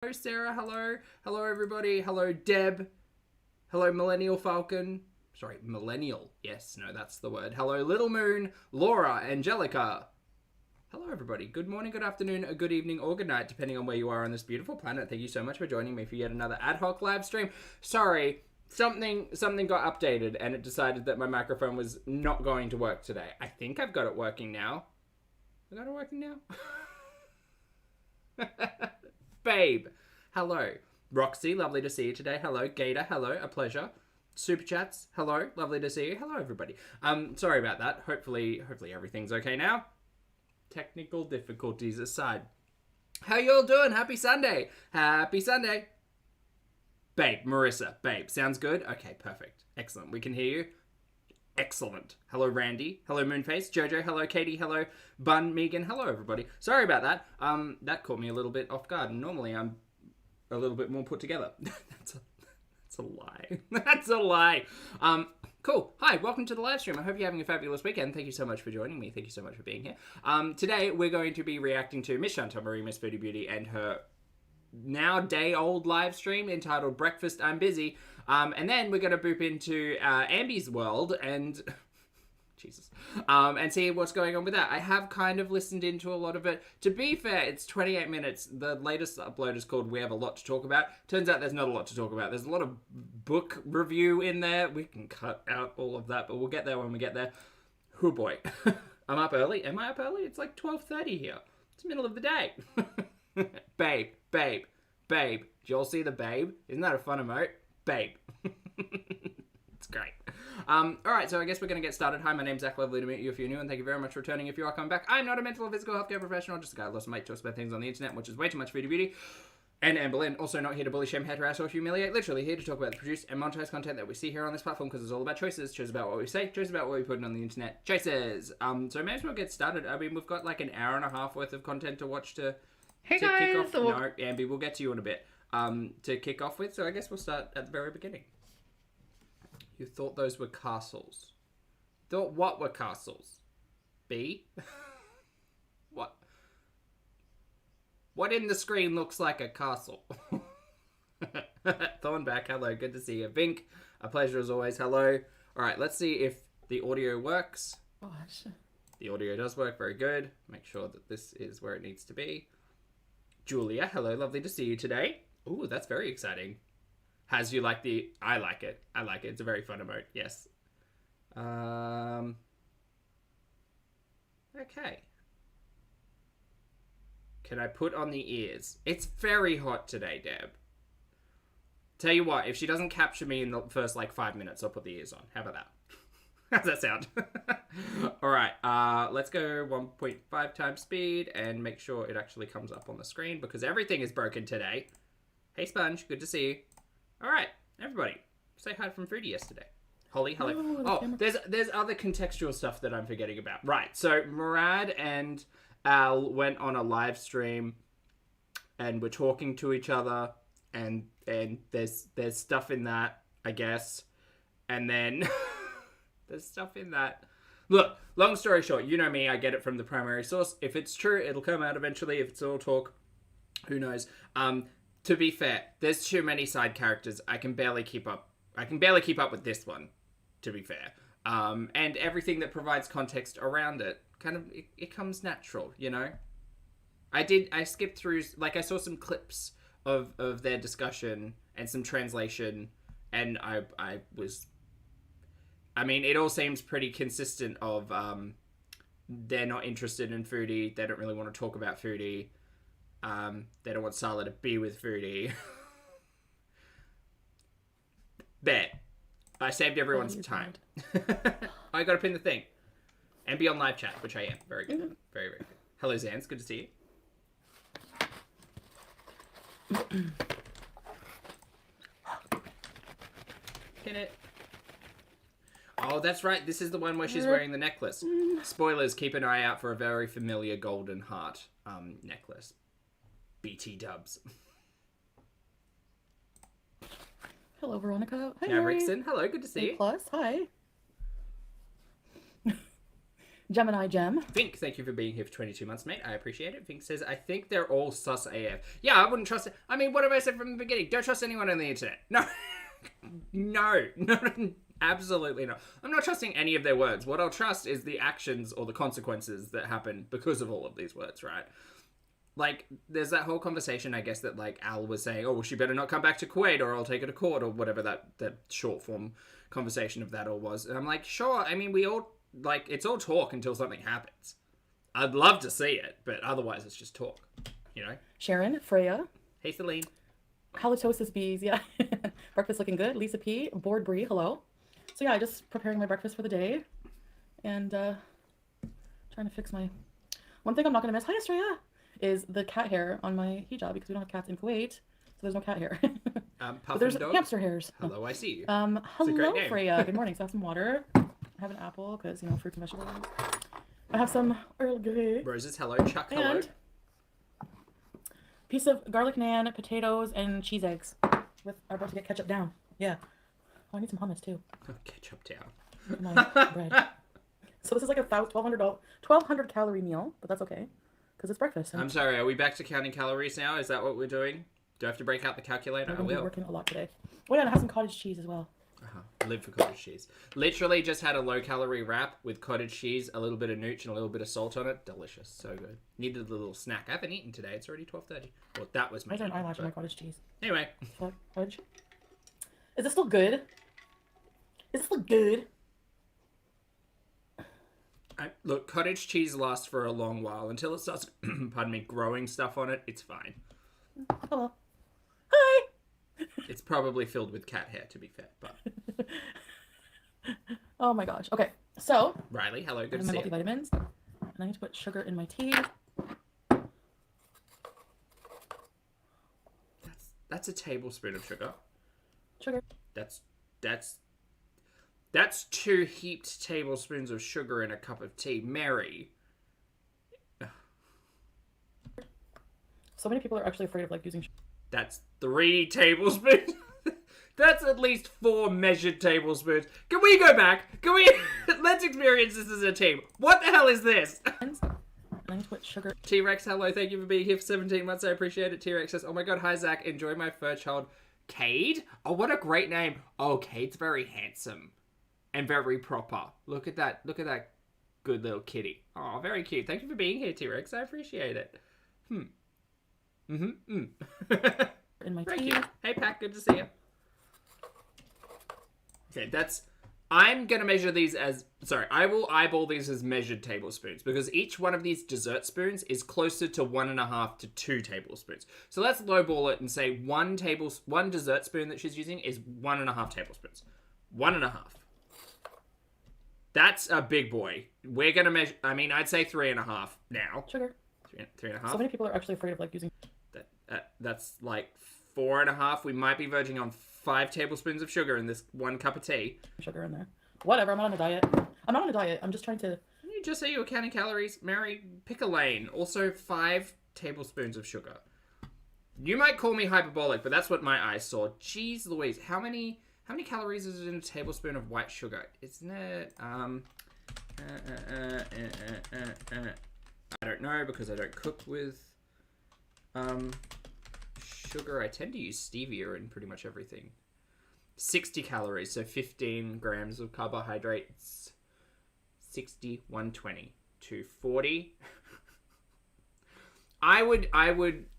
Hello, Sarah. Hello. Hello, everybody. Hello, Deb. Hello, Millennial Falcon. Sorry, Millennial. Yes, no, that's the word. Hello, Little Moon, Laura, Angelica. Hello, everybody. Good morning, good afternoon, good evening, or good night, depending on where you are on this beautiful planet. Thank you so much for joining me for yet another ad hoc live stream. Sorry, something got updated, and it decided that my microphone was not going to work today. I think I've got it working now. I got it working now? Babe, hello. Roxy, lovely to see you today. Hello. Gator, hello. A pleasure. Super Chats, hello. Lovely to see you. Hello, everybody. Sorry about that. Hopefully everything's okay now. Technical difficulties aside. How y'all doing? Happy Sunday. Happy Sunday. Babe, Marissa, babe. Sounds good? Okay, perfect. Excellent. We can hear you. Excellent. Hello, Randy. Hello, Moonface. Jojo. Hello, Katie. Hello, Bun, Megan. Hello, everybody. Sorry about that. That caught me a little bit off guard. Normally, I'm a little bit more put together. That's a lie. That's a lie. Cool. Hi, welcome to the live stream. I hope you're having a fabulous weekend. Thank you so much for joining me. Thank you so much for being here. Today, we're going to be reacting to Miss Chantal Marie, Miss Foodie Beauty, and her now day-old live stream entitled Breakfast, I'm Busy. And then we're going to boop into Ambi's world and... Jesus. And see what's going on with that. I have kind of listened into a lot of it. To be fair, it's 28 minutes. The latest upload is called We Have a Lot to Talk About. Turns out there's not a lot to talk about. There's a lot of book review in there. We can cut out all of that, but we'll get there when we get there. Oh boy. I'm up early. Am I up early? It's like 12:30 here. It's the middle of the day. Babe, babe, babe. Did you all see the babe? Isn't that a fun emote? Babe. It's great. Alright, so I guess we're going to get started. Hi, my name's Zach. Lovely to meet you if you're new, and thank you very much for returning if you are coming back. I'm not a mental or physical healthcare professional, just a guy who loves to make talks about things on the internet, which is way too much Foodie Beauty. And Amberlynn, also not here to bully, shame, hate, harass, or humiliate. Literally here to talk about the produced and monetized content that we see here on this platform, because it's all about choices. Choices about what we say, choices about what we put on the internet. Choices! So may as well get started. I mean, we've got like an hour and a half worth of content to watch to kick off. No, Ambi, we'll get to you in a bit. To kick off with, so I guess we'll start at the very beginning. You thought those were castles. Thought what were castles? B? What? What in the screen looks like a castle? Thornback, hello, good to see you. Vink, a pleasure as always, hello. Alright, let's see if the audio works. Gosh. The audio does work, very good. Make sure that this is where it needs to be. Julia, hello, lovely to see you today. Ooh, that's very exciting. Has you like the... I like it. I like it. It's a very fun emote. Yes. Okay. Can I put on the ears? It's very hot today, Deb. Tell you what, if she doesn't capture me in the first, 5 minutes, I'll put the ears on. How about that? How's that sound? Alright, let's go 1.5 times speed and make sure it actually comes up on the screen because everything is broken today. Hey, Sponge. Good to see you. Alright, everybody. Say hi from Foodie yesterday. Holly, hello. Oh, there's other contextual stuff that I'm forgetting about. Right, so Murad and Al went on a live stream and were talking to each other and there's stuff in that, I guess. And then there's stuff in that. Look, long story short, you know me, I get it from the primary source. If it's true, it'll come out eventually. If it's all talk, who knows. To be fair, there's too many side characters. I can barely keep up. I can barely keep up with this one, to be fair. And everything that provides context around it, kind of, it comes natural, you know? I skipped through, I saw some clips of their discussion and some translation, and I mean, it all seems pretty consistent of, they're not interested in Foodie, they don't really want to talk about Foodie. They don't want Sala to be with Foodie. There. I saved everyone some time. I gotta pin the thing. And be on live chat, which I am. Very good. Very, very good. Hello, Zans. Good to see you. Pin it. Oh, that's right. This is the one where she's wearing the necklace. Spoilers, keep an eye out for a very familiar golden heart necklace. BT dubs. Hello, Veronica. Hi, Now, Rickson. Hello, good to see you. Plus, hi. Gemini Gem. Fink, thank you for being here for 22 months, mate. I appreciate it. Fink says, I think they're all sus AF. Yeah, I wouldn't trust it. I mean, what have I said from the beginning? Don't trust anyone on the internet. No. No, absolutely not. I'm not trusting any of their words. What I'll trust is the actions or the consequences that happen because of all of these words, right? Like, there's that whole conversation, I guess, that, like, Al was saying, oh, well, she better not come back to Kuwait or I'll take her to court or whatever that short form conversation of that all was. And I'm like, sure, I mean, we all, like, it's all talk until something happens. I'd love to see it, but otherwise it's just talk, you know? Sharon, Freya. Hey, Celine. Halitosis bees, yeah. Breakfast looking good. Lisa P. Board Brie, hello. So yeah, just preparing my breakfast for the day. And trying to fix my... One thing I'm not going to miss, hi Estrella, is the cat hair on my hijab because we don't have cats in Kuwait. So there's no cat hair. But there's Dog. hamster hairs. Hello, I see you. Hello, Freya. Good morning. So I have some water. I have an apple because, you know, fruits and vegetables. I have some Earl Grey. Roses, hello. Chuck, hello. And piece of garlic naan, potatoes, and cheese eggs. With are about to get ketchup down. Yeah. Oh, I need some hummus too. Ketchup down. My bread. So this is like a 1,200 calorie meal, but that's okay because it's breakfast. I'm sorry. Are we back to counting calories now? Is that what we're doing? Do I have to break out the calculator? I'm working a lot today. Oh yeah, and I have some cottage cheese as well. Live for cottage cheese. Literally just had a low-calorie wrap with cottage cheese, a little bit of nooch, and a little bit of salt on it. Delicious. So good. Needed a little snack. I haven't eaten today. It's already 12:30. Well, that was my... I don't eyelash on my cottage cheese. Anyway. Fudge. Is this still good? Is this still good? Look, cottage cheese lasts for a long while. Until it starts, pardon me, growing stuff on it, it's fine. Hello. Hi! It's probably filled with cat hair, to be fair, but... Oh my gosh. Okay, so... Riley, hello, good to my see you. multivitamins. And I need to put sugar in my tea. That's a tablespoon of sugar. Sugar. That's 2 heaped tablespoons of sugar in a cup of tea. Mary. So many people are actually afraid of, like, using sugar. That's 3 tablespoons. That's at least 4 measured tablespoons. Can we go back? Can we... Let's experience this as a team. What the hell is this? And I need to put sugar. T-Rex, hello. Thank you for being here for 17 months. I appreciate it. T-Rex says, oh my god, hi Zach. Enjoy my fur child. Cade? Oh, what a great name. Oh, Cade's very handsome. And very proper. Look at that. Look at that good little kitty. Oh, very cute. Thank you for being here, T-Rex. I appreciate it. In my Very tea. cute. Hey, Pat. Good to see you. Okay, that's... I'm going to measure these as... Sorry, I will eyeball these as measured tablespoons because each one of these dessert spoons is closer to 1.5 to 2 tablespoons. So let's lowball it and say one dessert spoon that she's using is 1.5 tablespoons. 1.5. That's a big boy. We're going to measure... I mean, I'd say 3.5 now. Sugar. 3.5. So many people are actually afraid of, like, using... That's like 4.5. We might be verging on 5 tablespoons of sugar in this 1 cup of tea. Sugar in there. Whatever, I'm not on a diet. I'm not on a diet. I'm just trying to... Didn't you just say you were counting calories? Mary, pick a lane. Also, 5 tablespoons of sugar. You might call me hyperbolic, but that's what my eyes saw. Jeez Louise, how many calories is it in a tablespoon of white sugar? Isn't it, I don't know because I don't cook with, sugar. I tend to use stevia in pretty much everything. 60 calories, so 15 grams of carbohydrates. 60, 120, 240. I would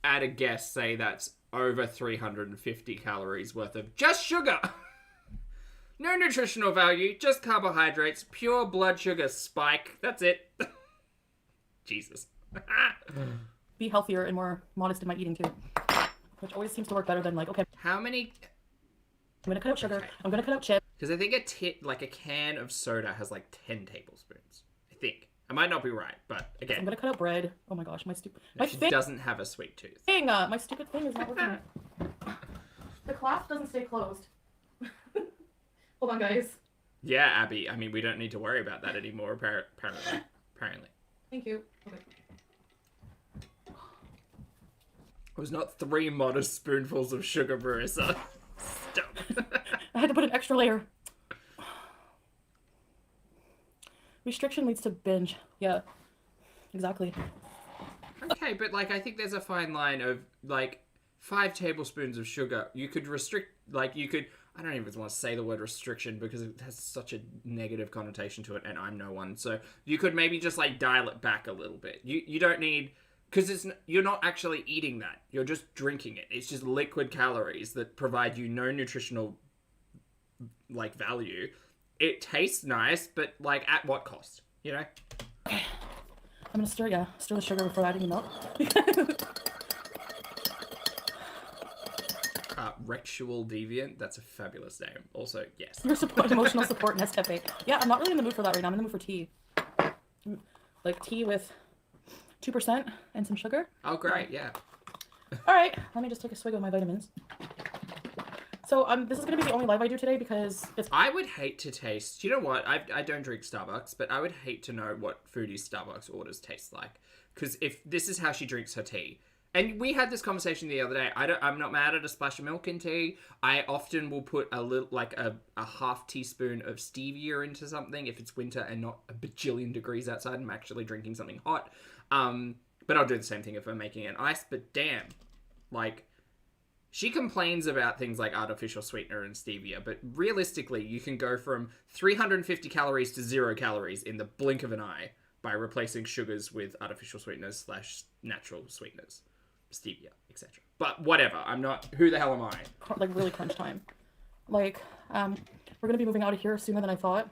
at a guess say that's over 350 calories worth of just sugar. No nutritional value, just carbohydrates, pure blood sugar spike. That's it. Jesus. Be healthier and more modest in my eating too. Which always seems to work better than like, okay, How many? I'm gonna cut out sugar, Okay. I'm gonna cut out chips. Because I think a can of soda has like 10 tablespoons. I think. I might not be right, but I'm again, gonna cut out bread. Oh my gosh, my she thing, doesn't have a sweet tooth. my stupid thing is not working. The clasp doesn't stay closed. Hold on, guys. Yeah, Abby. I mean, we don't need to worry about that anymore. Apparently. Thank you. Okay. It was not 3 modest spoonfuls of sugar, Marissa. Stop. I had to put an extra layer. Restriction leads to binge. Yeah, exactly. Okay, but like I think there's a fine line of like 5 tablespoons of sugar. You could restrict, like you could. I don't even want to say the word restriction because it has such a negative connotation to it, and I'm no one. So you could maybe just like dial it back a little bit. You don't need, because you're not actually eating that. You're just drinking it. It's just liquid calories that provide you no nutritional like value. It tastes nice, but like at what cost? You know. Okay. I'm gonna stir the sugar before adding the milk. Rectual Deviant, that's a fabulous name. Also, yes. Your support, emotional support, Nescafe. Yeah, I'm not really in the mood for that right now. I'm in the mood for tea. Like tea with 2% and some sugar. Oh, great, yeah. All right, let me just take a swig of my vitamins. So this is going to be the only live I do today because it's... I would hate to taste... You know what? I don't drink Starbucks, but I would hate to know what Foodie Starbucks orders taste like. Because if this is how she drinks her tea... And we had this conversation the other day. I'm not mad at a splash of milk in tea. I often will put a little, like a half teaspoon of stevia into something if it's winter and not a bajillion degrees outside and I'm actually drinking something hot. But I'll do the same thing if I'm making an ice. But damn, like, she complains about things like artificial sweetener and stevia. But realistically, you can go from 350 calories to 0 calories in the blink of an eye by replacing sugars with artificial sweeteners / natural sweeteners. Stevia, etc. But whatever, I'm not... Who the hell am I? Like, really crunch time. Like, we're gonna be moving out of here sooner than I thought.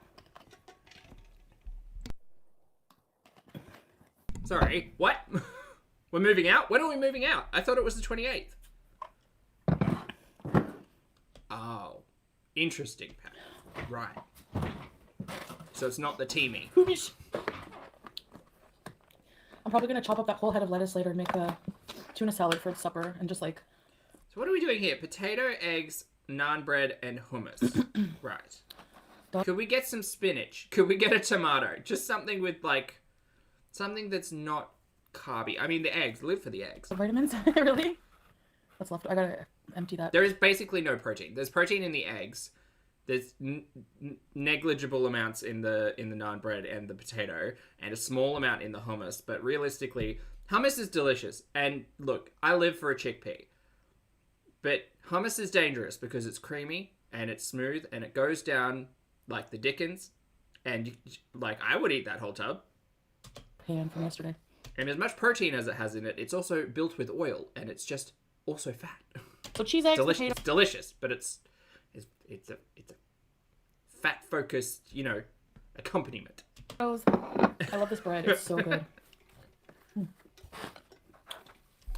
Sorry, what? We're moving out? When are we moving out? I thought it was the 28th. Oh. Interesting, Pat. Right. So it's not the teamy. I'm probably gonna chop up that whole head of lettuce later and make a tuna salad for supper and just like... So what are we doing here? Potato, eggs, naan bread, and hummus. Right. Could we get some spinach? Could we get a tomato? Just something with like... Something that's not carby. I mean, the eggs. Live for the eggs. The vitamins? Really? What's left? I gotta empty that. There is basically no protein. There's protein in the eggs. There's negligible amounts in the naan bread and the potato, and a small amount in the hummus. But realistically, hummus is delicious. And look, I live for a chickpea. But hummus is dangerous because it's creamy and it's smooth and it goes down like the Dickens. And like, I would eat that whole tub. Pan from yesterday. And as much protein as it has in it, it's also built with oil and it's just also fat. So cheese, eggs, delicious. It's delicious, but it's a fat focused, you know, accompaniment. I love this bread. It's so good.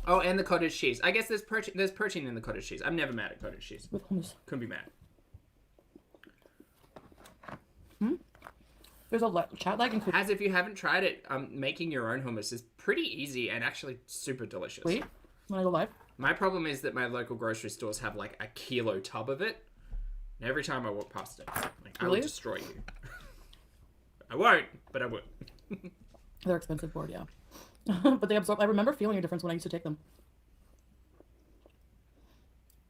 Oh, and the cottage cheese. I guess there's protein in the cottage cheese. I'm never mad at cottage cheese. With hummus. Couldn't be mad. There's a chat lag included. As if you haven't tried it, making your own hummus is pretty easy and actually super delicious. Wait, when I go live? My problem is that my local grocery stores have like a kilo tub of it. And every time I walk past it, like, I will destroy you. I won't, but I would. They're expensive board, yeah. But they absorb. I remember feeling a difference when I used to take them.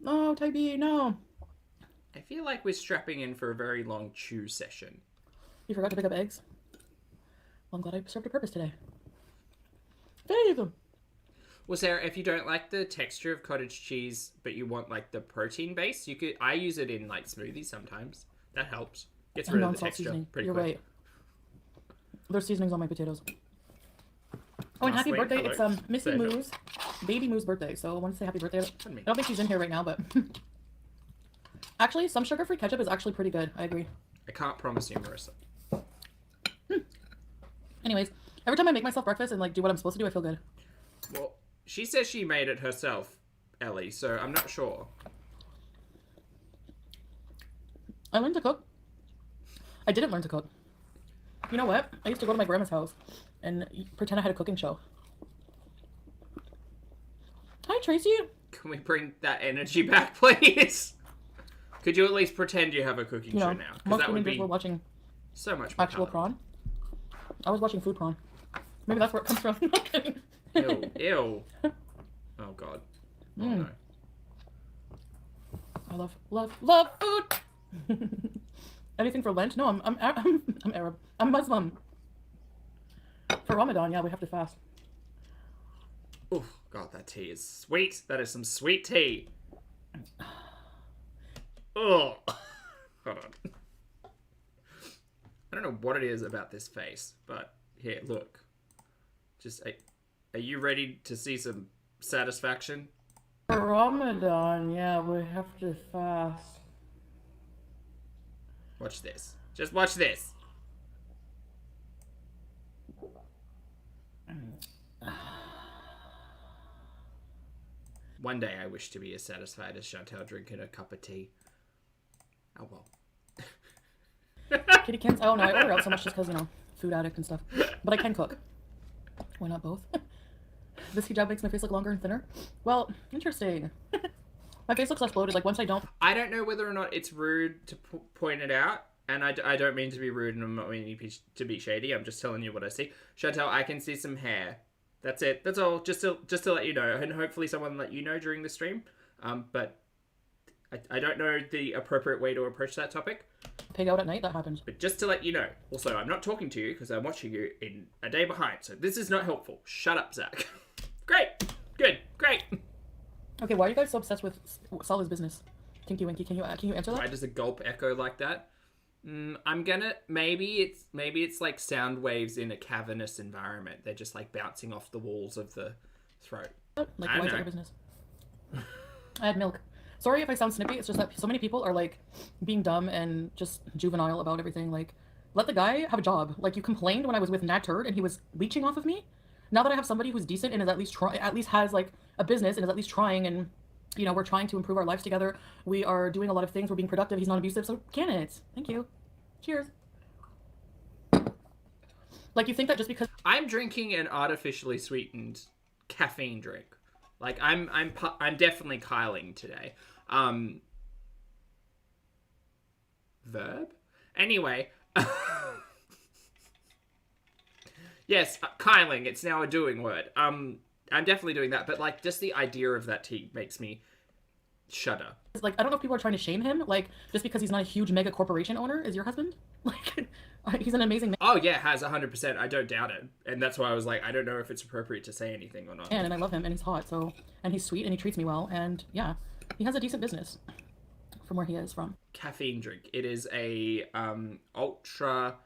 No, Tybee, no. I feel like we're strapping in for a very long chew session. You forgot to pick up eggs? Well, I'm glad I served a purpose today. Dave! Well, Sarah, if you don't like the texture of cottage cheese, but you want like the protein base, you could. I use it in like smoothies sometimes. That helps. Gets rid of the texture. Seasoning. Pretty You're quick. right. There's seasonings on my potatoes. Oh, and happy birthday! It's Missy Moo's, Baby Moo's birthday. So I want to say happy birthday. I don't think she's in here right now, but actually, some sugar-free ketchup is actually pretty good. I agree. I can't promise you, Marissa. Anyways, every time I make myself breakfast and like do what I'm supposed to do, I feel good. Well, she says she made it herself, Ellie. So I'm not sure. I learned to cook. I didn't learn to cook. You know what? I used to go to my grandma's house and pretend I had a cooking show. Hi, Tracy. Can we bring that energy back, please? Could you at least pretend you have a cooking show now? Because that would be we're watching so much more actual prawn. I was watching food prawn. Maybe that's where it comes from. Ew, ew. Oh god. Oh no. I love food. Anything for Lent? No, I'm Arab. I'm Muslim. For Ramadan, yeah, we have to fast. Oh, God, that tea is sweet. That is some sweet tea. Oh, hold on. I don't know what it is about this face, but here, look. Just, are you ready to see some satisfaction? For Ramadan, yeah, we have to fast. Watch this. Just watch this. One day I wish to be as satisfied as Chantal drinking a cup of tea. Oh well. Kitty cans? Oh no, I order out so much just because, you know, food addict and stuff. But I can cook. Why not both? This hijab makes my face look longer and thinner. Well, interesting. My face looks less bloated, like once I don't... I don't know whether or not it's rude to point it out. And I don't mean to be rude and I'm not meaning to be shady. I'm just telling you what I see. Chantal, I can see some hair. That's it. That's all. Just to let you know. And hopefully someone let you know during the stream. But I don't know the appropriate way to approach that topic. Pig out at night, that happens. But just to let you know. Also, I'm not talking to you because I'm watching you in a day behind. So this is not helpful. Shut up, Zach. Great. Good. Great. Okay, why are you guys so obsessed with Sally's business? Tinky Winky, can you answer that? Why does a gulp echo like that? I'm gonna... Maybe it's like sound waves in a cavernous environment. They're just like bouncing off the walls of the throat. Like, why is that your business? I had milk. Sorry if I sound snippy. It's just that so many people are like being dumb and just juvenile about everything. Like, let the guy have a job. Like, you complained when I was with Nat Turd and he was leeching off of me. Now that I have somebody who's decent and is at least has like a business and is at least trying, and you know, we're trying to improve our lives together. We are doing a lot of things. We're being productive. He's not abusive. So candidates. Thank you. Cheers. Like, you think that just because I'm drinking an artificially sweetened caffeine drink. Like, I'm definitely Kyling today. Verb? Anyway. Yes, Kyling. It's now a doing word. I'm definitely doing that. But, like, just the idea of that tea makes me shudder. like, I don't know if people are trying to shame him, like, just because he's not a huge mega corporation owner. Is your husband? Like, he's an amazing man. Oh, yeah, has 100%. I don't doubt it. And that's why I was like, I don't know if it's appropriate to say anything or not. And I love him, and he's hot, so, and he's sweet, and he treats me well, and yeah, he has a decent business from where he is from. Caffeine drink. It is a ultra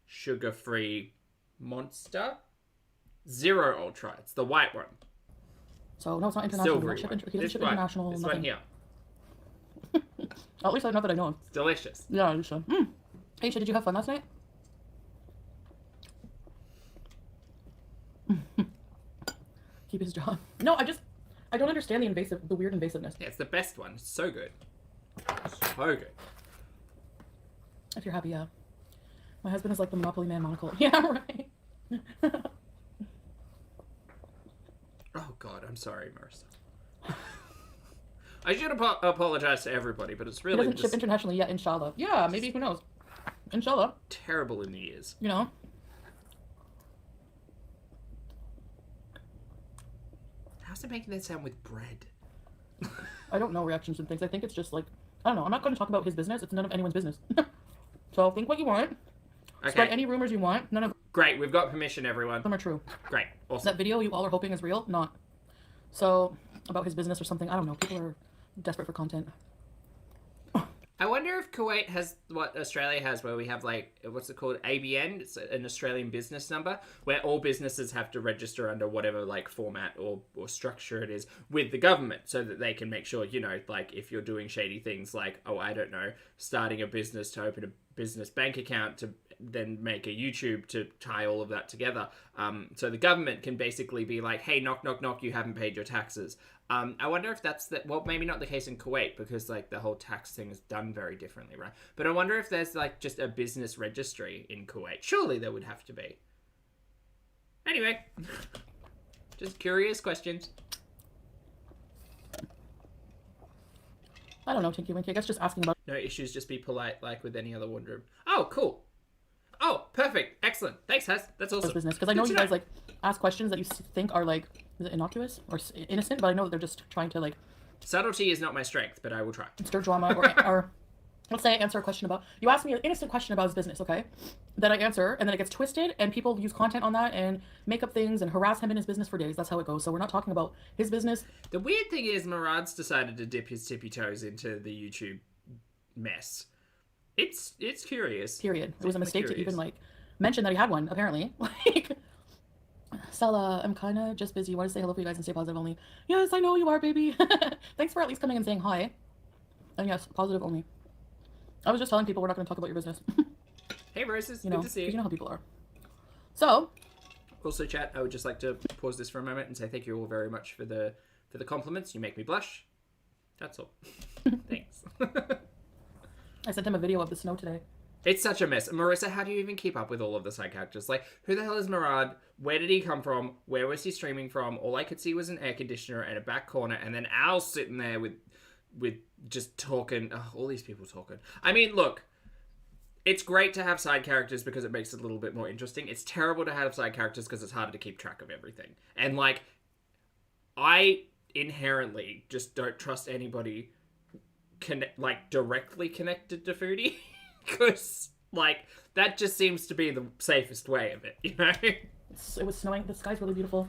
sugar-free Monster. Zero Ultra. It's the white one. So, no, it's not international. Silvery He one. doesn't ship international. This nothing. one here. At least I know that I know him. It's delicious. Yeah, you should. Hey, did you have fun last night? Keep his job. No, I don't understand the weird invasiveness. Yeah, it's the best one. It's so good. So good. If you're happy, yeah. My husband is like the Monopoly Man monocle. Yeah, right. Oh, God. I'm sorry, Marissa. I should apologize to everybody, but it's really He doesn't ship internationally yet, inshallah. Yeah, maybe, who knows? Inshallah. terrible in the ears. You know? How's it making that sound with bread? I don't know reactions and things. I think it's just like, I don't know. I'm not going to talk about his business. It's none of anyone's business. So think what you want. Okay. Spread any rumors you want. None of Great. We've got permission, everyone. them are true. Great. Awesome. That video you all are hoping is real, not. So, about his business or something. I don't know. People are desperate for content. I wonder if Kuwait has what Australia has, where we have, like, what's it called? ABN? It's an Australian business number, where all businesses have to register under whatever, like, format or structure it is with the government, so that they can make sure, you know, like, if you're doing shady things like, oh, I don't know, starting a business to open a business bank account to then make a YouTube to tie all of that together. So the government can basically be like, hey, knock, knock, knock, you haven't paid your taxes. I wonder if that's well, maybe not the case in Kuwait, because like the whole tax thing is done very differently, right? But I wonder if there's like just a business registry in Kuwait. Surely there would have to be. Anyway, just curious questions. I don't know, Tinky Winky. I guess just asking about. No issues, just be polite like with any other wardrobe. Oh, cool. Oh, perfect. Excellent. Thanks, Haz. That's awesome. Business, because I know you guys like ask questions that you think are like, is it innocuous or innocent? But I know that they're just trying to like subtlety is not my strength, but I will try. stir drama or let's say I answer a question about, you ask me an innocent question about his business, okay? Then I answer, and then it gets twisted, and people use content on that and make up things and harass him in his business for days. That's how it goes. So we're not talking about his business. The weird thing is, Murad's decided to dip his tippy toes into the YouTube mess. It's curious. Period. It was a mistake to even like mention that he had one. Apparently, like, Stella, I'm kind of just busy. Want to say hello for you guys and stay positive only. Yes, I know you are, baby. Thanks for at least coming and saying hi. And yes, positive only. I was just telling people we're not going to talk about your business. Hey, Roses. You know, Good to see you. You know how people are. So. Also, chat, I would just like to pause this for a moment and say thank you all very much for the compliments. You make me blush. That's all. Thanks. I sent him a video of the snow today. It's such a mess. Marissa, how do you even keep up with all of the side characters? Like, who the hell is Murad? Where did he come from? Where was he streaming from? All I could see was an air conditioner and a back corner, and then Al sitting there with just talking. Oh, all these people talking. I mean, look, it's great to have side characters because it makes it a little bit more interesting. It's terrible to have side characters because it's harder to keep track of everything. And, like, I inherently just don't trust anybody directly connected to Foodie. Because, like, that just seems to be the safest way of it, you know? It was snowing. The sky's really beautiful.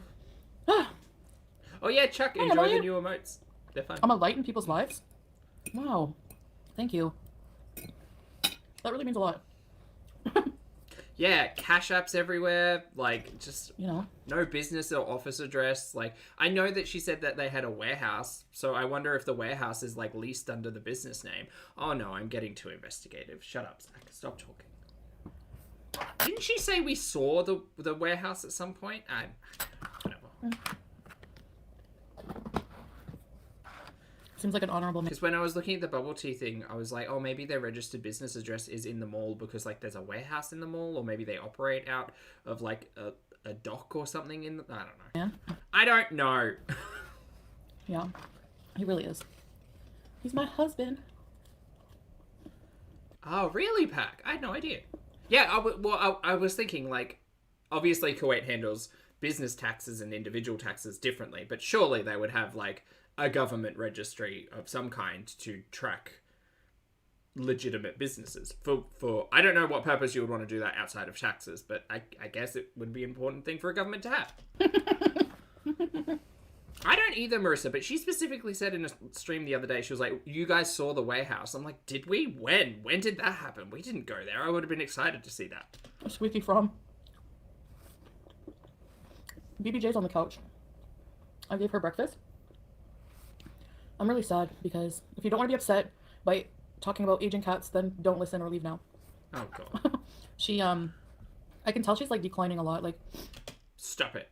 Oh, yeah, Chuck, enjoy the new emotes. They're fun. I'm a light in people's lives? Wow. Thank you. That really means a lot. Yeah, cash apps everywhere. Like, just, you know, no business or office address. Like, I know that she said that they had a warehouse, so I wonder if the warehouse is, like, leased under the business name. Oh, no, I'm getting too investigative. Shut up, Zach. Stop talking. Didn't she say we saw the warehouse at some point? Whatever. Seems like an honorable man. Because when I was looking at the bubble tea thing, I was like, oh, maybe their registered business address is in the mall because, like, there's a warehouse in the mall, or maybe they operate out of, like, a dock or something in the... I don't know. Yeah. I don't know. Yeah. He really is. He's my husband. Oh, really, Pac? I had no idea. Yeah, I was thinking, like, obviously Kuwait handles business taxes and individual taxes differently, but surely they would have, like, a government registry of some kind to track legitimate businesses. For I don't know what purpose you would want to do that outside of taxes, but I guess it would be an important thing for a government to have. I don't either, Marissa, but she specifically said in a stream the other day, she was like, you guys saw the warehouse. I'm like, did we? When? When did that happen? We didn't go there. I would have been excited to see that. A squeaky from. BBJ's on the couch. I gave her breakfast. I'm really sad because if you don't want to be upset by talking about aging cats, then don't listen or leave now. Oh, God. She, I can tell she's, like, declining a lot, like... Stop it.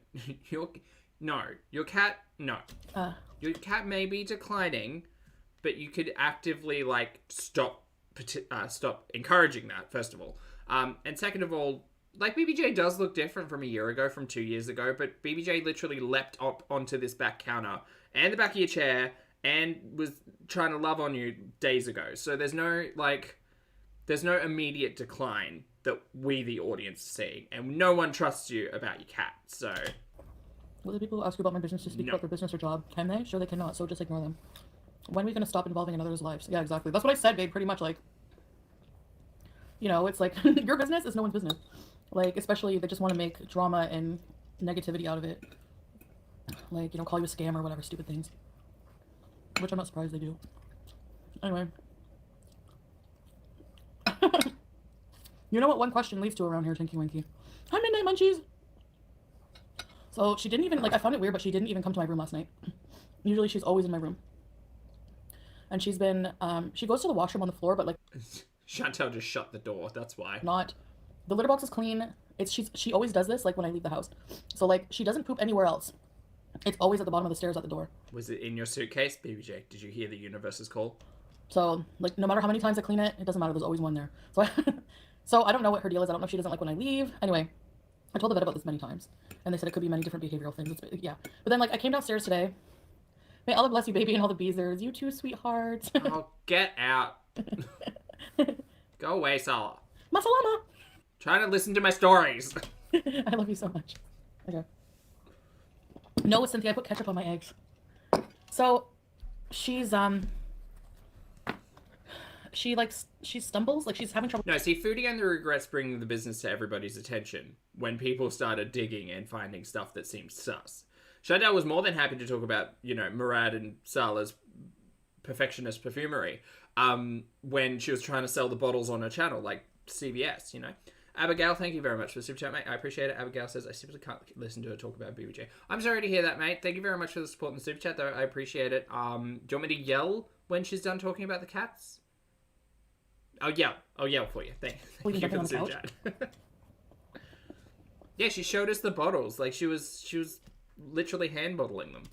Your cat, no. Your cat may be declining, but you could actively, like, stop encouraging that, first of all. And second of all, like, BBJ does look different from a year ago, from 2 years ago, but BBJ literally leapt up onto this back counter and the back of your chair and was trying to love on you days ago. So there's no immediate decline that we, the audience, see. And no one trusts you about your cat, so... Will the people who ask you about my business to speak about their business or job? Can they? Sure they cannot, so just ignore them. When are we going to stop involving in others' lives? Yeah, exactly. That's what I said, babe, pretty much, like... You know, it's like, your business is no one's business. Like, especially, they just want to make drama and negativity out of it. Like, you know, call you a scam or whatever, stupid things. Which I'm not surprised they do. Anyway. You know what one question leads to around here, Tinky Winky? Hi, Midnight Munchies! So, she didn't even, like, I found it weird, but she didn't even come to my room last night. Usually, she's always in my room. And she's been, she goes to the washroom on the floor, but, like... Chantel just shut the door, that's why. Not. The litter box is clean. She always does this, like, when I leave the house. So, like, she doesn't poop anywhere else. It's always at the bottom of the stairs at the door. Was it in your suitcase, BBJ? Did you hear the universe's call? So, like, no matter how many times I clean it, it doesn't matter. There's always one there. So, so I don't know what her deal is. I don't know if she doesn't like when I leave. Anyway, I told the vet about this many times. And they said it could be many different behavioral things. Yeah. But then, like, I came downstairs today. May Allah bless you, baby, and all the beezers. You too, sweetheart. Oh, get out. Go away, Salah. Masalama. Trying to listen to my stories. I love you so much. Okay. No, Cynthia, I put ketchup on my eggs. So, she's, she stumbles, like she's having trouble. No, see, Foodie only regrets bringing the business to everybody's attention when people started digging and finding stuff that seemed sus. Chantal was more than happy to talk about, Murad and Sala's perfectionist perfumery when she was trying to sell the bottles on her channel, like CVS, Abigail, thank you very much for the super chat, mate. I appreciate it. Abigail says, I simply can't listen to her talk about BBJ. I'm sorry to hear that, mate. Thank you very much for the support in the super chat, though. I appreciate it. Do you want me to yell when she's done talking about the cats? I'll yell for you. Thank you for the super chat. Yeah, she showed us the bottles. Like, she was literally hand bottling them.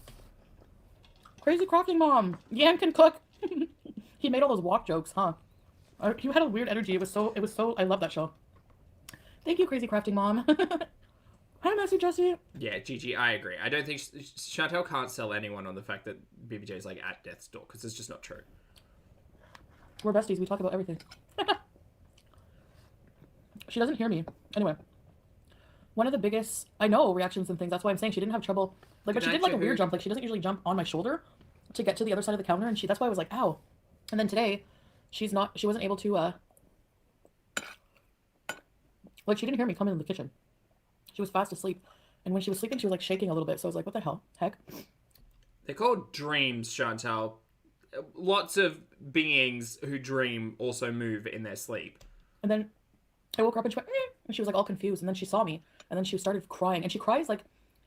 Crazy crafting mom. Yan can cook. He made all those walk jokes, huh? He had a weird energy. It was so, I love that show. Thank you, Crazy Crafting Mom. Hi, Messy Jessie. Yeah, Gigi, I agree. I don't think Chantal can't sell anyone on the fact that BBJ is like at death's door because it's just not true. We're besties. We talk about everything. She doesn't hear me. Anyway, one of the biggest, I know, reactions and things. That's why I'm saying she didn't have trouble. Like, but she did like a weird jump. Like, she doesn't usually jump on my shoulder to get to the other side of the counter, and that's why I was like, ow. And then today, she wasn't able to, like, she didn't hear me come in the kitchen. She was fast asleep. And when she was sleeping, she was, like, shaking a little bit. So I was like, what the heck? They're called dreams, Chantal. Lots of beings who dream also move in their sleep. And then I woke up and she went, eh, and she was, like, all confused. And then she saw me. And then she started crying. And she cries, like,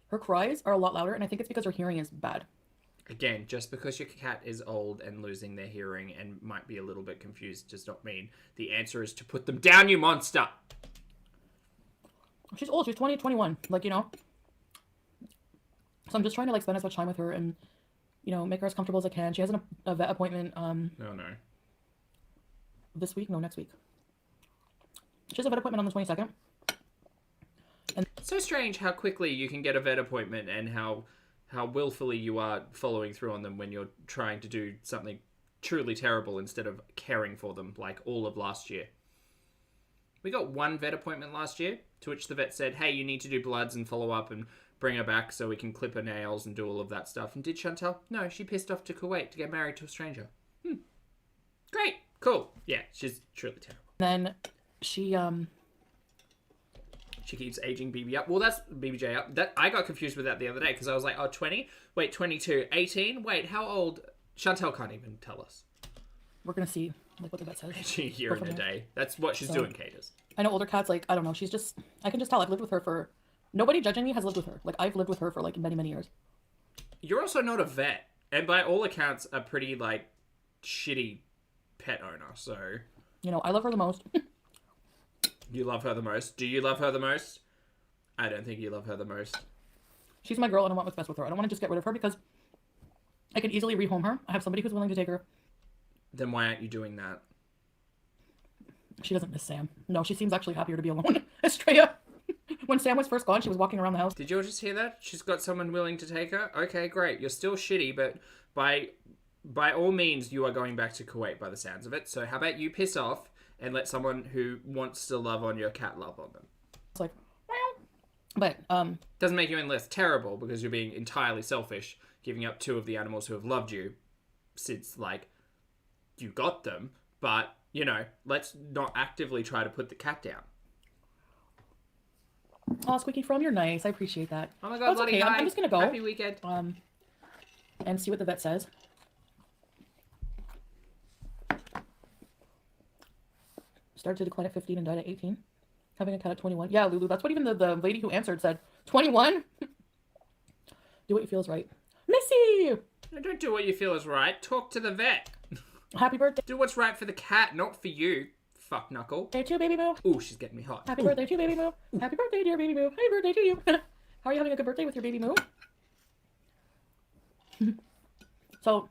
her cries are a lot louder. And I think it's because her hearing is bad. Again, just because your cat is old and losing their hearing and might be a little bit confused does not mean the answer is to put them down, you monster! She's old. She's 20, 21. Like, So I'm just trying to, like, spend as much time with her and, make her as comfortable as I can. She has a vet appointment. No. This week? No, next week. She has a vet appointment on the 22nd. And so strange how quickly you can get a vet appointment and how willfully you are following through on them when you're trying to do something truly terrible instead of caring for them like all of last year. We got one vet appointment last year, to which the vet said, hey, you need to do bloods and follow up and bring her back so we can clip her nails and do all of that stuff. And did Chantal? No, she pissed off to Kuwait to get married to a stranger. Great. Cool. Yeah, she's truly terrible. Then she keeps aging BB up. Well, that's BBJ up. That I got confused with that the other day because I was like, oh, 20? Wait, 22. 18? Wait, how old? Chantal can't even tell us. We're going to see. Like what the vet says. Aging a year in a day. That's what she's doing, Katers. I know older cats, like, I don't know. She's just, I can just tell. I've lived with her for, nobody judging me has lived with her. Like, I've lived with her for, like, many, many years. You're also not a vet. And by all accounts, a pretty, like, shitty pet owner, so... I love her the most. You love her the most? Do you love her the most? I don't think you love her the most. She's my girl and I want what's best with her. I don't want to just get rid of her because I can easily rehome her. I have somebody who's willing to take her. Then why aren't you doing that? She doesn't miss Sam. No, she seems actually happier to be alone. Estrella. When Sam was first gone, she was walking around the house. Did you all just hear that? She's got someone willing to take her? Okay, great. You're still shitty, but by all means, you are going back to Kuwait by the sounds of it. So how about you piss off and let someone who wants to love on your cat love on them? It's like, well. But, doesn't make you any less terrible because you're being entirely selfish, giving up two of the animals who have loved you since, like, you got them, but, let's not actively try to put the cat down. Oh, Squeaky From, you're nice. I appreciate that. Oh my god, bloody okay. hi. I'm just gonna go. Happy weekend. And see what the vet says. Started to decline at 15 and died at 18. Having a cat at 21. Yeah, Lulu, that's what even the lady who answered said. 21? Do what you feel is right. Missy! Don't do what you feel is right. Talk to the vet. Happy birthday. Do what's right for the cat, not for you. Fuck knuckle. Day to baby moo. Ooh, she's getting me hot. Happy birthday to baby moo. Happy birthday, dear baby moo. Happy birthday to you. How are you having a good birthday with your baby moo? So,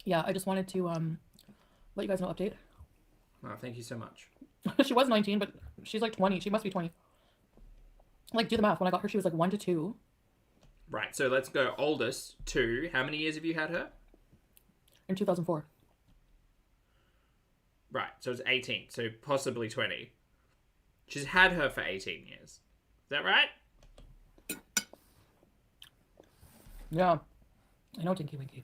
yeah, I just wanted to let you guys know update. Oh, thank you so much. She was 19, but she's like 20. She must be 20. Like, do the math. When I got her, she was like 1 to 2. Right, so let's go oldest to... How many years have you had her? In 2004. Right, so it's 18, so possibly 20. She's had her for 18 years. Is that right? Yeah. I know, Tinky Winky.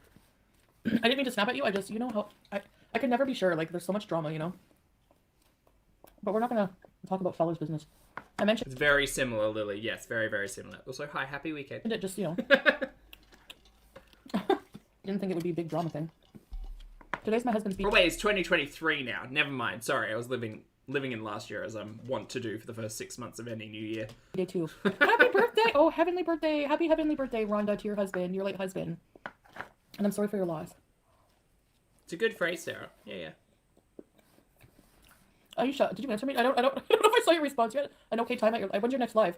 I didn't mean to snap at you. I just, you know how I can never be sure. Like, there's so much drama, you know. But we're not gonna talk about fellas' business. I mentioned It's very similar, Lily. Yes, very, very similar. Also, hi, happy weekend. it just, you know. Didn't think it would be a big drama thing. Today's my husband's Oh wait, it's 2023 now. Never mind. Sorry, I was living in last year as I'm wont to do for the first 6 months of any new year. day too. Happy birthday! Oh, heavenly birthday! Happy heavenly birthday, Rhonda, to your husband, your late husband. And I'm sorry for your loss. It's a good phrase, Sarah. Yeah. Are you shut? Did you answer me? I don't know if I saw your response yet. An okay time at your. When's your next live?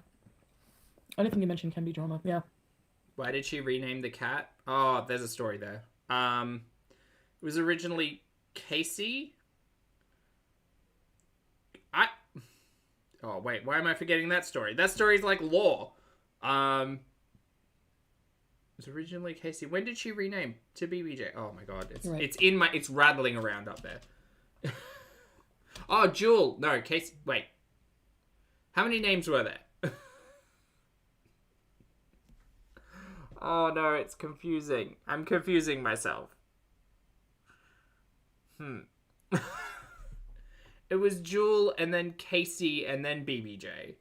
Anything you mentioned can be drama. Yeah. Why did she rename the cat? Oh, there's a story there. It was originally Casey. Oh wait, why am I forgetting that story? That story's like lore. It was originally Casey. When did she rename to BBJ? Oh my god, it's rattling around up there. Oh, Jewel. No, Casey. Wait. How many names were there? Oh no, it's confusing. I'm confusing myself. It was Jewel and then Casey and then BBJ.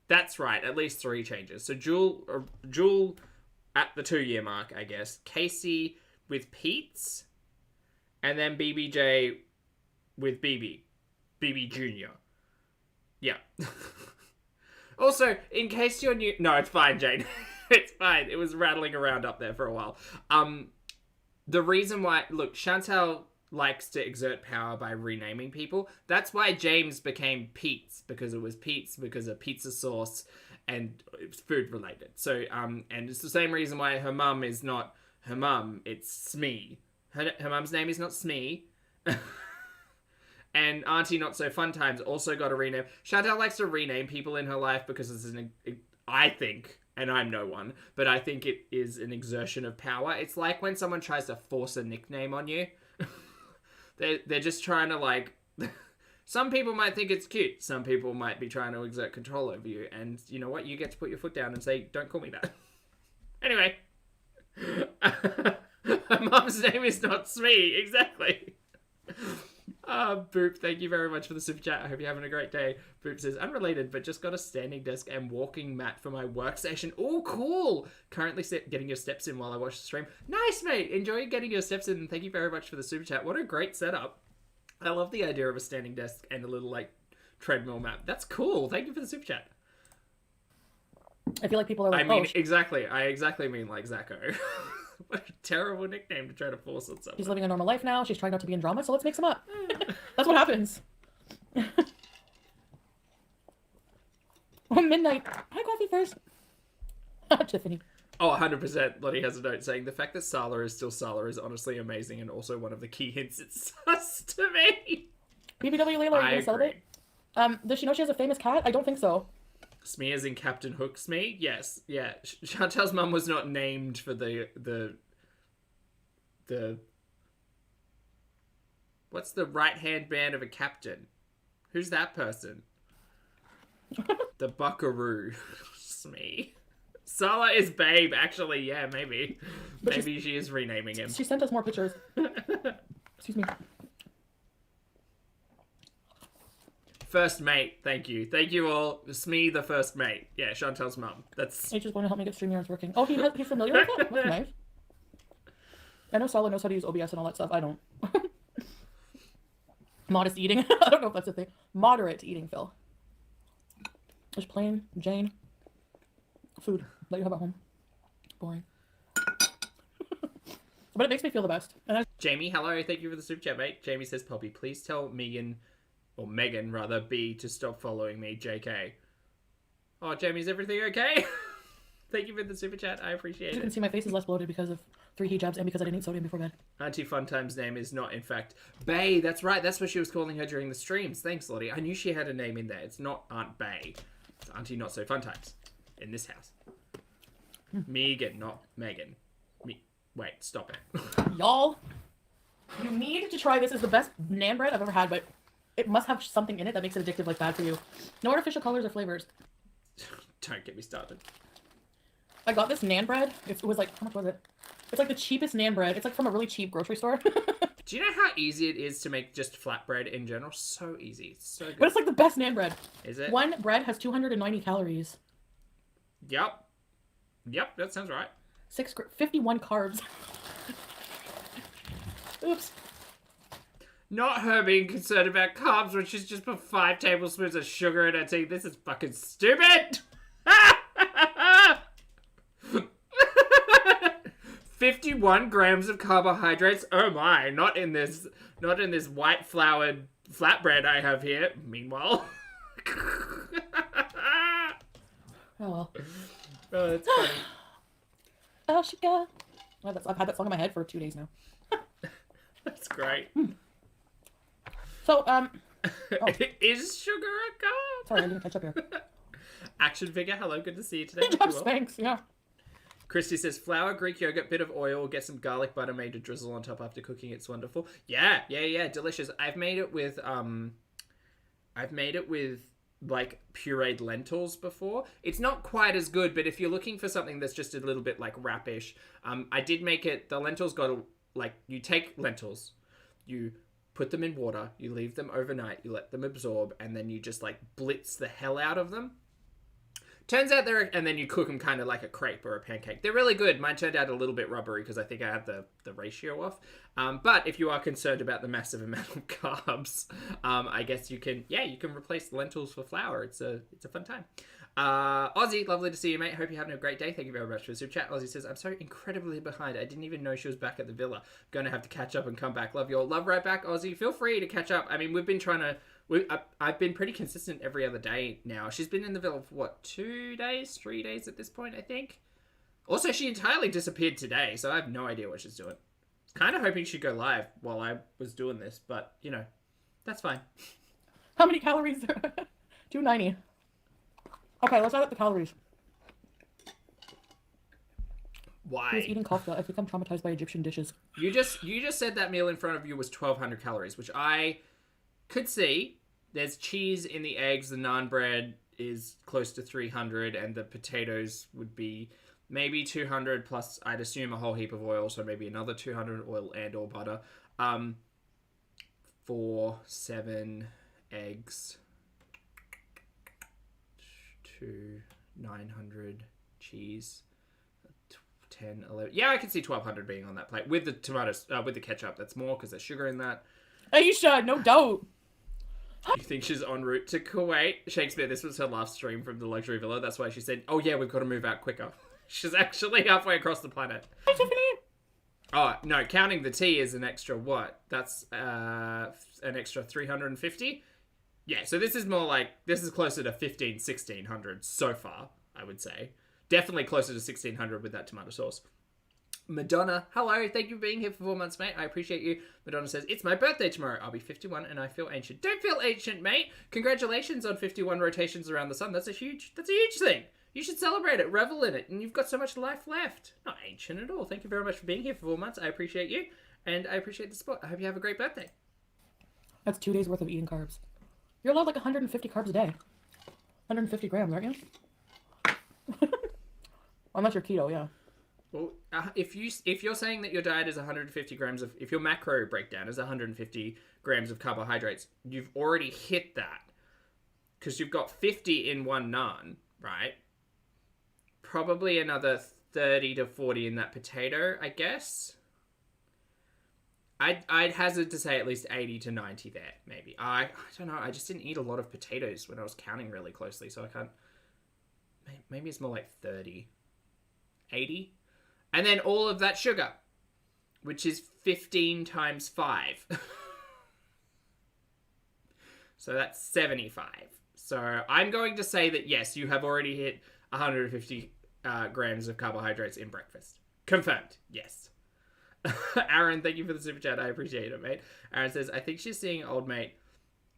That's right, at least 3 changes. So Jewel at the 2-year mark, I guess. Casey with Pete's, and then BBJ with BB Jr. Yeah. Also, in case you're new... No, it's fine, Jane. It's fine. It was rattling around up there for a while. The reason why... Look, Chantal likes to exert power by renaming people. That's why James became Pete's, because it was Pete's, because of pizza sauce, and it's food related. So, and it's the same reason why her mum is not her mum, it's Smee. Her mum's name is not Smee. And Auntie Not So Fun Times also got a rename. Chantal likes to rename people in her life because I think, and I'm no one, but I think it is an exertion of power. It's like when someone tries to force a nickname on you. They're just trying to, like... Some people might think it's cute. Some people might be trying to exert control over you. And you know what? You get to put your foot down and say, don't call me that. Anyway. Her mum's name is not Smee. Exactly. Boop, thank you very much for the super chat. I hope you're having a great day. Boop says, unrelated, but just got a standing desk and walking mat for my workstation. Oh, cool. Currently getting your steps in while I watch the stream. Nice, mate. Enjoy getting your steps in. Thank you very much for the super chat. What a great setup. I love the idea of a standing desk and a little, like, treadmill mat. That's cool. Thank you for the super chat. I feel like people are like, exactly. I exactly mean like Zacko. What a terrible nickname to try to force on someone. She's living a normal life now. She's trying not to be in drama, so let's mix them up. That's what happens. Oh, midnight. Hi, coffee first. Tiffany. Oh, 100%. Lottie has a note saying, the fact that Sala is still Sala is honestly amazing and also one of the key hints it's sus to me. BBW Layla, are you going to celebrate? Does she know she has a famous cat? I don't think so. Smee as in Captain Hook Smee? Yes. Yeah. Chantal's mum was not named for the... What's the right-hand man of a captain? Who's that person? The Buckaroo. Smee. Sala is Babe, actually. Yeah, maybe. Maybe she is renaming him. She sent us more pictures. Excuse me. First mate, thank you. Thank you all. Smee the first mate. Yeah, Chantal's mum. That's... He's just going to help me get StreamYards working. Oh, he's familiar with that? That's nice. I know Sala knows how to use OBS and all that stuff. I don't. Modest eating. I don't know if that's a thing. Moderate eating, Phil. Just plain Jane food that you have at home. Boring. But it makes me feel the best. And Jamie, hello. Thank you for the super chat, mate. Jamie says, Poppy, please tell Megan, or Megan rather, B, to stop following me, JK. Oh, Jamie, is everything okay? Thank you for the super chat. I appreciate it. You can see my face is less bloated because of 3 hijabs and because I didn't eat sodium before bed. Auntie Funtime's name is not, in fact, Bay. That's right. That's what she was calling her during the streams. Thanks, Lottie. I knew she had a name in there. It's not Aunt Bay. It's Auntie Not So Funtimes in this house. Megan, not Megan. Wait, stop it. Y'all, you need to try this. It's the best naan bread I've ever had, but it must have something in it that makes it addictive, like bad for you. No artificial colors or flavors. Don't get me started. I got this naan bread. It was like, how much was it? It's like the cheapest naan bread. It's like from a really cheap grocery store. Do you know how easy it is to make just flatbread in general? So easy. It's so good. But it's like the best naan bread. Is it? One bread has 290 calories. Yep. Yep, that sounds right. 51 carbs. Oops. Not her being concerned about carbs when she's just put 5 tablespoons of sugar in her tea. This is fucking stupid! 51 grams of carbohydrates. Oh my, not in this white floured flatbread I have here. Meanwhile. Oh well. Oh, that's funny. Oh, she got. Well, I've had that song in my head for 2 days now. That's great. So, Is sugar a carb? sorry, I didn't catch up here. Action figure, hello, good to see you today. Good job, Spanx, yeah. Christy says, flour, Greek yogurt, bit of oil, get some garlic butter made to drizzle on top after cooking. It's wonderful. Yeah, delicious. I've made it with like pureed lentils before. It's not quite as good, but if you're looking for something that's just a little bit like wrapish, I did make it. The lentils you take lentils, you put them in water, you leave them overnight, you let them absorb, and then you just like blitz the hell out of them. Turns out and then you cook them kind of like a crepe or a pancake. They're really good. Mine turned out a little bit rubbery because I think I had the ratio off. But if you are concerned about the massive amount of carbs, I guess you can replace the lentils for flour. It's a fun time. Aussie, lovely to see you, mate. Hope you're having a great day. Thank you very much for the super chat. Aussie says, I'm so incredibly behind. I didn't even know she was back at the villa. Going to have to catch up and come back. Love you all. Love right back, Aussie. Feel free to catch up. I mean, we've been trying to... I've been pretty consistent every other day now. She's been in the villa for, 3 days at this point, I think. Also, she entirely disappeared today, so I have no idea what she's doing. Kind of hoping she'd go live while I was doing this, but, that's fine. How many calories? 290. Okay, let's add up the calories. Why? He was eating kofta. I think I'm traumatized by Egyptian dishes. You just said that meal in front of you was 1,200 calories, which I... could see. There's cheese in the eggs. The naan bread is close to 300, and the potatoes would be maybe 200 plus, I'd assume, a whole heap of oil, so maybe another 200 oil and or butter. 7 eggs, 900 cheese, 10, 11. Yeah, I can see 1,200 being on that plate with the tomatoes, with the ketchup. That's more because there's sugar in that. Aisha, no doubt. You think she's en route to Kuwait? Shakespeare, this was her last stream from the luxury villa. That's why she said, oh yeah, we've got to move out quicker. She's actually halfway across the planet. Hi, Tiffany. Oh, no, counting the tea is an extra what? That's an extra 350? Yeah, so this is closer to 1,1600 so far, I would say. Definitely closer to 1,600 with that tomato sauce. Madonna, hello, thank you for being here for 4 months, mate. I appreciate you. Madonna says, it's my birthday tomorrow. I'll be 51 and I feel ancient. Don't feel ancient, mate. Congratulations on 51 rotations around the sun. That's a huge thing. You should celebrate it, revel in it, and you've got so much life left. Not ancient at all. Thank you very much for being here for 4 months. I appreciate you, and I appreciate the support. I hope you have a great birthday. That's 2 days worth of eating carbs. You're allowed like 150 carbs a day. 150 grams, aren't you? Unless you're keto, yeah. Well, if you're saying that your diet is 150 grams of, if your macro breakdown is 150 grams of carbohydrates, you've already hit that. Because you've got 50 in one naan, right? Probably another 30 to 40 in that potato, I guess. I'd hazard to say at least 80 to 90 there, maybe. I don't know, I just didn't eat a lot of potatoes when I was counting really closely, so I can't... Maybe it's more like 30. 80? And then all of that sugar, which is 15 times 5. So that's 75. So I'm going to say that, yes, you have already hit 150 grams of carbohydrates in breakfast. Confirmed, yes. Aaron, thank you for the super chat. I appreciate it, mate. Aaron says, I think she's seeing old mate.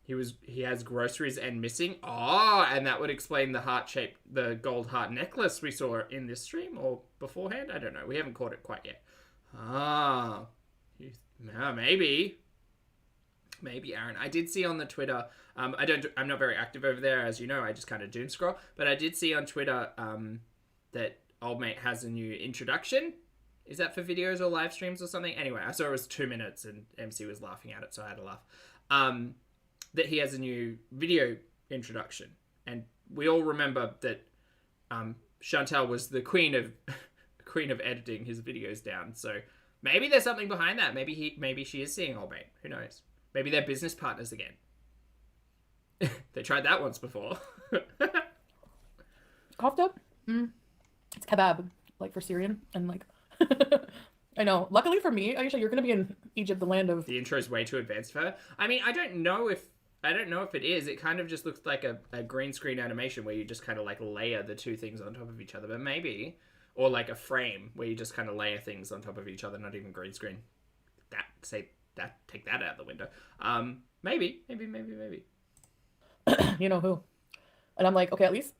He has groceries and missing. Oh, and that would explain the gold heart necklace we saw in this stream or beforehand. I don't know. We haven't caught it quite yet. Maybe, Aaron. I did see on the Twitter. I'm not very active over there, as you know. I just kind of doom scroll. But I did see on Twitter that old mate has a new introduction Is that for videos or live streams or something? Anyway, I saw it was 2 minutes and MC was laughing at it, so I had to laugh. That he has a new video introduction. And we all remember that Chantal was the queen of editing his videos down. So maybe there's something behind that. Maybe she is seeing old mate. Who knows? Maybe they're business partners again. They tried that once before. Kofta? It's kebab, like for Syrian, and like I know. Luckily for me, Aisha, you're gonna be in Egypt, the land of. The intro is way too advanced for her. I mean, I don't know if it is. It kind of just looks like a green screen animation where you just kind of like layer the two things on top of each other. But maybe, or like a frame where you just kind of layer things on top of each other, not even green screen. Take that out the window. Maybe. You know who? And I'm like, okay, at least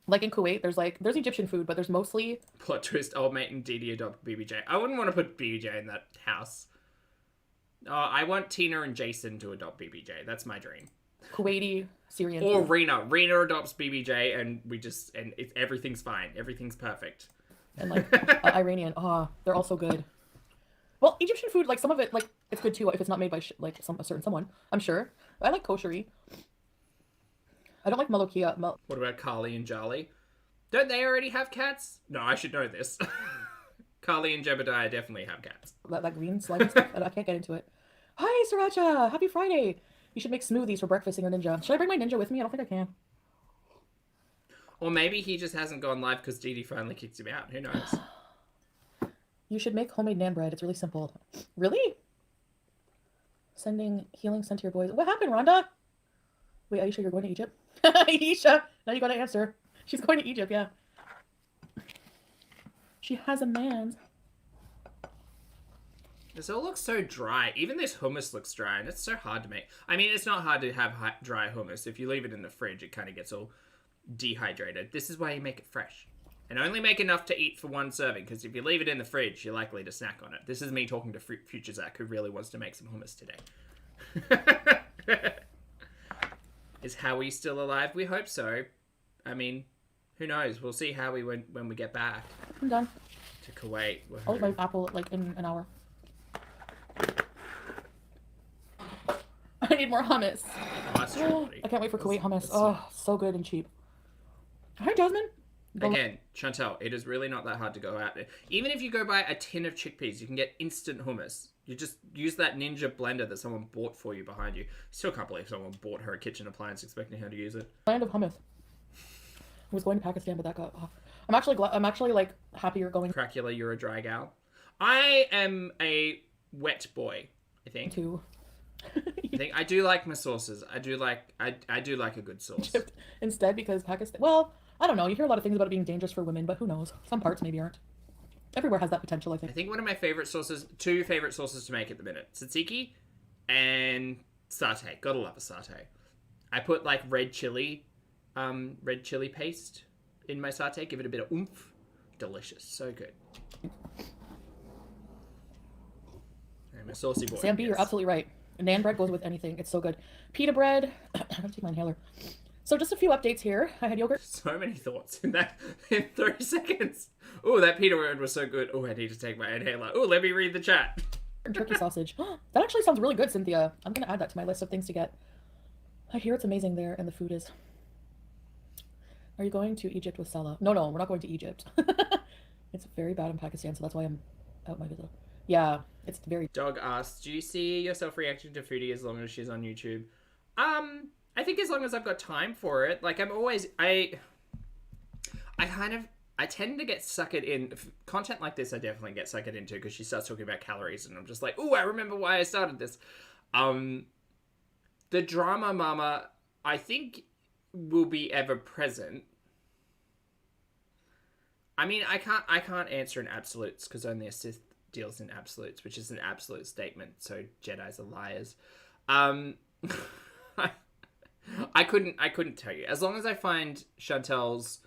like in Kuwait, there's Egyptian food, but there's mostly plot twist: old mate and Didi adopt BBJ. I wouldn't want to put BBJ in that house. I want Tina and Jason to adopt BBJ. That's my dream. Kuwaiti Syrian. Or food. Rena. Rena adopts BBJ, and everything's fine. Everything's perfect. And like Iranian. They're also good. Well, Egyptian food, like some of it, like it's good too if it's not made by a certain someone. I'm sure. I like koshery. I don't like Malokia. What about Carly and Jolly? Don't they already have cats? No, I should know this. Carly and Jebediah definitely have cats. That green slimy stuff. I can't get into it. Hi, Sriracha. Happy Friday. You should make smoothies for breakfast in your ninja. Should I bring my ninja with me? I don't think I can. Or maybe he just hasn't gone live because Didi finally kicked him out. Who knows? You should make homemade naan bread. It's really simple. Really? Sending healing sent to your boys. What happened, Rhonda? Wait, Aisha, you're going to Egypt? Aisha, now you gotta answer. She's going to Egypt, yeah. She has a man. This all looks so dry. Even this hummus looks dry, and it's so hard to make. I mean, it's not hard to have dry hummus. If you leave it in the fridge, it kind of gets all dehydrated. This is why you make it fresh. And only make enough to eat for one serving, because if you leave it in the fridge, you're likely to snack on it. This is me talking to future Zach, who really wants to make some hummus today. Is Howie still alive? We hope so. I mean, who knows? We'll see Howie when we get back. I'm done. To Kuwait. I'll eat my apple like in an hour. I need more hummus. Oh, that's true, I can't wait for Kuwait hummus. Oh, so good and cheap. Hi, Jasmine. Again, Chantal, it is really not that hard to go out there. Even if you go buy a tin of chickpeas, you can get instant hummus. You just use that ninja blender that someone bought for you behind you. Still can't believe someone bought her a kitchen appliance expecting her to use it. Land of hummus. I was going to Pakistan, but that got off. I'm actually like happy you're going. Cracula, you're a dry gal. I am a wet boy, I think. To. I do like my sauces. I do like a good sauce. Egypt instead because Pakistan. Well, I don't know. You hear a lot of things about it being dangerous for women, but who knows? Some parts maybe aren't. Everywhere has that potential, I think. I think one of my two favorite sauces to make at the minute, tzatziki and satay. Gotta love a satay. I put like red chili paste in my satay. Give it a bit of oomph. Delicious. So good. I'm a saucy boy. Sam B, you're absolutely right. Naan bread goes with anything. It's so good. Pita bread. I have to take my inhaler. So just a few updates here. I had yogurt. So many thoughts in 30 seconds. Oh, that pita bread was so good. Oh, I need to take my inhaler. Oh, let me read the chat. And turkey sausage. That actually sounds really good, Cynthia. I'm going to add that to my list of things to get. I hear it's amazing there, and the food is. Are you going to Egypt with Salah? No, we're not going to Egypt. It's very bad in Pakistan, so that's why I'm out my visa. Yeah, it's very... Dog asks, do you see yourself reacting to Foodie as long as she's on YouTube? I think as long as I've got time for it. Like, I'm always... I tend to get suckered in... Content like this, I definitely get suckered into, because she starts talking about calories, and I'm just like, oh, I remember why I started this. The drama mama, I think, will be ever present. I mean, I can't answer in absolutes, because only a Sith deals in absolutes, which is an absolute statement, so Jedis are liars. I couldn't tell you. As long as I find Chantel's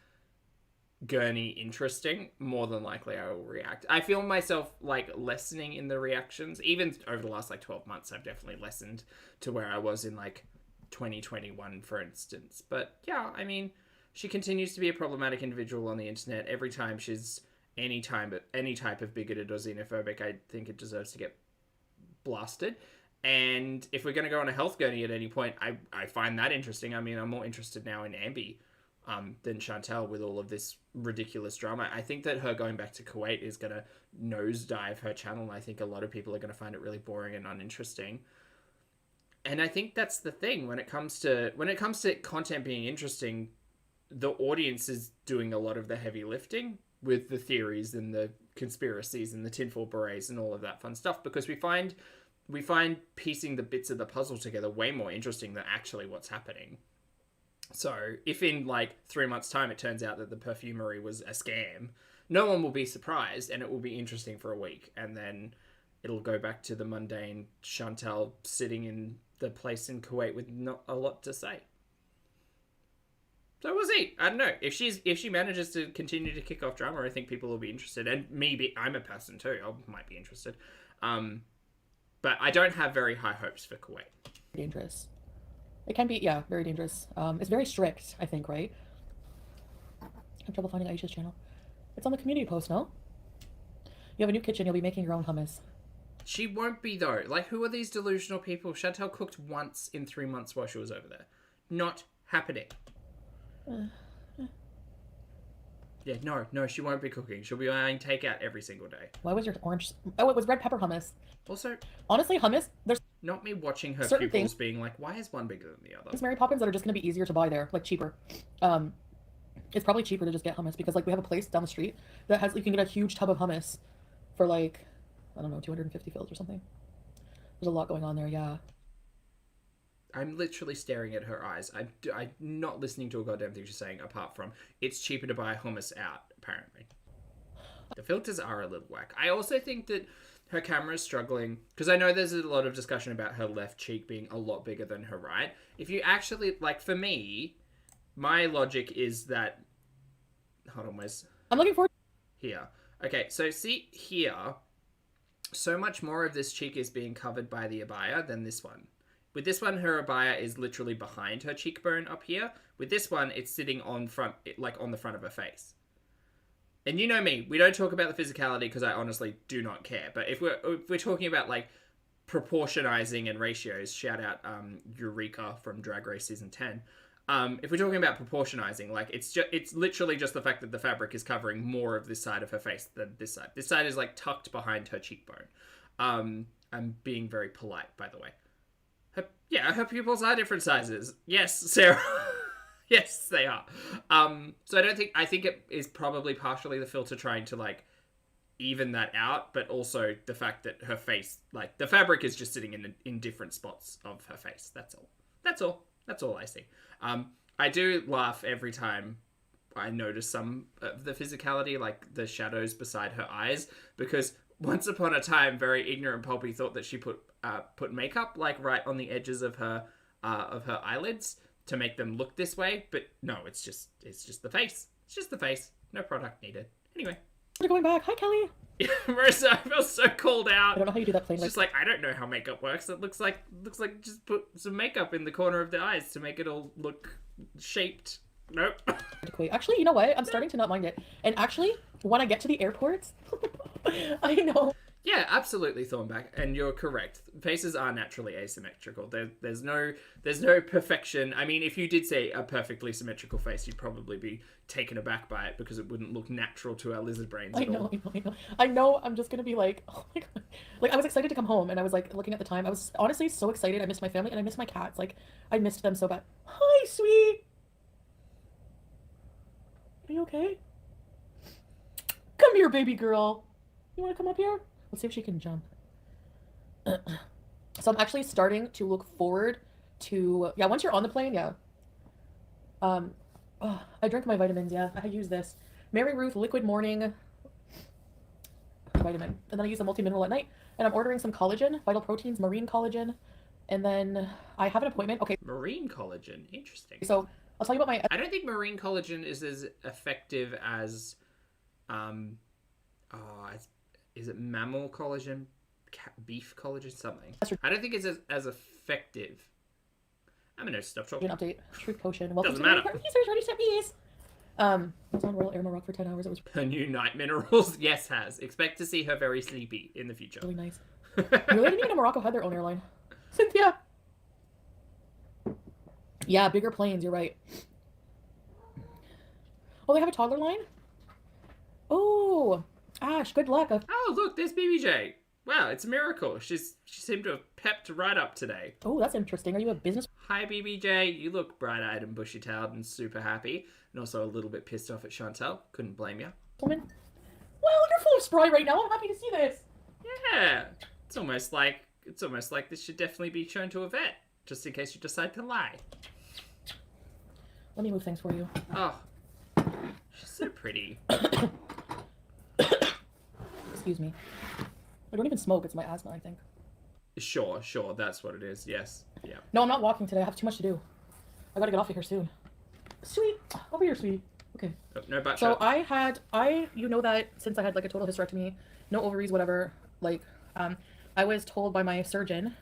gurney interesting, more than likely I will react. I feel myself like lessening in the reactions. Even over the last like 12 months, I've definitely lessened to where I was in like 2021, for instance. But yeah, I mean, she continues to be a problematic individual on the internet. Every time she's any type of bigoted or xenophobic, I think it deserves to get blasted. And if we're going to go on a health journey at any point, I find that interesting. I mean, I'm more interested now in Ambi than Chantel with all of this ridiculous drama. I think that her going back to Kuwait is going to nosedive her channel. And I think a lot of people are going to find it really boring and uninteresting. And I think that's the thing when it comes to content being interesting, the audience is doing a lot of the heavy lifting with the theories and the conspiracies and the tinfoil berets and all of that fun stuff, because we find piecing the bits of the puzzle together way more interesting than actually what's happening. So if in like 3 months' time it turns out that the perfumery was a scam, no one will be surprised, and it will be interesting for a week, and then it'll go back to the mundane Chantal sitting in the place in Kuwait with not a lot to say. So we'll see. I don't know. If she manages to continue to kick off drama, I think people will be interested. And maybe I'm a person too. I might be interested. But I don't have very high hopes for Kuwait. Dangerous. It can be, yeah, very dangerous. It's very strict, I think, right? I have trouble finding Aisha's channel. It's on the community post, no? You have a new kitchen, you'll be making your own hummus. She won't be, though. Like, who are these delusional people? Chantal cooked once in 3 months while she was over there. Not happening. Yeah, no, she won't be cooking. She'll be buying takeout every single day. Why was your orange... Oh, it was red pepper hummus. Also... Honestly, hummus, there's... Not me watching her certain pupils things, being like, why is one bigger than the other? Mary Poppins that are just going to be easier to buy there, like cheaper. It's probably cheaper to just get hummus because, like, we have a place down the street that has... You can get a huge tub of hummus for, like, I don't know, 250 fills or something. There's a lot going on there, yeah. I'm literally staring at her eyes. I'm not listening to a goddamn thing she's saying, apart from it's cheaper to buy hummus out, apparently. The filters are a little whack. I also think that her camera is struggling, because I know there's a lot of discussion about her left cheek being a lot bigger than her right. If you actually, like, for me, my logic is that... Hold on, where's... I'm looking forward... Here. Okay, so see here, so much more of this cheek is being covered by the abaya than this one. With this one, her abaya is literally behind her cheekbone up here. With this one, it's sitting on front, like on the front of her face. And you know me, we don't talk about the physicality because I honestly do not care. But if we're talking about like proportionizing and ratios, shout out Eureka from Drag Race season 10. If we're talking about proportionizing, like it's literally just the fact that the fabric is covering more of this side of her face than this side. This side is like tucked behind her cheekbone. I'm being very polite, by the way. Her pupils are different sizes. Yes, Sarah. Yes, they are. So I think it is probably partially the filter trying to like even that out, but also the fact that her face, like the fabric is just sitting in different spots of her face. That's all I see. I do laugh every time I notice some of the physicality, like the shadows beside her eyes, because once upon a time, very ignorant Poppy thought that she put makeup like right on the edges of her eyelids to make them look this way, but no, it's just the face. It's just the face. No product needed. Anyway, we're going back. Hi, Kelly. Yeah, Marissa, I feel so called out. I don't know how you do that plain. It's just like I don't know how makeup works. It looks like just put some makeup in the corner of the eyes to make it all look shaped. Nope. Actually, you know what? I'm starting to not mind it. And actually, when I get to the airports, I know. Yeah, absolutely, Thornback, and you're correct. Faces are naturally asymmetrical. There's no perfection. I mean, if you did say a perfectly symmetrical face, you'd probably be taken aback by it because it wouldn't look natural to our lizard brains at all. I know. I'm just gonna be like, oh my god. Like, I was excited to come home, and I was like looking at the time. I was honestly so excited. I missed my family, and I missed my cats. Like, I missed them so bad. Hi, sweet. Are you okay? Come here, baby girl. You want to come up here? Let's see if she can jump. So I'm actually starting to look forward to... Yeah, once you're on the plane, yeah. I drink my vitamins, yeah. I use this. Mary Ruth Liquid Morning Vitamin. And then I use the multi-mineral at night. And I'm ordering some collagen, Vital Proteins, Marine Collagen. And then I have an appointment. Okay. Marine Collagen. Interesting. So I'll tell you about my... I don't think Marine Collagen is as effective as... is it mammal collagen? Beef collagen? Something. I don't think it's as effective. I'm going to stop talking. An update. Truth Potion. Welcome Doesn't matter. Research already sent me. was on Royal Air Maroc for 10 hours. It was Her new night minerals, yes, has. Expect to see her very sleepy in the future. really nice. You really didn't even know Morocco had their own airline. Cynthia! Yeah, bigger planes, you're right. Oh, they have a toddler line? Oh, Ash, good luck. Oh, look, there's BBJ. Wow, it's a miracle. She seemed to have pepped right up today. Oh, that's interesting. Are you a business? Hi, BBJ. You look bright-eyed and bushy-tailed and super happy, and also a little bit pissed off at Chantel. Couldn't blame you. Woman? Well, you're full of spry right now. I'm happy to see this. Yeah, it's almost like this should definitely be shown to a vet, just in case you decide to lie. Let me move things for you. Oh, she's so pretty. Excuse me. I don't even smoke. It's my asthma, I think. Sure, that's what it is. Yes, yeah. No, I'm not walking today. I have too much to do. I gotta get off of here soon. Sweet. Over here, sweetie. Okay. Oh, no butt So shot. you know that since I had like a total hysterectomy, no ovaries, whatever, like, I was told by my surgeon,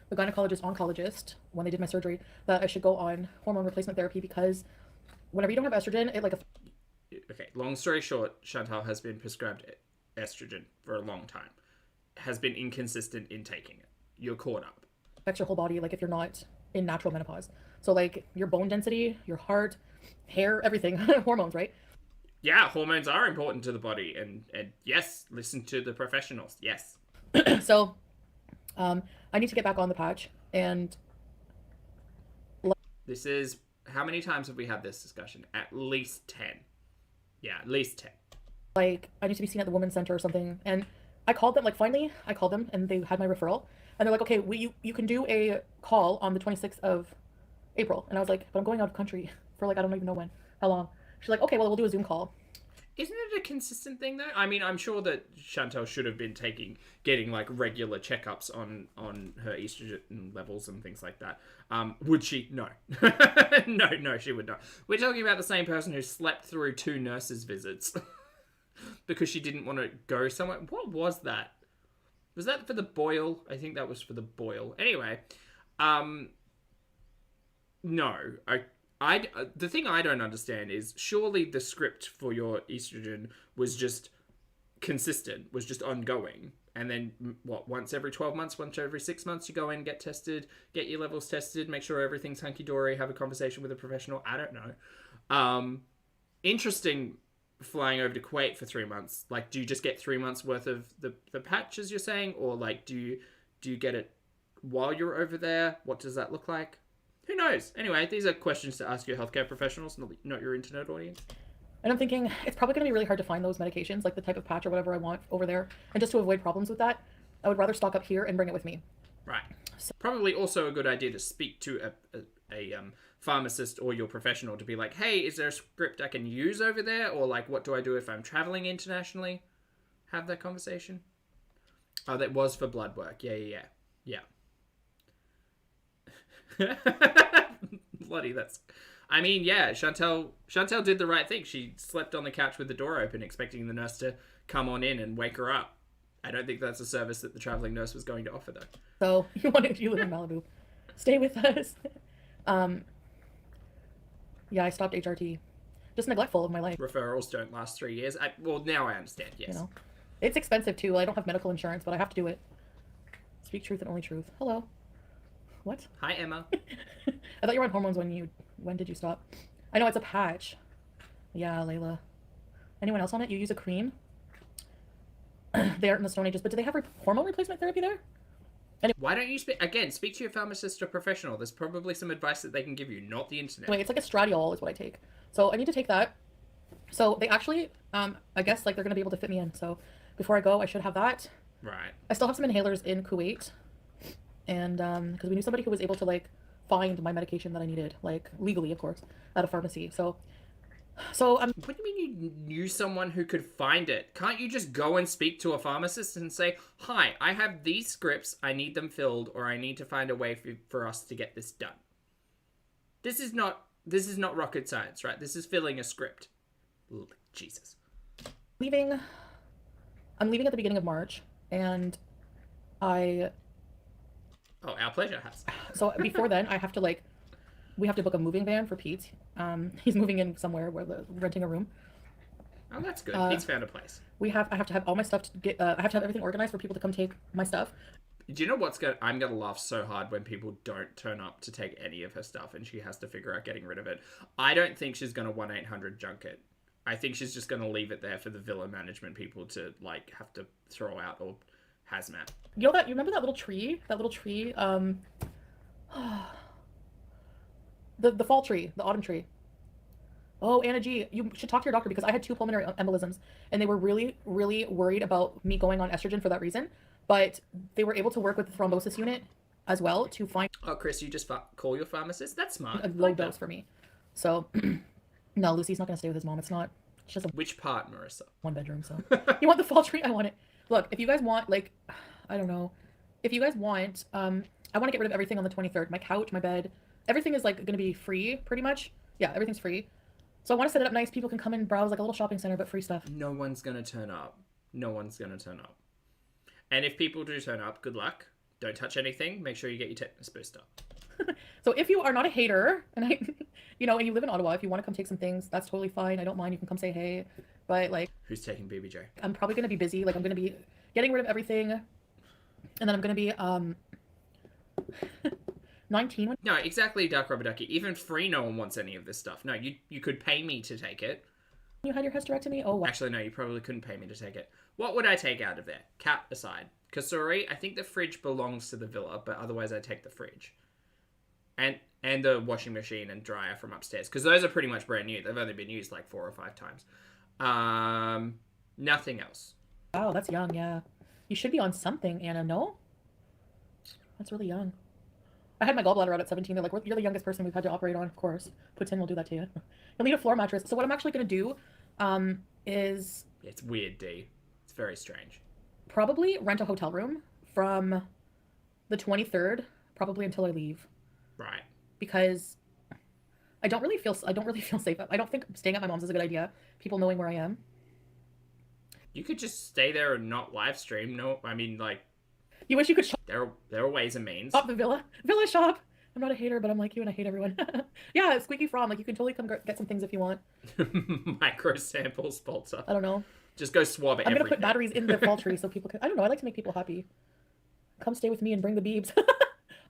the gynecologist, oncologist, when they did my surgery, that I should go on hormone replacement therapy because whenever you don't have estrogen, it like Okay, long story short, Chantal has been prescribed estrogen for a long time. Has been inconsistent in taking it. You're caught up. affects your whole body, like if you're not in natural menopause. So like your bone density, your heart, hair, everything, hormones, right? Yeah, hormones are important to the body, and yes, listen to the professionals. Yes. So, I need to get back on the patch, and This is, how many times have we had this discussion? At least 10. Yeah, at least 10. like I need to be seen at the women's center or something. And I called them, like finally I called them and they had my referral, and they're like, okay, you can do a call on the 26th of April. And I was like, but I'm going out of country for like I don't even know when, how long. She's like, okay, well we'll do a Zoom call. Isn't it a consistent thing though? I mean, I'm sure that Chantal should have been getting like regular checkups on her estrogen levels and things like that. Would she? No. No, she would not. We're talking about the same person who slept through 2 nurses' visits because she didn't want to go somewhere. What was that? Was that for the boil? I think that was for the boil. Anyway, no. The thing I don't understand is surely the script for your estrogen was just consistent, was just ongoing. And then, what, once every 12 months, once every 6 months, you go in, get tested, get your levels tested, make sure everything's hunky-dory, have a conversation with a professional. I don't know. Interesting flying over to Kuwait for 3 months. Like, do you just get 3 months worth of the patch, as you're saying? Or, like, do you get it while you're over there? What does that look like? Who knows? Anyway, these are questions to ask your healthcare professionals, not your internet audience. And I'm thinking it's probably going to be really hard to find those medications, like the type of patch or whatever I want over there. And just to avoid problems with that, I would rather stock up here and bring it with me. Right. Probably also a good idea to speak to a pharmacist or your professional to be like, hey, is there a script I can use over there? Or like, what do I do if I'm traveling internationally? Have that conversation. Oh, that was for blood work. Yeah. Bloody, that's... I mean, yeah, Chantel did the right thing. She slept on the couch with the door open, expecting the nurse to come on in and wake her up. I don't think that's a service that the traveling nurse was going to offer, though. So, you live in Malibu. Stay with us. Yeah, I stopped HRT. Just neglectful of my life. Referrals don't last 3 years. Well, now I understand, yes. You know? It's expensive, too. I don't have medical insurance, but I have to do it. Speak truth and only truth. Hello. What? Hi, Emma. I thought you were on hormones when did you stop? I know it's a patch. Yeah, Layla. Anyone else on it? You use a cream? They aren't in the Stone Ages, but do they have hormone replacement therapy there? Why don't you speak to your pharmacist or professional? There's probably some advice that they can give you, not the internet. Wait, it's like a Stradiol is what I take. So I need to take that. So they actually, I guess like they're gonna be able to fit me in. So before I go, I should have that. Right. I still have some inhalers in Kuwait. And because we knew somebody who was able to like find my medication that I needed, like legally, of course, at a pharmacy. So what do you mean you knew someone who could find it? Can't you just go and speak to a pharmacist and say, hi, I have these scripts, I need them filled, or I need to find a way for us to get this done? This is not rocket science, right? This is filling a script. Jesus. I'm leaving at the beginning of March, and Oh, our pleasure has. so before then, I have to like We have to book a moving van for Pete. He's moving in somewhere where the renting a room. Oh, that's good. Pete's found a place. I have to have all my stuff to get. I have to have everything organized for people to come take my stuff. Do you know what's going? I'm gonna laugh so hard when people don't turn up to take any of her stuff, and she has to figure out getting rid of it. I don't think she's gonna 1-800 junk it. I think she's just gonna leave it there for the villa management people to like have to throw out or hazmat. You know that? You remember that little tree? That little tree. The fall tree, the autumn tree. Oh, Anna G, you should talk to your doctor because I had 2 pulmonary embolisms and they were really, really worried about me going on estrogen for that reason. But they were able to work with the thrombosis unit as well to find. Oh, Chris, you just call your pharmacist? That's smart. A low dose for me. So, no, Lucy's not going to stay with his mom. It's not. It's just a Which part, Marissa? 1 bedroom. So, you want the fall tree? I want it. Look, if you guys want, like, I don't know. If you guys want, I want to get rid of everything on the 23rd. My couch, my bed, everything is like going to be free pretty much. Yeah, everything's free. So I want to set it up nice. People can come and browse like a little shopping center, but free stuff. No one's going to turn up. No one's going to turn up. And if people do turn up, good luck. Don't touch anything. Make sure you get your tetanus booster. So if you are not a hater, and and you live in Ottawa, if you want to come take some things, that's totally fine. I don't mind. You can come say hey. But like, who's taking BBJ? I'm probably going to be busy. Like I'm going to be getting rid of everything. And then I'm going to be 19. No, exactly, Dark Rubber Ducky. Even free, no one wants any of this stuff. No, you could pay me to take it. You had your hysterectomy? Oh, wow. Actually, no, you probably couldn't pay me to take it. What would I take out of there? Cat aside. Kasuri, I think the fridge belongs to the villa, but otherwise I take the fridge. And the washing machine and dryer from upstairs. Because those are pretty much brand new. They've only been used like 4 or 5 times. Nothing else. Wow, that's young, yeah. You should be on something, Anna, no? That's really young. I had my gallbladder out at 17. They're like, you're the youngest person we've had to operate on, of course. Putin will do that to you. You'll need a floor mattress. So what I'm actually going to do is... It's weird, D. It's very strange. Probably rent a hotel room from the 23rd, probably until I leave. Right. Because I don't really feel safe. I don't think staying at my mom's is a good idea. People knowing where I am. You could just stay there and not live stream. No, I mean, like... You wish you could shop. There are ways and means. Shop the villa shop. I'm not a hater, but I'm like you and I hate everyone. Yeah, Squeaky From. Like you can totally come get some things if you want. Micro sample sponsor. I don't know. Just go swab everything. I'm gonna put batteries in the fall tree so people can. I don't know. I like to make people happy. Come stay with me and bring the beebs.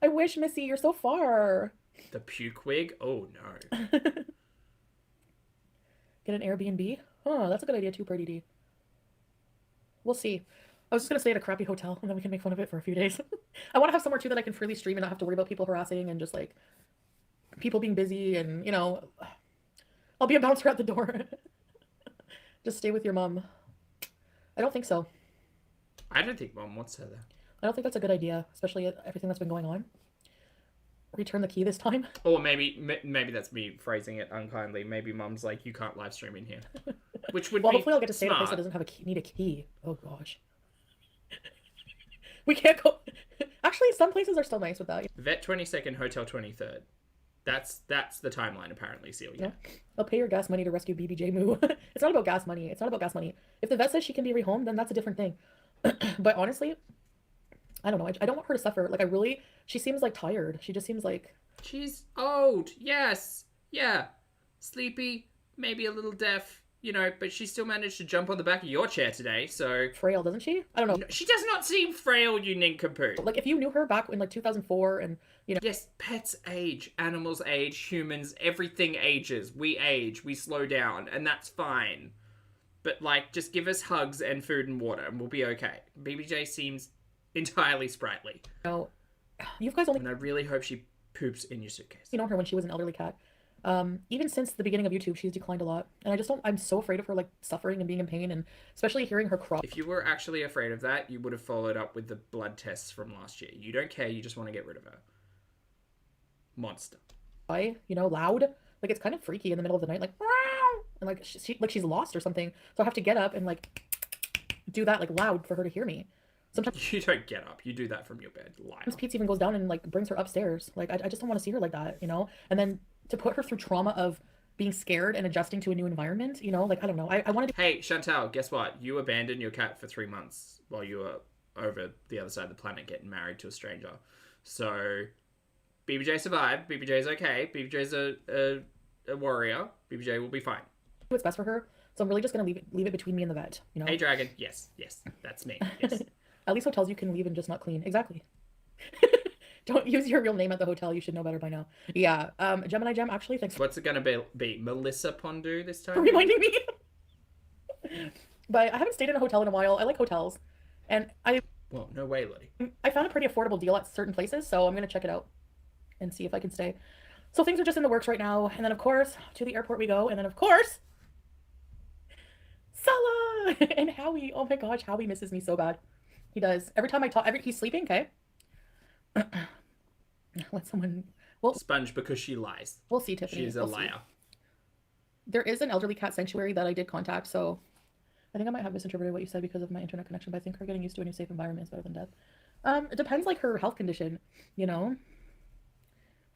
I wish, Missy, you're so far. The puke wig? Oh no. Get an Airbnb? Oh, that's a good idea too, Pretty D. We'll see. I was just going to stay at a crappy hotel and then we can make fun of it for a few days. I want to have somewhere too that I can freely stream and not have to worry about people harassing and just like people being busy and, I'll be a bouncer at the door. Just stay with your mom. I don't think so. I don't think Mom wants her there. I don't think that's a good idea, especially everything that's been going on. Return the key this time. Or maybe that's me phrasing it unkindly. Maybe Mom's like, you can't live stream in here. Which would well, be hopefully I'll get to stay smart. at a place that doesn't have need a key. Oh gosh. We can't go. Actually, some places are still nice with that. Vet 22nd, Hotel 23rd. That's the timeline apparently, Celia. Yeah. I'll pay your gas money to rescue BBJ Moo. It's not about gas money. It's not about gas money. If the vet says she can be rehomed, then that's a different thing. But honestly, I don't know. I don't want her to suffer. Like she seems like tired. She just seems like... She's old. Yes. Yeah. Sleepy. Maybe a little deaf. But she still managed to jump on the back of your chair today, so... Frail, doesn't she? I don't know. No, she does not seem frail, you nincompoop. Like, if you knew her back in, 2004 and, Yes, pets age, animals age, humans, everything ages. We age, we slow down, and that's fine. But, just give us hugs and food and water, and we'll be okay. BBJ seems entirely sprightly. No. You guys only... And I really hope she poops in your suitcase. You know her when she was an elderly cat. Even since the beginning of YouTube, she's declined a lot. And I'm so afraid of her, suffering and being in pain, and especially hearing her cry. If you were actually afraid of that, you would have followed up with the blood tests from last year. You don't care, you just want to get rid of her. Monster. Loud. It's kind of freaky in the middle of the night, and she's lost or something. So I have to get up and, do that, loud for her to hear me. Sometimes you don't get up. You do that from your bed. Liar. Pete even goes down and, brings her upstairs. I just don't want to see her like that, And then... to put her through trauma of being scared and adjusting to a new environment, I don't know. I wanted to... Hey, Chantal, guess what? You abandoned your cat for 3 months while you were over the other side of the planet getting married to a stranger. So, BBJ survived. BBJ's okay. BBJ's a warrior. BBJ will be fine. What's best for her. So I'm really just gonna leave it between me and the vet. You know. Hey, dragon. Yes, that's me. Yes. At least hotels you can leave and just not clean. Exactly. Don't use your real name at the hotel. You should know better by now. Yeah. Gemini Gem, actually, thanks What's it gonna be? Melissa Pondu this time? for reminding me. But I haven't stayed in a hotel in a while. I like hotels, and Well, no way, Lottie. I found a pretty affordable deal at certain places, so I'm gonna check it out and see if I can stay. So things are just in the works right now, and then of course to the airport we go, and then of course Salah and Howie. Oh my gosh, Howie misses me so bad. He does. Every time I talk, he's sleeping. Okay. Let someone. Well, Sponge because she lies. we'll see, Tiffany. She's a We'll see. liar. There is an elderly cat sanctuary that I did contact, so I think I might have misinterpreted what you said because of my internet connection, but I think her getting used to a new safe environment is better than death. It depends, like, her health condition, you know?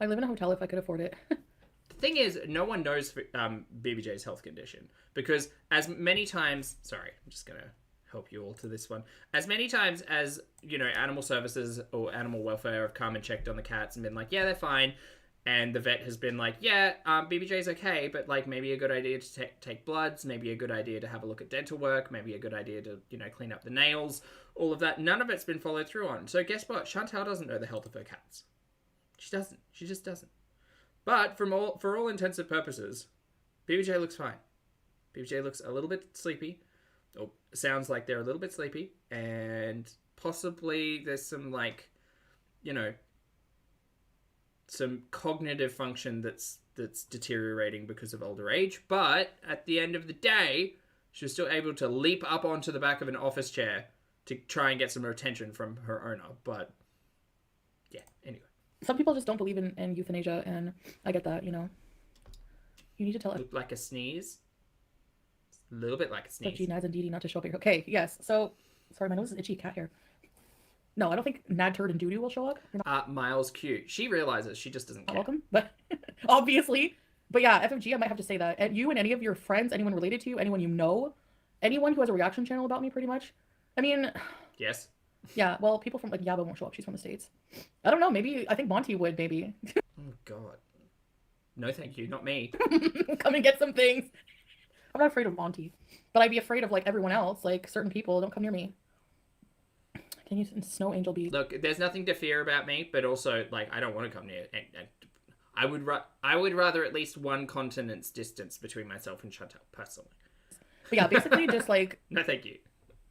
I live in a hotel if I could afford it. The thing is, no one knows BBJ's health condition because as many times, sorry, I'm just gonna help you all to this one. As many times as, you know, animal services or animal welfare have come and checked on the cats and been like, yeah, they're fine. And the vet has been like, yeah, BBJ's okay, but like maybe a good idea to take bloods, maybe a good idea to have a look at dental work, maybe a good idea to, you know, clean up the nails, all of that. None of it's been followed through on. So guess what? Chantal doesn't know the health of her cats. She doesn't. She just doesn't. But for all intents and purposes, BBJ looks fine. BBJ looks a little bit sleepy. Or sounds like they're a little bit sleepy. And possibly there's some, like, you know, some cognitive function that's deteriorating because of older age. But at the end of the day, she was still able to leap up onto the back of an office chair to try and get some attention from her owner. But yeah, anyway. Some people just don't believe in euthanasia, and I get that, you know. You need to tell Looked like a sneeze. A little bit like a sneeze. G, Nads, and Dee Dee not to show up here. Okay, yes. So, sorry, my nose is itchy. Cat hair. No, I don't think Nad, Turd, and Doo-Doo will show up. You're not Miles Q. She realizes she just doesn't care. welcome, but obviously. But yeah, FMG, I might have to say that. And you and any of your friends, anyone related to you, anyone you know, anyone who has a reaction channel about me, pretty much. I mean, Yes. yeah, well, people from, like, Yaba won't show up. She's from the States. I don't know, maybe, I think Monty would, maybe. Oh, God. No, thank you. Not me. Come and get some things. I'm not afraid of Monty, but I'd be afraid of, like, everyone else, like, certain people. Don't come near me. Can you snow angel bees? Look, there's nothing to fear about me, but also, like, I don't want to come near. And I would rather at least one continent's distance between myself and Chantal, personally. But yeah, basically just, like, No, thank you.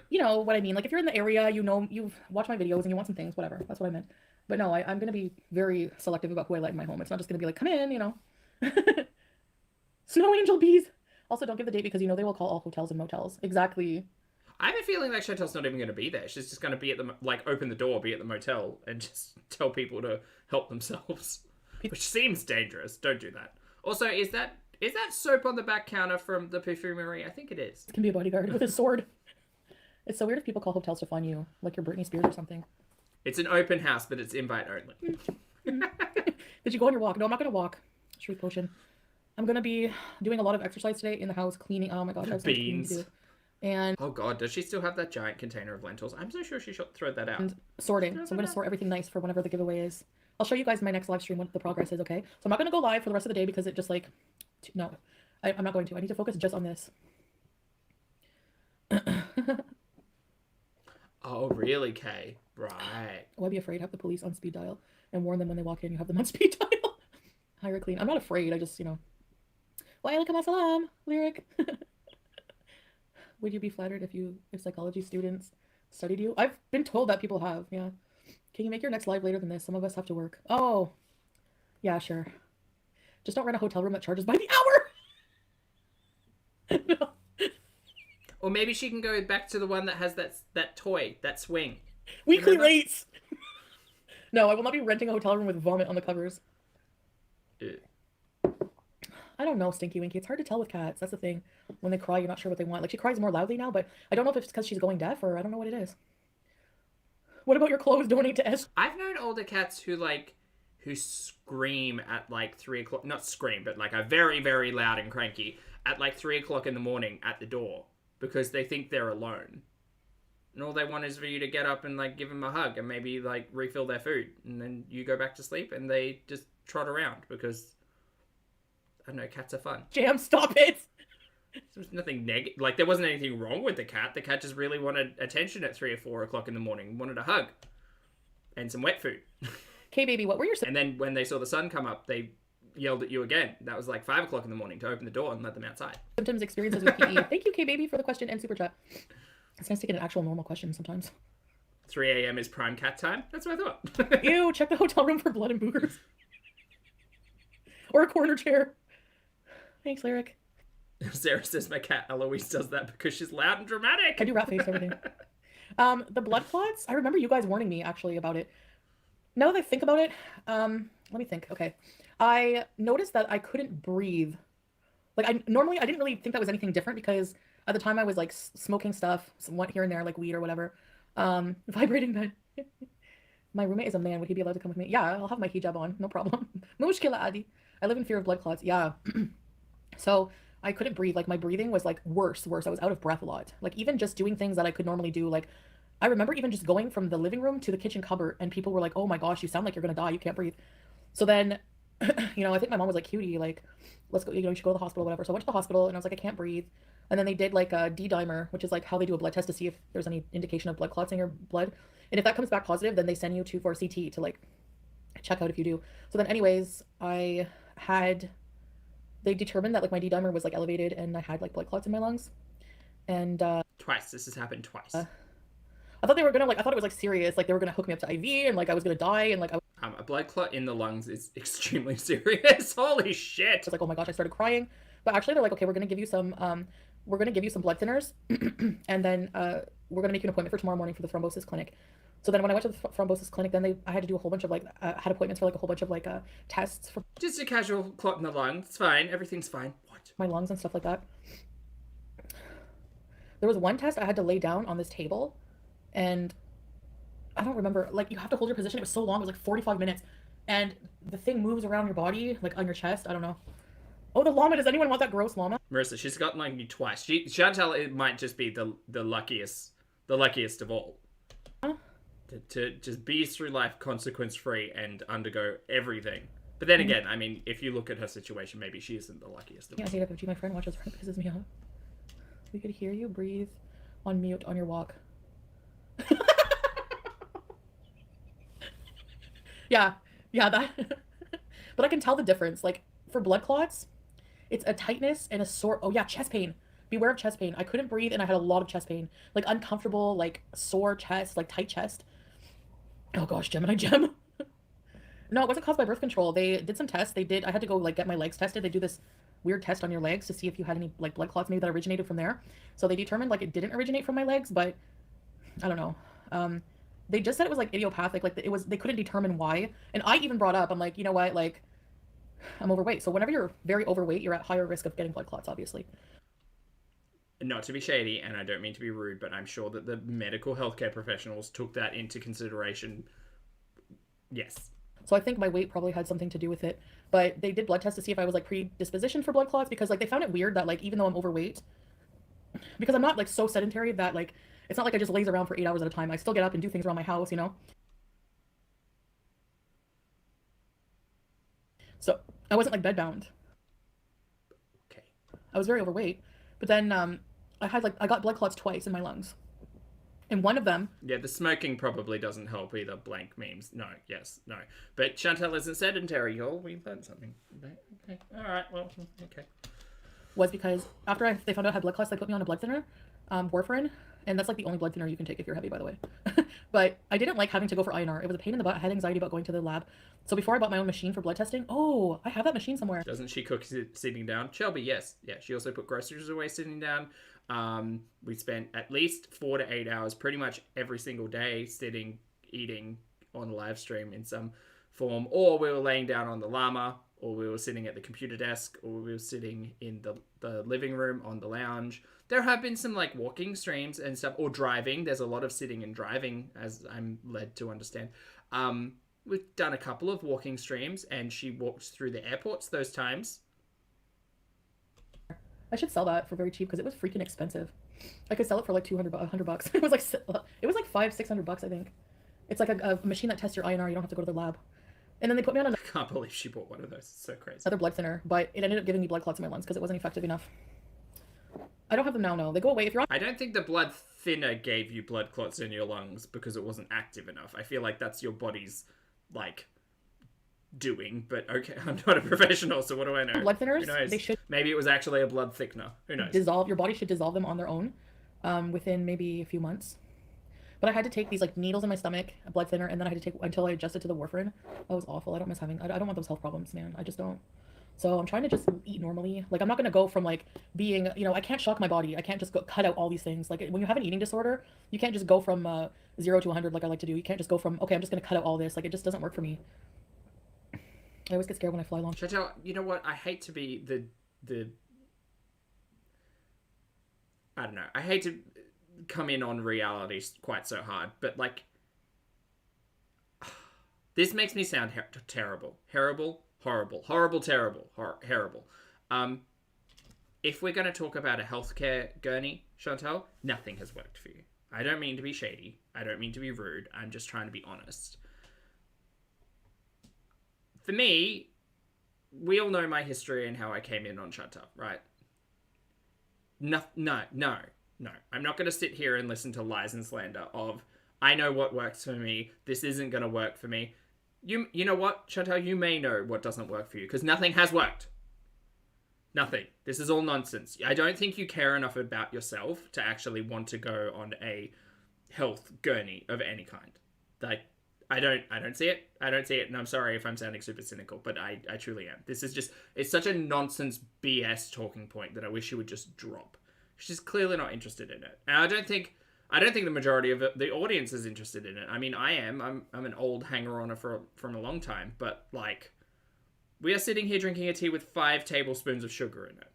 you know what I mean. Like, if you're in the area, you know, you've watched my videos and you want some things, whatever. That's what I meant. But no, I'm going to be very selective about who I let in my home. It's not just going to be like, come in, you know. Snow angel bees. Also, don't give the date because you know they will call all hotels and motels. Exactly. I have a feeling like Chantal's not even going to be there. She's just going to be at the, like, open the door, be at the motel, and just tell people to help themselves. Which seems dangerous. Don't do that. Also, is that soap on the back counter from the perfumery? I think it is. It can be a bodyguard with a sword. It's so weird if people call hotels to find you, like you're Britney Spears or something. It's an open house, but it's invite only. Did you go on your walk? No, I'm not going to walk. Shriek potion. I'm going to be doing a lot of exercise today in the house, cleaning. Oh my gosh, I have so much cleaning to do. And oh God, does she still have that giant container of lentils? I'm so sure she should throw that out. And sorting. So I'm going to sort everything nice for whenever the giveaway is. I'll show you guys my next live stream what the progress is, okay? So I'm not going to go live for the rest of the day because it just, like, no. I'm not going to. I need to focus just on this. Oh, really, Kay? Right. Why be afraid? Have the police on speed dial and warn them when they walk in. You have them on speed dial. Hire clean. I'm not afraid. I just, you know. Wa alaikum assalam, lyric. Would you be flattered if psychology students studied you? I've been told that people have, yeah. Can you make your next live later than this? Some of us have to work. Oh, yeah, sure. Just don't rent a hotel room that charges by the hour. No. Or maybe she can go back to the one that has that toy, that swing. Weekly rates. No, I will not be renting a hotel room with vomit on the covers. I don't know, Stinky Winky. It's hard to tell with cats. That's the thing. When they cry, you're not sure what they want. Like, she cries more loudly now, but I don't know if it's because she's going deaf or I don't know what it is. What about your clothes? Donate to S. I've known older cats who scream at like 3 o'clock. Not scream, but like are very, very loud and cranky at like 3 o'clock in the morning at the door because they think they're alone. and all they want is for you to get up and like give them a hug and maybe like refill their food, and then you go back to sleep and they just trot around because I don't know, cats are fun. Jam, stop it. There's nothing negative. Like there wasn't anything wrong with the cat. The cat just really wanted attention at 3 or 4 o'clock in the morning. Wanted a hug and some wet food. Okay, baby, what were your And then when they saw the sun come up, they yelled at you again. That was like 5 o'clock in the morning to open the door and let them outside. symptoms, experiences with PE? Thank you, K baby, for the question and super chat. It's nice to get an actual normal question sometimes. 3 a.m. is prime cat time. That's what I thought. Ew, check the hotel room for blood and boogers. Or a corner chair. Thanks, Lyric. Sarah says my cat Eloise does that because she's loud and dramatic. I do rat face everything. The blood clots, I remember you guys warning me actually about it. Now that I think about it, let me think. Okay. I noticed that I couldn't breathe. Like I didn't really think that was anything different because at the time I was like smoking stuff, somewhat here and there, like weed or whatever. Vibrating bed. My roommate is a man. Would he be allowed to come with me? Yeah, I'll have my hijab on. No problem. Mushkila adi. I live in fear of blood clots. Yeah. So I couldn't breathe. Like my breathing was like worse. I was out of breath a lot. Like even just doing things that I could normally do. Like I remember even just going from the living room to the kitchen cupboard and people were like, oh my gosh, you sound like you're going to die. You can't breathe. So then, you know, I think my mom was like, cutie, like, let's go, you know, you should go to the hospital, whatever. So I went to the hospital and I was like, I can't breathe. And then they did like a D-dimer, which is like how they do a blood test to see if there's any indication of blood clots in your blood. And if that comes back positive, then they send you for CT to like check out if you do. So then anyways, they determined that like my D-dimer was like elevated and I had like blood clots in my lungs. And twice. This has happened twice. I thought they were gonna like, I thought it was like serious, like they were gonna hook me up to IV and like I was gonna die and like a blood clot in the lungs is extremely serious. Holy shit. I was like, oh my gosh, I started crying. But actually they're like, okay, we're gonna give you some blood thinners and then we're gonna make you an appointment for tomorrow morning for the thrombosis clinic. So then when I went to the thrombosis clinic, then I had to do a whole bunch of like had appointments for like a whole bunch of like tests for just a casual clot in the lung. It's fine. Everything's fine. What? My lungs and stuff like that. There was one test I had to lay down on this table and I don't remember, like you have to hold your position. It was so long, it was like 45 minutes and the thing moves around your body, like on your chest. I don't know. Oh, the llama. Does anyone want that gross llama? Marissa, she's gotten like you twice. Chantal, it might just be the luckiest of all. Huh? To just breeze through life consequence free and undergo everything. But then again, I mean, if you look at her situation, maybe she isn't the luckiest of all. I hate it. My friend watches her. It pisses me off. We could hear you breathe on mute on your walk. yeah, that. But I can tell the difference. Like for blood clots, it's a tightness and a sore. Oh yeah, chest pain. Beware of chest pain. I couldn't breathe and I had a lot of chest pain. Like uncomfortable, like sore chest, like tight chest. Oh gosh, Gemini Gem. No, it wasn't caused by birth control. They did some tests. I had to go like get my legs tested. They do this weird test on your legs to see if you had any like blood clots maybe that originated from there. So they determined like it didn't originate from my legs, but I don't know. They just said it was like idiopathic. Like they couldn't determine why. And I even brought up, I'm like, you know what? Like I'm overweight. So whenever you're very overweight, you're at higher risk of getting blood clots, obviously. Not to be shady, and I don't mean to be rude, but I'm sure that the medical healthcare professionals took that into consideration. Yes. So I think my weight probably had something to do with it. But they did blood tests to see if I was like predispositioned for blood clots because like they found it weird that like even though I'm overweight, because I'm not like so sedentary that like it's not like I just laze around for 8 hours at a time. I still get up and do things around my house, you know? So I wasn't like bedbound. Okay. I was very overweight. But then I got blood clots twice in my lungs. And one of them... Yeah, the smoking probably doesn't help either. Blank memes. No, yes, no. But Chantal isn't sedentary, y'all. We learned something. Okay. All right, well, okay. Was because after they found out I had blood clots, they put me on a blood thinner, warfarin. And that's like the only blood thinner you can take if you're heavy, by the way. But I didn't like having to go for INR. It was a pain in the butt. I had anxiety about going to the lab. So before I bought my own machine for blood testing, oh, I have that machine somewhere. Doesn't she cook sitting down? Shelby, yes. Yeah, she also put groceries away sitting down. We spent at least 4 to 8 hours pretty much every single day sitting, eating on a live stream in some form. Or we were laying down on the llama, or we were sitting at the computer desk, or we were sitting in the living room on the lounge. There have been some like walking streams and stuff, or driving. There's a lot of sitting and driving, as I'm led to understand. We've done a couple of walking streams, and she walked through the airports those times. I should sell that for very cheap because it was freaking expensive. I could sell it for like $100. It was like $500-600, I think. It's like a machine that tests your INR. You don't have to go to the lab. And then they put me on I can't believe she bought one of those. It's so crazy. another blood thinner, but it ended up giving me blood clots in my lungs because it wasn't effective enough. I don't have them now. No, they go away if you're on. I don't think the blood thinner gave you blood clots in your lungs because it wasn't active enough. I feel like that's your body's like doing, but okay, I'm not a professional, so what do I know? Blood thinners, Who knows? they should Maybe it was actually a blood thickener. Who knows? dissolve. Your body should dissolve them on their own within maybe a few months. But I had to take these like needles in my stomach, a blood thinner, and then I had to take until I adjusted to the warfarin. That was awful. I don't miss having. I don't want those health problems, man. I just don't. So I'm trying to just eat normally. Like I'm not gonna go from like being, I can't shock my body. I can't just go cut out all these things. Like when you have an eating disorder, you can't just go from 0 to 100 like I like to do. You can't just go from okay, I'm just gonna cut out all this. Like it just doesn't work for me. I always get scared when I fly long. Chantal, you know what? I hate to be the. I don't know. I hate to come in on reality quite so hard, but like, this makes me sound terrible, horrible, terrible, horrible. If we're going to talk about a healthcare gurney, Chantal, nothing has worked for you. I don't mean to be shady. I don't mean to be rude. I'm just trying to be honest. For me, we all know my history and how I came in on Chantal, right? No. I'm not going to sit here and listen to lies and slander of, I know what works for me. This isn't going to work for me. You know what, Chantal? You may know what doesn't work for you because nothing has worked. Nothing. This is all nonsense. I don't think you care enough about yourself to actually want to go on a health gurney of any kind. Like, I don't see it. I don't see it. And I'm sorry if I'm sounding super cynical, but I truly am. This is just, it's such a nonsense BS talking point that I wish you would just drop. She's clearly not interested in it. And I don't think the majority of the audience is interested in it. I mean, I am. I'm an old hanger-on from a long time, but like, we are sitting here drinking a tea with 5 tablespoons of sugar in it,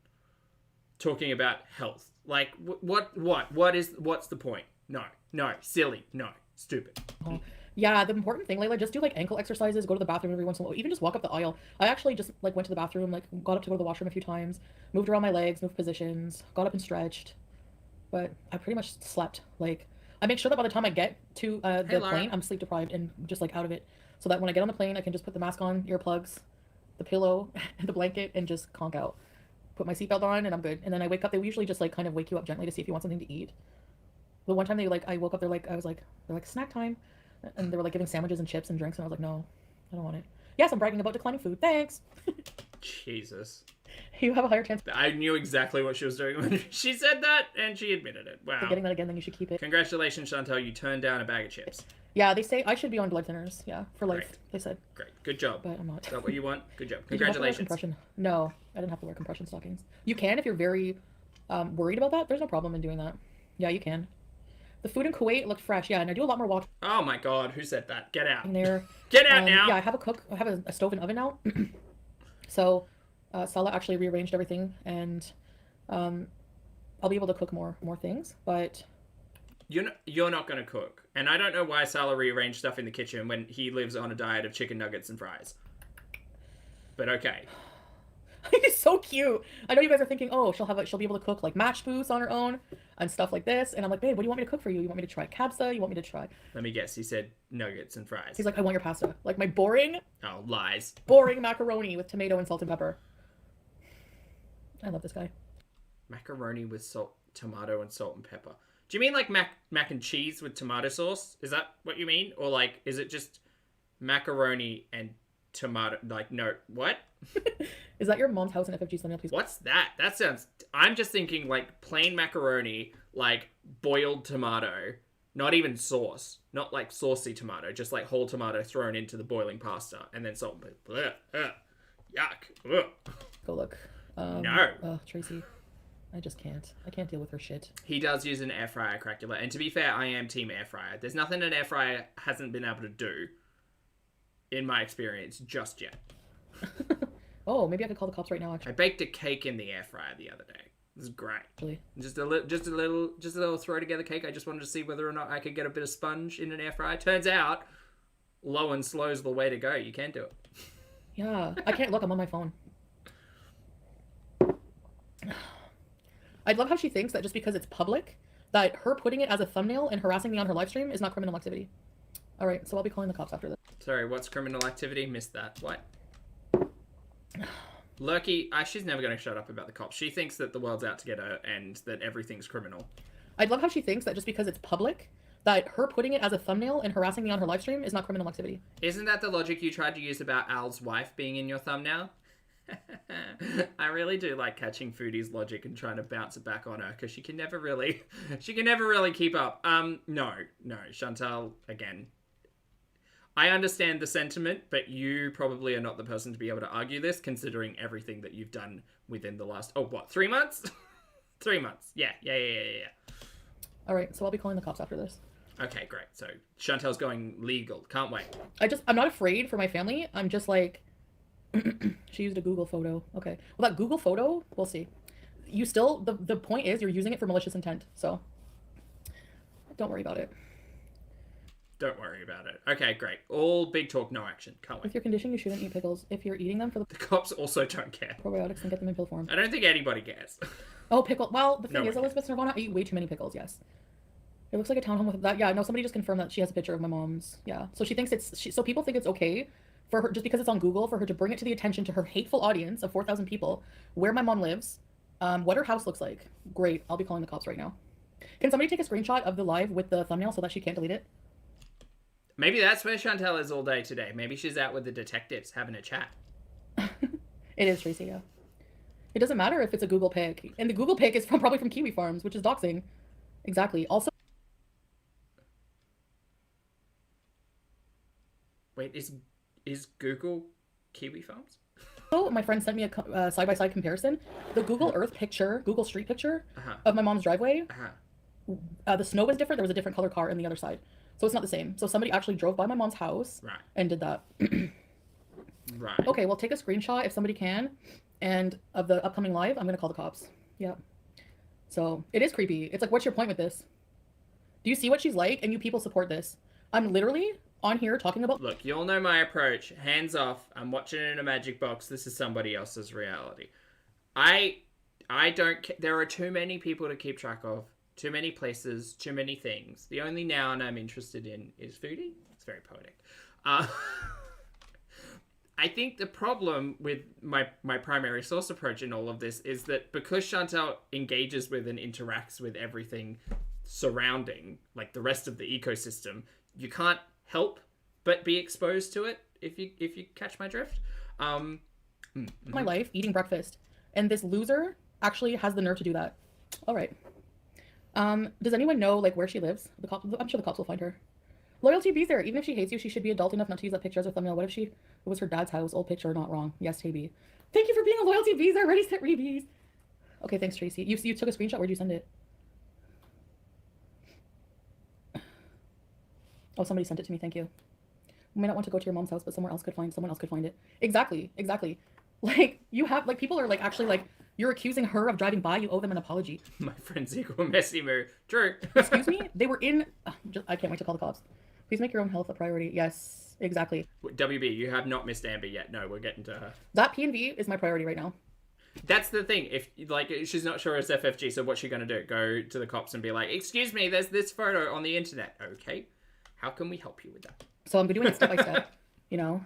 talking about health. Like, what's the point? No, silly, no, stupid. Oh. Yeah, the important thing, Layla, just do like ankle exercises, go to the bathroom every once in a while, even just walk up the aisle. I actually just like went to the bathroom, like got up to go to the washroom a few times, moved around my legs, moved positions, got up and stretched. But I pretty much slept. Like, I make sure that by the time I get to the plane, I'm sleep deprived and just like out of it. So that when I get on the plane, I can just put the mask on, earplugs, the pillow, and the blanket, and just conk out. Put my seatbelt on, and I'm good. And then I wake up, they usually just like kind of wake you up gently to see if you want something to eat. The one time I woke up, they're like, snack time. And they were like giving sandwiches and chips and drinks, and I was like, no, I don't want it. Yes, I'm bragging about declining food. Thanks. Jesus. You have a higher chance. I knew exactly what she was doing when she said that, and she admitted it. Wow. If you're getting that again, then you should keep it. Congratulations, Chantal. You turned down a bag of chips. Yeah, they say I should be on blood thinners. Yeah, for life. Great. They said. Great. Good job. But I'm not. Is that what you want? Good job. Did you have to wear Congratulations. compression? No, I didn't have to wear compression stockings. You can if you're very worried about that. There's no problem in doing that. Yeah, you can. The food in Kuwait looked fresh. Yeah, and I do a lot more walking. Oh my God, who said that? Get out. There. Get out now. Yeah, I have a stove and oven now. So, Salah actually rearranged everything, and I'll be able to cook more things. But you're not going to cook, and I don't know why Salah rearranged stuff in the kitchen when he lives on a diet of chicken nuggets and fries. But okay. He's so cute. I know you guys are thinking, oh, she'll be able to cook like mashed boots on her own and stuff like this. And I'm like, babe, what do you want me to cook for you? You want me to try kabsa? You want me to try? Let me guess. He said nuggets and fries. He's like, I want your pasta. Like my boring lies. Boring macaroni with tomato and salt and pepper. I love this guy. Macaroni with tomato and salt and pepper. Do you mean like mac and cheese with tomato sauce? Is that what you mean? Or like, is it just macaroni and tomato? Like, no, what? Is that your mom's house in FFG? Let me know, please. What's that? That sounds... I'm just thinking like plain macaroni, like boiled tomato, not even sauce, not like saucy tomato, just like whole tomato thrown into the boiling pasta and then salt. Blech, yuck. Ugh. Go look. No. Oh, Tracy. I just can't. I can't deal with her shit. He does use an air fryer, Cracula. And to be fair, I am team air fryer. There's nothing an air fryer hasn't been able to do, in my experience, just yet. Oh, maybe I could call the cops right now, actually. I baked a cake in the air fryer the other day. It was great. Actually. Just a little throw together cake. I just wanted to see whether or not I could get a bit of sponge in an air fryer. Turns out, low and slow's the way to go. You can do it. Yeah. I can't look. I'm on my phone. I'd love how she thinks that just because it's public, that her putting it as a thumbnail and harassing me on her live stream is not criminal activity. All right, so I'll be calling the cops after this. Sorry, what's criminal activity? Missed that. What? Lurky, she's never going to shut up about the cops. She thinks that the world's out to get her and that everything's criminal. I'd love how she thinks that just because it's public, that her putting it as a thumbnail and harassing me on her live stream is not criminal activity. Isn't that the logic you tried to use about Al's wife being in your thumbnail? I really do like catching Foodie's logic and trying to bounce it back on her because she can never really keep up. No, Chantal, again, I understand the sentiment, but you probably are not the person to be able to argue this, considering everything that you've done within the last 3 months? 3 months. Yeah. All right, so I'll be calling the cops after this. Okay, great. So Chantal's going legal. Can't wait. I'm not afraid for my family. I'm just like, she used a Google photo. Okay. Well, that Google photo, we'll see. You still, the point is you're using it for malicious intent. So don't worry about it. Don't worry about it. Okay, great. All big talk, no action. Can't wait. With your condition, you shouldn't eat pickles. If you're eating them for the cops also don't care. Probiotics, then get them in pill form. I don't think anybody cares. Oh, pickle. Well, the thing is, Elizabeth Nirvana, I eat way too many pickles, yes. It looks like a townhome with that. Yeah, no, somebody just confirmed that she has a picture of my mom's. Yeah. So she thinks so people think it's okay for her, just because it's on Google, for her to bring it to the attention to her hateful audience of 4,000 people where my mom lives, what her house looks like. Great. I'll be calling the cops right now. Can somebody take a screenshot of the live with the thumbnail so that she can't delete it? Maybe that's where Chantal is all day today. Maybe she's out with the detectives having a chat. It is, Tracy, yeah. It doesn't matter if it's a Google pic. And the Google pic is probably from Kiwi Farms, which is doxing. Exactly. Also... Wait, is Google Kiwi Farms? Oh, my friend sent me a side-by-side comparison. The Google Earth picture, Google Street picture of my mom's driveway, the snow was different. There was a different color car in the other side. So it's not the same. So somebody actually drove by my mom's house and did that. Right. Okay, well, take a screenshot if somebody can. And of the upcoming live, I'm going to call the cops. Yeah. So it is creepy. It's like, what's your point with this? Do you see what she's like? And you people support this. I'm literally on here talking about... Look, you all know my approach. Hands off. I'm watching it in a magic box. This is somebody else's reality. I don't... There are too many people to keep track of. Too many places, too many things. The only noun I'm interested in is foodie. It's very poetic. I think the problem with my primary source approach in all of this is that because Chantal engages with and interacts with everything surrounding, like the rest of the ecosystem, you can't help but be exposed to it, if you catch my drift. My life eating breakfast, and this loser actually has the nerve to do that. All right. Does anyone know like where she lives? I'm sure the cops will find her. Loyalty be there. Even if she hates you, she should be adult enough not to use that picture as a thumbnail. What if it was her dad's house? Old picture, not wrong. Yes, Taby. Thank you for being a loyalty beezer. Ready, set, rebees. Okay, thanks, Tracy. You took a screenshot. Where'd you send it? Oh, somebody sent it to me. Thank you. You may not want to go to your mom's house, but someone else could find it. Exactly. Like, you have, like, people are, like, actually, like, you're accusing her of driving by. You owe them an apology. My friends equal messy move. True. Excuse me? They were in... I can't wait to call the cops. Please make your own health a priority. Yes, exactly. WB, you have not missed Amber yet. No, we're getting to her. That P&V is my priority right now. That's the thing. If, like, she's not sure it's FFG, so what's she going to do? Go to the cops and be like, excuse me, there's this photo on the internet. Okay. How can we help you with that? So I'm doing it step by step, you know?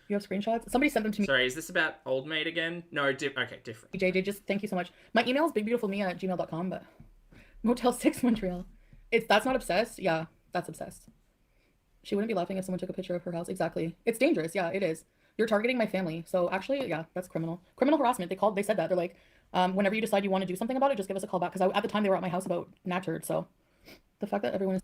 You have screenshots? Somebody sent them to me. Sorry, is this about Old Maid again? No, okay, different. JJ, just thank you so much. My email is bigbeautifulme@gmail.com, but Motel 6 Montreal. That's not obsessed? Yeah, that's obsessed. She wouldn't be laughing if someone took a picture of her house. Exactly. It's dangerous. Yeah, it is. You're targeting my family. So actually, yeah, that's criminal. Criminal harassment. They said that. They're like, whenever you decide you want to do something about it, just give us a call back. Because at the time they were at my house about Natcherd. So the fact that everyone is...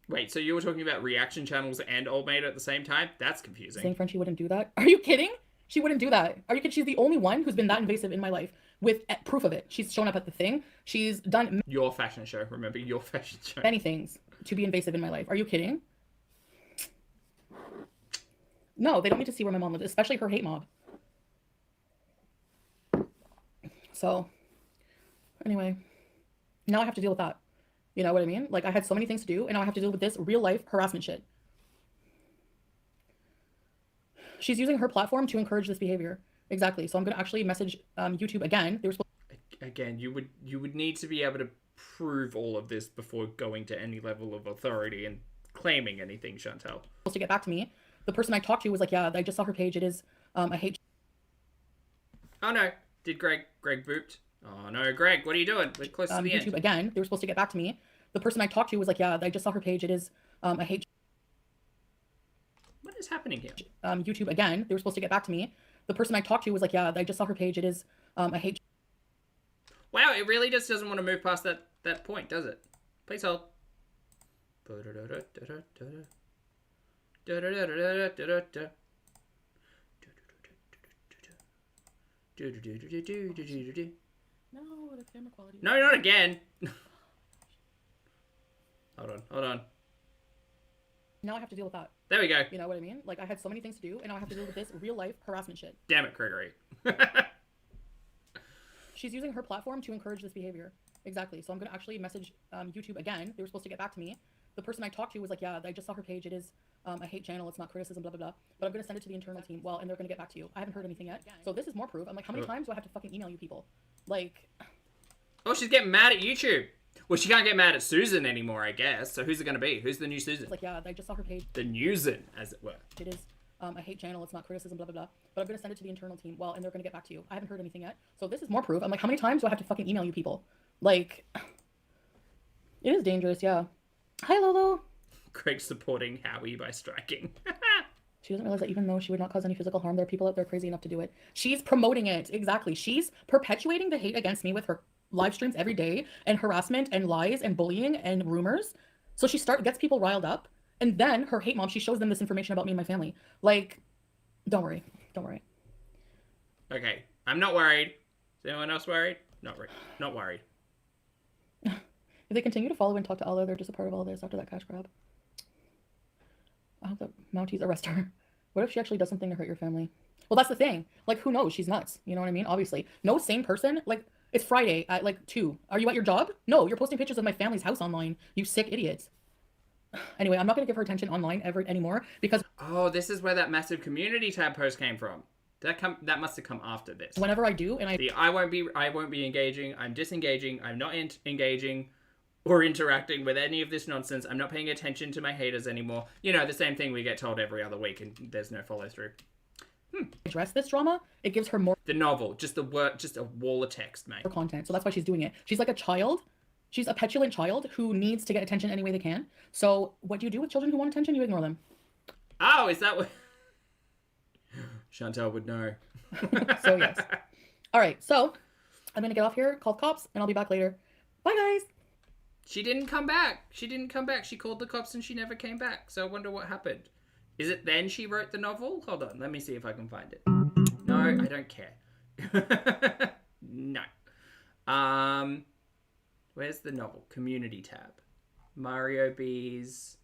Wait, so you were talking about reaction channels and Old Maid at the same time? That's confusing. Saying Frenchie wouldn't do that? Are you kidding? She wouldn't do that. Are you kidding? She's the only one who's been that invasive in my life with proof of it. She's shown up at the thing. She's done... Your fashion show. Remember, your fashion show. Many things to be invasive in my life. Are you kidding? No, they don't need to see where my mom lives, especially her hate mob. So, anyway, now I have to deal with that. You know what I mean? Like, I had so many things to do, and now I have to deal with this real-life harassment shit. She's using her platform to encourage this behavior. Exactly. So I'm going to actually message YouTube again. They were supposed again, you would need to be able to prove all of this before going to any level of authority and claiming anything, Chantel. Supposed to get back to me. The person I talked to was like, yeah, I just saw her page. It is a hate. Oh no, did Greg booped? Oh no, Greg, what are you doing? We're close to the YouTube end. again. They were supposed to get back to me. The person I talked to was like, yeah, I just saw her page. It is a hate. What is happening here? YouTube again. They were supposed to get back to me. The person I talked to was like, yeah, I just saw her page. It is a hate. Wow, it really just doesn't want to move past that point, does it? Please hold. No, the camera quality. No, not again. Hold on. Now I have to deal with that. There we go. You know what I mean? Like, I had so many things to do, and now I have to deal with this real life harassment shit. Damn it, Gregory. She's using her platform to encourage this behavior. Exactly. So I'm going to actually message YouTube again. They were supposed to get back to me. The person I talked to was like, yeah, I just saw her page. It is a hate channel. It's not criticism, blah, blah, blah. But I'm going to send it to the internal team. Well, and they're going to get back to you. I haven't heard anything yet. So this is more proof. I'm like, how many times do I have to fucking email you people? Like... Oh, she's getting mad at YouTube. Well, she can't get mad at Susan anymore, I guess. So who's it going to be? Who's the new Susan? It's like, yeah, I just saw her page. The Newsin, as it were. It is a hate channel. It's not criticism, blah, blah, blah. But I'm going to send it to the internal team. Well, and they're going to get back to you. I haven't heard anything yet. So this is more proof. I'm like, how many times do I have to fucking email you people? Like, it is dangerous, yeah. Hi, Lolo. Craig supporting Howie by striking. She doesn't realize that even though she would not cause any physical harm, there are people out there crazy enough to do it. She's promoting it. Exactly. She's perpetuating the hate against me with her live streams every day and harassment and lies and bullying and rumors. So she gets people riled up. And then her hate mom, she shows them this information about me and my family. Like, don't worry. Don't worry. Okay. I'm not worried. Is anyone else worried? Not worried. If they continue to follow and talk to Allah, they're just a part of all this after that cash grab. I hope that Mounties arrest her. What if she actually does something to hurt your family? Well, that's the thing. Like, who knows? She's nuts. You know what I mean? Obviously. No sane person. Like, it's Friday at like 2. Are you at your job? No, you're posting pictures of my family's house online. You sick idiots. Anyway, I'm not going to give her attention online anymore because... Oh, this is where that massive community tab post came from. That must have come after this. Whenever I do, and I won't be engaging. I'm disengaging. I'm not engaging or interacting with any of this nonsense. I'm not paying attention to my haters anymore. You know, the same thing we get told every other week and there's no follow through. address this drama, it gives her more... The novel, just a wall of text, mate. ...content. So that's why she's doing it. She's like a child. She's a petulant child who needs to get attention any way they can. So what do you do with children who want attention? You ignore them. Oh, is that what... Chantel would know. So yes. All right, so I'm going to get off here, call the cops, and I'll be back later. Bye, guys. She didn't come back. She called the cops and she never came back. So I wonder what happened. Is it then she wrote the novel? Hold on, let me see if I can find it. No, I don't care. No. Where's the novel? Community tab. Mario B's...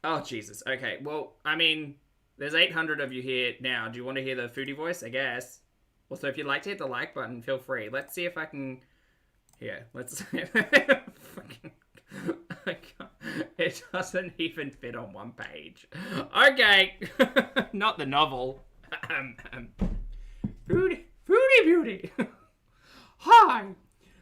Oh, Jesus. Okay, well, I mean, there's 800 of you here now. Do you want to hear the foodie voice? I guess. Also, if you'd like to hit the like button, feel free. Let's see if I can... Here, let's... It doesn't even fit on one page. Okay. Not the novel. Foodie Beauty. Hi.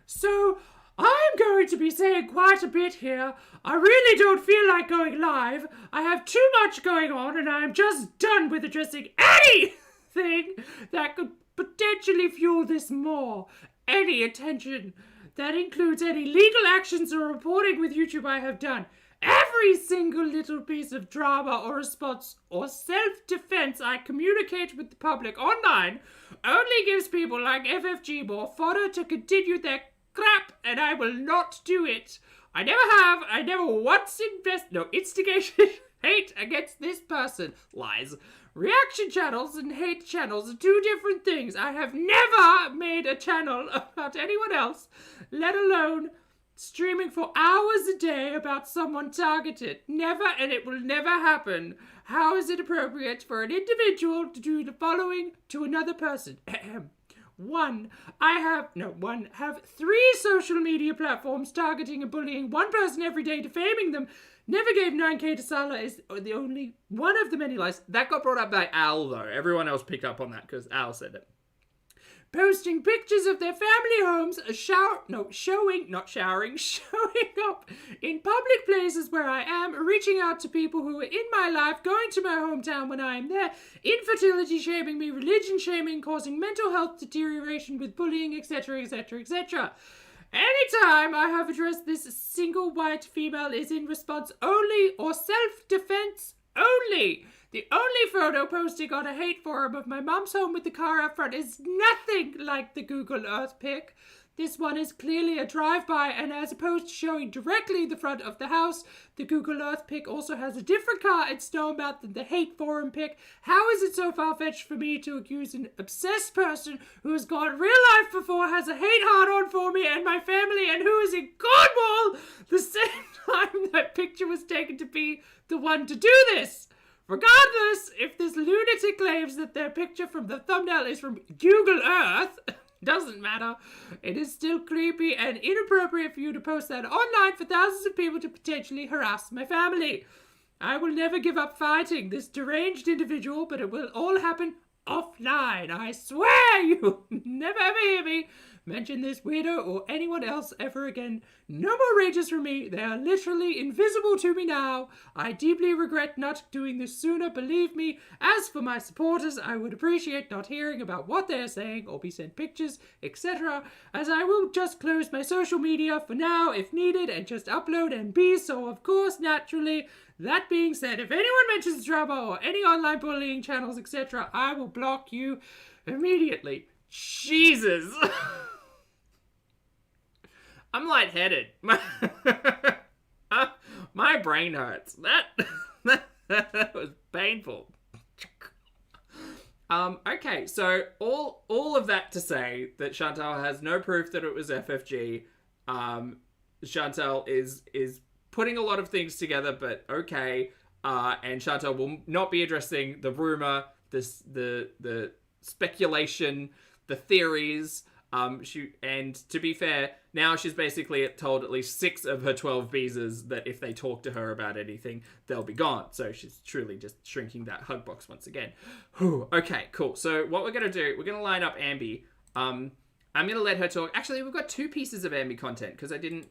So, I'm going to be saying quite a bit here. I really don't feel like going live. I have too much going on and I'm just done with addressing anything that could potentially fuel this more. Any attention. That includes any legal actions or reporting with YouTube I have done. Every single little piece of drama or response or self-defense I communicate with the public online only gives people like FFG more fodder to continue their crap, and I will not do it. I never once instigated hate against this person. Lies. Reaction channels and hate channels are two different things. I have never made a channel about anyone else, let alone streaming for hours a day about someone targeted. Never, and it will never happen. How is it appropriate for an individual to do the following to another person? Have 3 social media platforms targeting and bullying one person every day, defaming them. Never gave 9k to Salah is the only one of the many lies. That got brought up by Al, though. Everyone else picked up on that because Al said it. posting pictures of their family homes, showing up in public places where I am, reaching out to people who are in my life, going to my hometown when I am there, infertility shaming me, religion shaming, causing mental health deterioration with bullying, etc., etc., etc. Anytime I have addressed this, single white female is in response only or self-defense only. The only photo posting on a hate forum of my mom's home with the car out front is nothing like the Google Earth pic. This one is clearly a drive-by, and as opposed to showing directly the front of the house, the Google Earth pic also has a different car and snowmelt than the hate forum pic. How is it so far-fetched for me to accuse an obsessed person who has got real life before, has a hate hard-on for me and my family, and who is in Cornwall the same time that picture was taken to be the one to do this? Regardless, if this lunatic claims that their picture from the thumbnail is from Google Earth, doesn't matter. It is still creepy and inappropriate for you to post that online for thousands of people to potentially harass my family. I will never give up fighting this deranged individual, but it will all happen offline. I swear you will never ever hear me mention this weirdo or anyone else ever again. No more rages from me. They are literally invisible to me now. I deeply regret not doing this sooner, believe me. As for my supporters, I would appreciate not hearing about what they are saying or be sent pictures, etc., as I will just close my social media for now if needed and just upload MB, so of course, naturally. That being said, if anyone mentions drama or any online bullying channels, etc., I will block you immediately. Jesus! I'm lightheaded. My brain hurts. That was painful. Okay, so all of that to say that Chantal has no proof that it was FFG. Chantal is putting a lot of things together, but okay. And Chantal will not be addressing the rumor, the speculation, the theories. And to be fair, now she's basically told at least 6 of her 12 visas that if they talk to her about anything, they'll be gone. So she's truly just shrinking that hug box once again. Whew. Okay, cool. So what we're going to do, we're going to line up Ambi. I'm going to let her talk. Actually, we've got 2 pieces of Ambi content because I didn't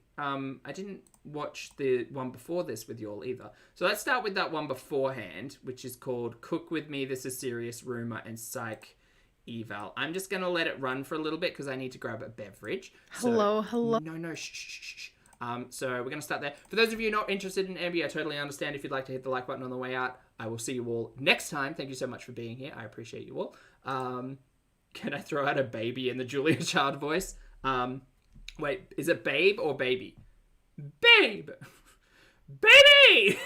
watch the one before this with you all either. So let's start with that one beforehand, which is called Cook With Me, This Is Serious Rumor and Psych Eval. I'm just going to let it run for a little bit because I need to grab a beverage. Hello. No, shh. So we're going to start there. For those of you not interested in Ambi, I totally understand if you'd like to hit the like button on the way out. I will see you all next time. Thank you so much for being here. I appreciate you all. Can I throw out a baby in the Julia Child voice? Wait, is it babe or baby? Babe! Baby!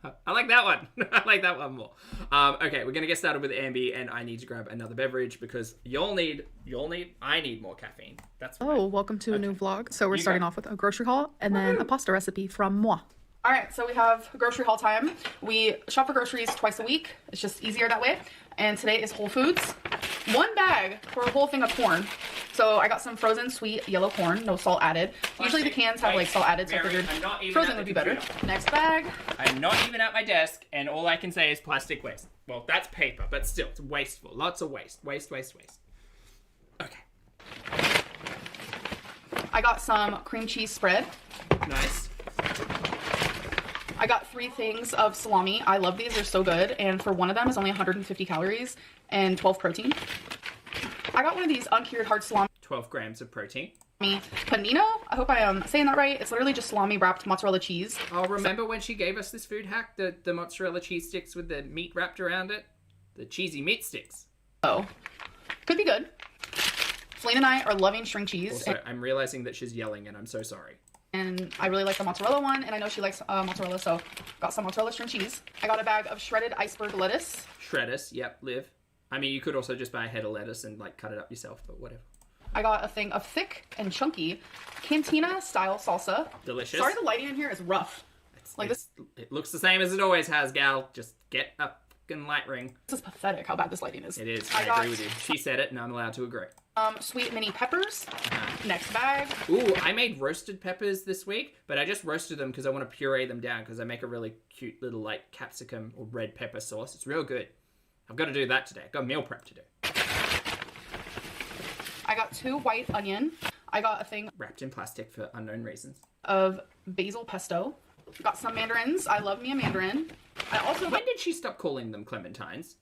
I like that one. I like that one more. Okay, we're going to get started with Ambi, and I need to grab another beverage because I need more caffeine. That's fine. Oh, welcome to a new vlog. So we're starting off with a grocery haul and then a pasta recipe from moi. All right, so we have grocery haul time. We shop for groceries twice a week. It's just easier that way. And today is Whole Foods. 1 bag for a whole thing of corn. So I got some frozen sweet yellow corn, no salt added. Usually the cans have like salt added, so I figured frozen would be better. Next bag. I'm not even at my desk, and all I can say is plastic waste. Well, that's paper, but still, it's wasteful. Lots of waste. Waste. Okay. I got some cream cheese spread. Nice. I got 3 things of salami. I love these, they're so good. And for one of them is only 150 calories and 12 protein. I got one of these uncured hard salami. 12 grams of protein. Panino? I hope I am saying that right. It's literally just salami wrapped mozzarella cheese. Oh, remember when she gave us this food hack? The mozzarella cheese sticks with the meat wrapped around it? The cheesy meat sticks. Oh. Could be good. Celine and I are loving string cheese. Also, I'm realizing that she's yelling and I'm so sorry. And I really like the mozzarella one, and I know she likes mozzarella, so got some mozzarella string cheese. I got a bag of shredded iceberg lettuce. Shreddus, yep, Liv. I mean, you could also just buy a head of lettuce and, like, cut it up yourself, but whatever. I got a thing of thick and chunky cantina-style salsa. Delicious. Sorry the lighting in here is rough. It looks the same as it always has, gal. Just get a fucking light ring. This is pathetic how bad this lighting is. It is. I agree with you. She said it, and I'm allowed to agree. Sweet mini peppers. Next bag. Ooh, I made roasted peppers this week, but I just roasted them because I want to puree them down because I make a really cute little, like, capsicum or red pepper sauce. It's real good. I've got to do that today. I've got meal prep to do. I got 2 white onion. I got a thing Wrapped in plastic for unknown reasons. of basil pesto. Got some mandarins. I love me a mandarin. I also When did she stop calling them clementines?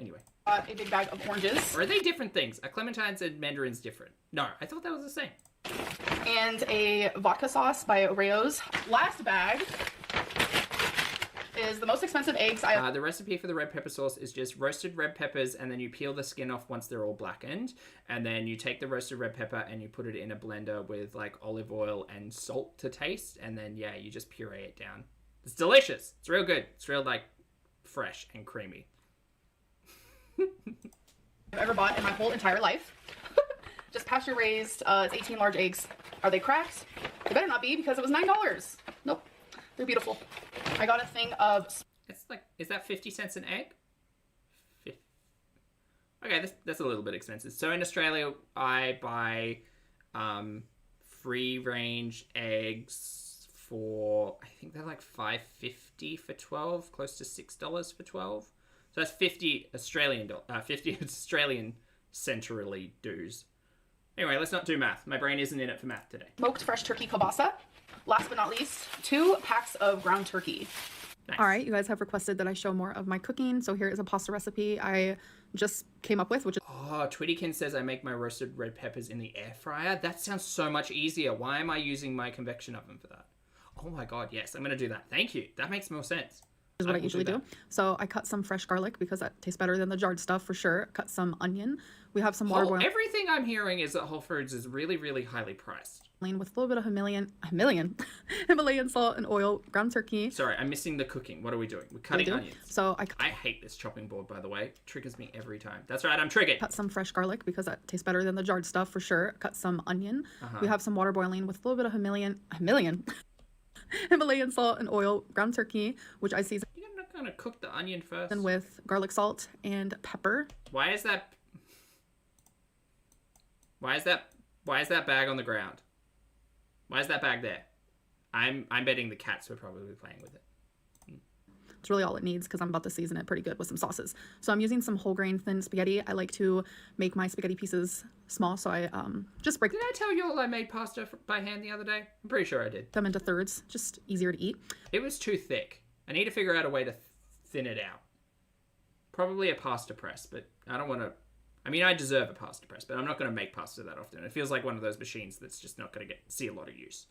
Anyway. got a big bag of oranges. Or are they different things? Are clementines and mandarins different? No, I thought that was the same. And a vodka sauce by Oreos. Last bag is the most expensive eggs The recipe for the red pepper sauce is just roasted red peppers, and then you peel the skin off once they're all blackened, and then you take the roasted red pepper and you put it in a blender with like olive oil and salt to taste, and then yeah, you just puree it down. It's delicious. It's real good. It's real like fresh and creamy. I've ever bought in my whole entire life. Just pasture raised. It's 18 large eggs. Are they cracked? They better not be, because it was $9. Nope. They're beautiful. I got a thing of... It's like, is that 50 cents an egg? Okay, that's a little bit expensive. So in Australia, I buy free range eggs for, I think they're like $5.50 for 12, close to $6 for 12. So that's 50 Australian centrally dues. Anyway, let's not do math. My brain isn't in it for math today. Smoked fresh turkey kielbasa. Last but not least, 2 packs of ground turkey. Nice. All right, you guys have requested that I show more of my cooking, so here is a pasta recipe I just came up with, which is... Oh, Twittykin says I make my roasted red peppers in the air fryer. That sounds so much easier. Why am I using my convection oven for that? Oh my god, yes, I'm going to do that. Thank you. That makes more sense. Is what I usually do. So I cut some fresh garlic because that tastes better than the jarred stuff for sure. Cut some onion. We have some water boiling Everything I'm hearing is that Whole Foods is really, really highly priced. with a little bit of Himalayan salt and oil, ground turkey. Sorry, I'm missing the cooking. What are we doing? We're cutting onions. So I hate this chopping board, by the way. It triggers me every time. That's right, I'm triggered. cut some fresh garlic because that tastes better than the jarred stuff for sure. Cut some onion. We have some water boiling with a little bit of Himalayan salt and oil, ground turkey, which I season You're not going to cook the onion first? with garlic salt and pepper. Why is that bag on the ground? Why is that bag there? I'm betting the cats were probably playing with it. It's really all it needs because I'm about to season it pretty good with some sauces. So I'm using some whole grain thin spaghetti. I like to make my spaghetti pieces small, so I just break Did I tell you all I made pasta by hand the other day? I'm pretty sure I did. them into thirds, just easier to eat. It was too thick. I need to figure out a way to thin it out. Probably a pasta press, but I don't want to... I mean, I deserve a pasta press, but I'm not going to make pasta that often. It feels like one of those machines that's just not going to see a lot of use.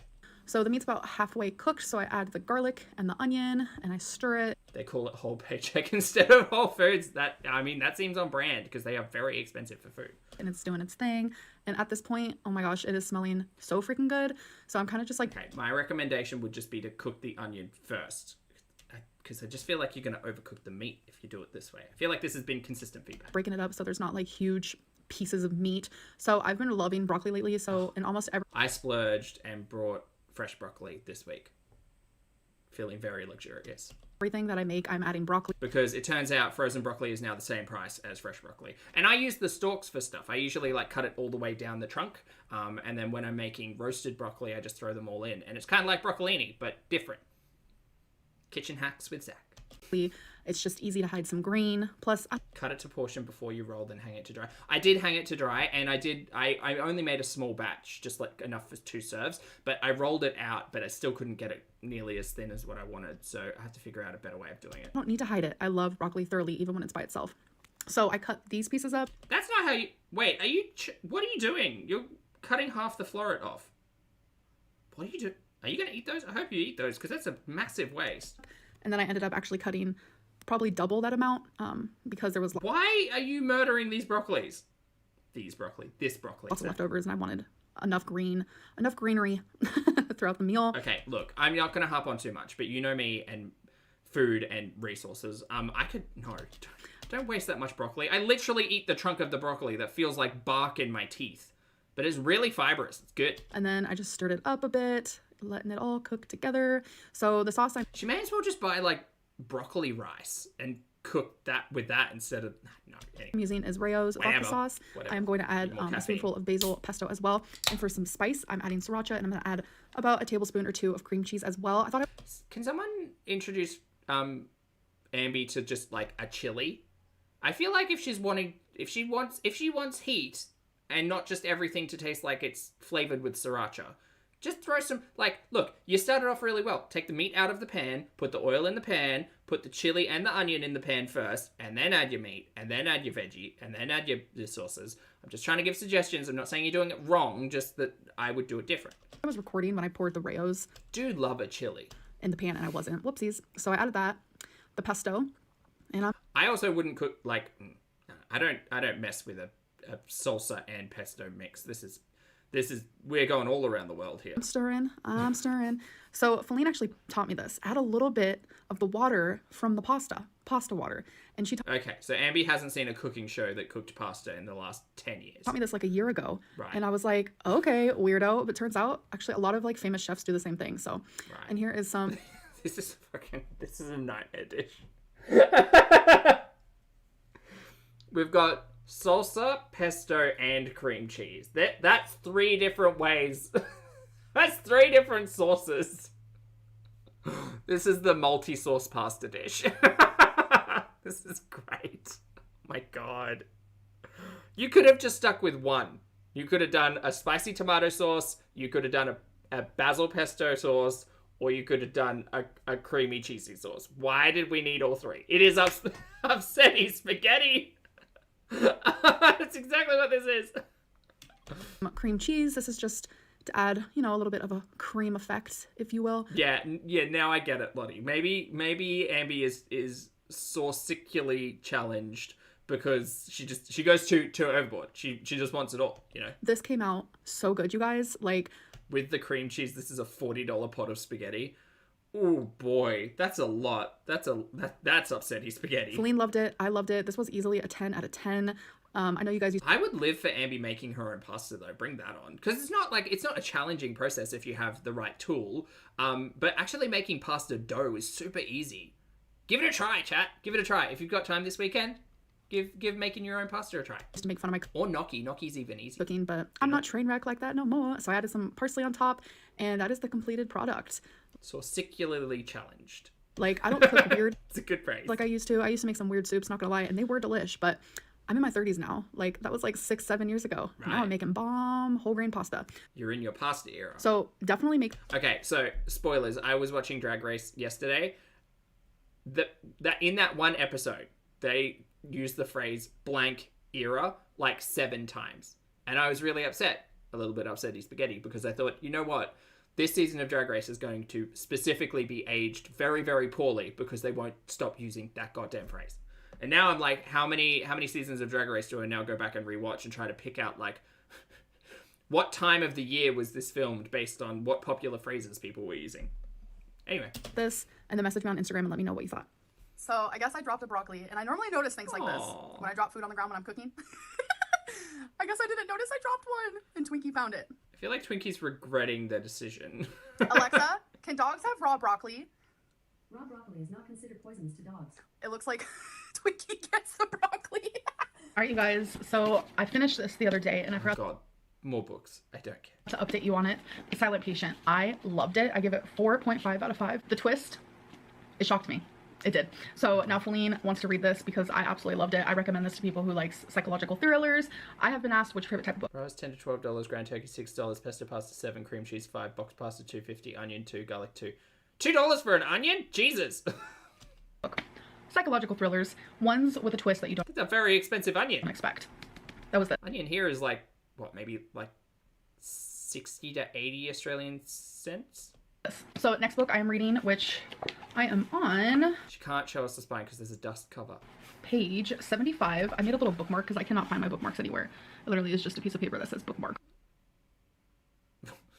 So the meat's about halfway cooked, so I add the garlic and the onion, and I stir it. They call it Whole Paycheck instead of Whole Foods. That seems on brand because they are very expensive for food. And it's doing its thing. And at this point, oh my gosh, it is smelling so freaking good. So I'm kind of just like... Okay, my recommendation would just be to cook the onion first. Because I just feel like you're going to overcook the meat if you do it this way. I feel like this has been consistent feedback. breaking it up so there's not like huge pieces of meat. So I've been loving broccoli lately. So in almost I splurged and brought fresh broccoli this week. Feeling very luxurious. everything that I make, I'm adding broccoli. Because it turns out frozen broccoli is now the same price as fresh broccoli. And I use the stalks for stuff. I usually like cut it all the way down the trunk. And then when I'm making roasted broccoli, I just throw them all in. And it's kind of like broccolini, but different. Kitchen hacks with Zach. It's just easy to hide some green. Plus, Cut it to portion before you roll, then hang it to dry. I did hang it to dry, and I only made a small batch, just like enough for 2 serves, but I rolled it out, but I still couldn't get it nearly as thin as what I wanted, so I had to figure out a better way of doing it. I don't need to hide it. I love broccoli thoroughly, even when it's by itself. So I cut these pieces up. That's not how you... Wait, what are you doing? You're cutting half the floret off. What are you doing? Are you going to eat those? I hope you eat those, because that's a massive waste. And then I ended up actually cutting probably double that amount because there was Why are you murdering these broccolis? This broccoli. lots of leftovers, and I wanted enough greenery throughout the meal. Okay, look, I'm not going to harp on too much, but you know me and food and resources. Don't waste that much broccoli. I literally eat the trunk of the broccoli that feels like bark in my teeth, but it's really fibrous. It's good. And then I just stirred it up a bit, letting it all cook together. So the sauce She may as well just buy like broccoli rice and cook that with that instead of anyway. I'm using is Rayo's vodka sauce. I'm going to add a spoonful of basil pesto as well. And for some spice, I'm adding sriracha, and I'm going to add about a tablespoon or 2 of cream cheese as well. Can someone introduce Ambi to just like a chili? I feel like if she wants heat, and not just everything to taste like it's flavored with sriracha. Just throw some, like, look, you started off really well. Take the meat out of the pan, put the oil in the pan, put the chili and the onion in the pan first, and then add your meat, and then add your veggie, and then add your sauces. I'm just trying to give suggestions. I'm not saying you're doing it wrong, just that I would do it different. I was recording when I poured the Rayos Dude, love a chili. in the pan and I wasn't. Whoopsies. So I added that, the pesto, and I also wouldn't cook, like, I don't mess with a salsa and pesto mix. This is, we're going all around the world here. I'm stirring. So Feline actually taught me this. Add a little bit of the water from the pasta water. And she Okay, so Ambi hasn't seen a cooking show that cooked pasta in the last 10 years. taught me this like a year ago. Right. And I was like, okay, weirdo. But turns out actually a lot of like famous chefs do the same thing. So, Right. and here is some. This is a nightmare dish. We've got salsa, pesto, and cream cheese. That's 3 different ways. That's 3 different sauces. This is the multi-sauce pasta dish. This is great. Oh my god. You could have just stuck with one. You could have done a spicy tomato sauce, you could have done a basil pesto sauce, or you could have done a creamy cheesy sauce. Why did we need all 3? It is upsetty spaghetti. That's exactly what this is. Cream cheese. This is just to add, you know, a little bit of a cream effect, if you will. Yeah. Now I get it, Lottie. Maybe Ambi is saucicularly challenged because she goes too overboard. She just wants it all, you know. This came out so good, you guys. Like with the cream cheese, this is a $40 pot of spaghetti. Oh boy, that's a lot. That's upsetty spaghetti. Feline loved it. I loved it. This was easily a 10 out of 10. I know you guys I would live for Ambi making her own pasta though. Bring that on, because it's not a challenging process if you have the right tool. But actually making pasta dough is super easy. Give it a try, chat. Give it a try if you've got time this weekend. Give making your own pasta a try. used to make fun of my Or gnocchi. Gnocchi's even easy. cooking, but I'm not train wreck like that no more. So I added some parsley on top, and that is the completed product. Saucicularly challenged. Like I don't cook weird It's a good phrase. like I used to. I used to make some weird soups, not gonna lie, and they were delish, but I'm in my 30s now. Like that was like 6-7 years ago. Now Right. I'm making bomb whole grain pasta. You're in your pasta era. So definitely make Okay, so spoilers. I was watching Drag Race yesterday. That in that one episode, they used the phrase blank era like 7 times. And I was really upset, a little bit upsetty spaghetti, because I thought, you know what? This season of Drag Race is going to specifically be aged very, very poorly because they won't stop using that goddamn phrase. And now I'm like, how many seasons of Drag Race do I now go back and rewatch and try to pick out, like, what time of the year was this filmed based on what popular phrases people were using? Anyway. this and then message me on Instagram and let me know what you thought. So I guess I dropped a broccoli, and I normally notice things like this Aw. when I drop food on the ground when I'm cooking. I guess I didn't notice I dropped one, and Twinkie found it. I feel like Twinkie's regretting their decision. Alexa, can dogs have raw broccoli? Raw broccoli is not considered poisonous to dogs. It looks like Twinkie gets the broccoli. All right, you guys. So I finished this the other day, and I forgot God, more books. I don't care. to update you on it. The Silent Patient. I loved it. I give it 4.5 out of 5. The twist, it shocked me. It did. So now Feline wants to read this because I absolutely loved it. I recommend this to people who like psychological thrillers. I have been asked which favorite type of book. Fries $10 to $12, ground turkey $6, pesto pasta $7, cream cheese $5, box pasta $2.50, onion $2, garlic $2. $2 for an onion? Jesus. Psychological thrillers, ones with a twist that you don't That's a very expensive onion. expect. That was the Onion here is like, what, maybe like 60 to 80 Australian cents? So next book I am reading, which I am on She can't show us the spine because there's a dust cover. page 75. I made a little bookmark because I cannot find my bookmarks anywhere. It literally is just a piece of paper that says bookmark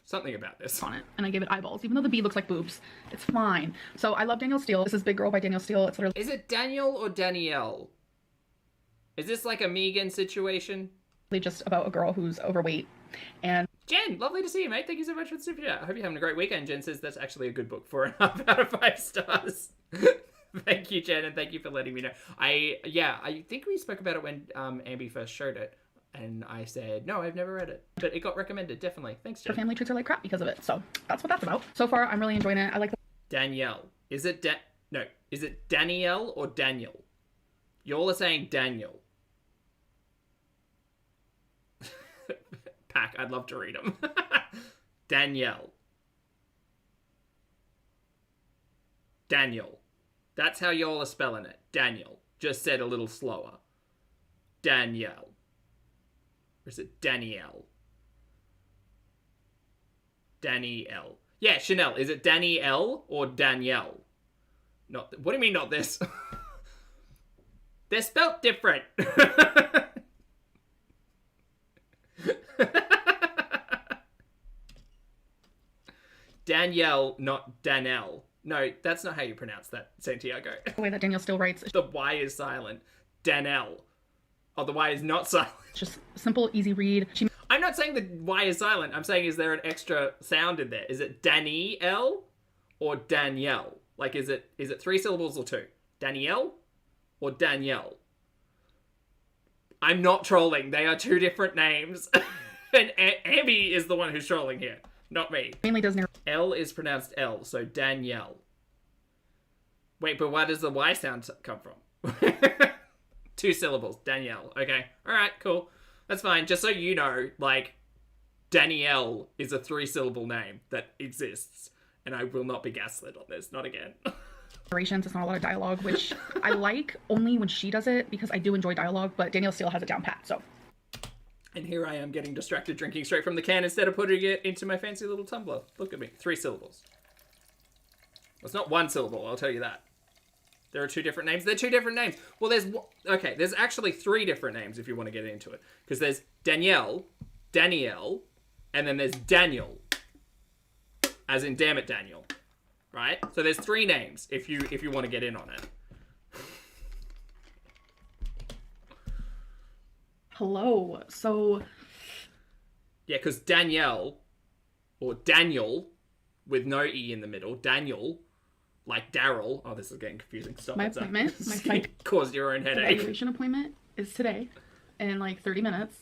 Something about this. on it, and I gave it eyeballs, even though the B looks like boobs. It's fine. So I love Danielle Steele. This is Big Girl by Danielle Steele. It's literally Is it Daniel or Danielle? Is this like a Megan situation? just about a girl who's overweight, and Jen, lovely to see you, mate. Thank you so much for the super chat. I hope you're having a great weekend. Jen says that's actually a good book. 4.5 out of 5 stars. Thank you, Jen, and thank you for letting me know. I think we spoke about it when Ambi first showed it, and I said, no, I've never read it. But it got recommended, definitely. Thanks, her Jen. family treats her like crap because of it. So that's what that's about. So far, I'm really enjoying it. I like the Danielle. Is it Danielle or Daniel? Y'all are saying Daniel. pack. I'd love to read them. Danielle. Daniel. That's how y'all are spelling it. Daniel. Just said a little slower. Danielle. Or is it Danielle? Danielle. Yeah, Chanel. Is it Danielle or Danielle? Not. What do you mean not this? They're spelt different. Danielle, not Danelle. No, that's not how you pronounce that, Santiago. The way that Danielle still writes, The Y is silent. Danelle. Oh, the Y is not silent. it's just simple, easy read. She I'm not saying the Y is silent. I'm saying, is there an extra sound in there? Is it Danielle or Danielle? Like, is it 3 syllables or 2? Danielle or Danielle? I'm not trolling. They are 2 different names. And Abby is the one who's trolling here, not me. mainly does narrate. L is pronounced L, so Danielle. Wait, but where does the Y sound come from? 2 syllables. Danielle. Okay. Alright, cool. That's fine. Just so you know, like, Danielle is a 3-syllable name that exists. And I will not be gaslit on this. Not again. Narrations. It's not a lot of dialogue, which I like only when she does it because I do enjoy dialogue, but Danielle still has it down pat, so. And here I am getting distracted drinking straight from the can instead of putting it into my fancy little tumbler. Look at me. 3 syllables. Well, it's not 1 syllable, I'll tell you that. There are 2 different names. They're 2 different names. Well, there's actually 3 different names if you want to get into it. Because there's Danielle, Danielle, and then there's Daniel. As in, damn it, Daniel. Right? So there's 3 names if you want to get in on it. Hello. So. Yeah, because Danielle, or Daniel, with no E in the middle, Daniel, like Daryl. Oh, this is getting confusing. Stop My it, Zach. appointment, my psych Caused your own headache. evaluation appointment is today in like 30 minutes.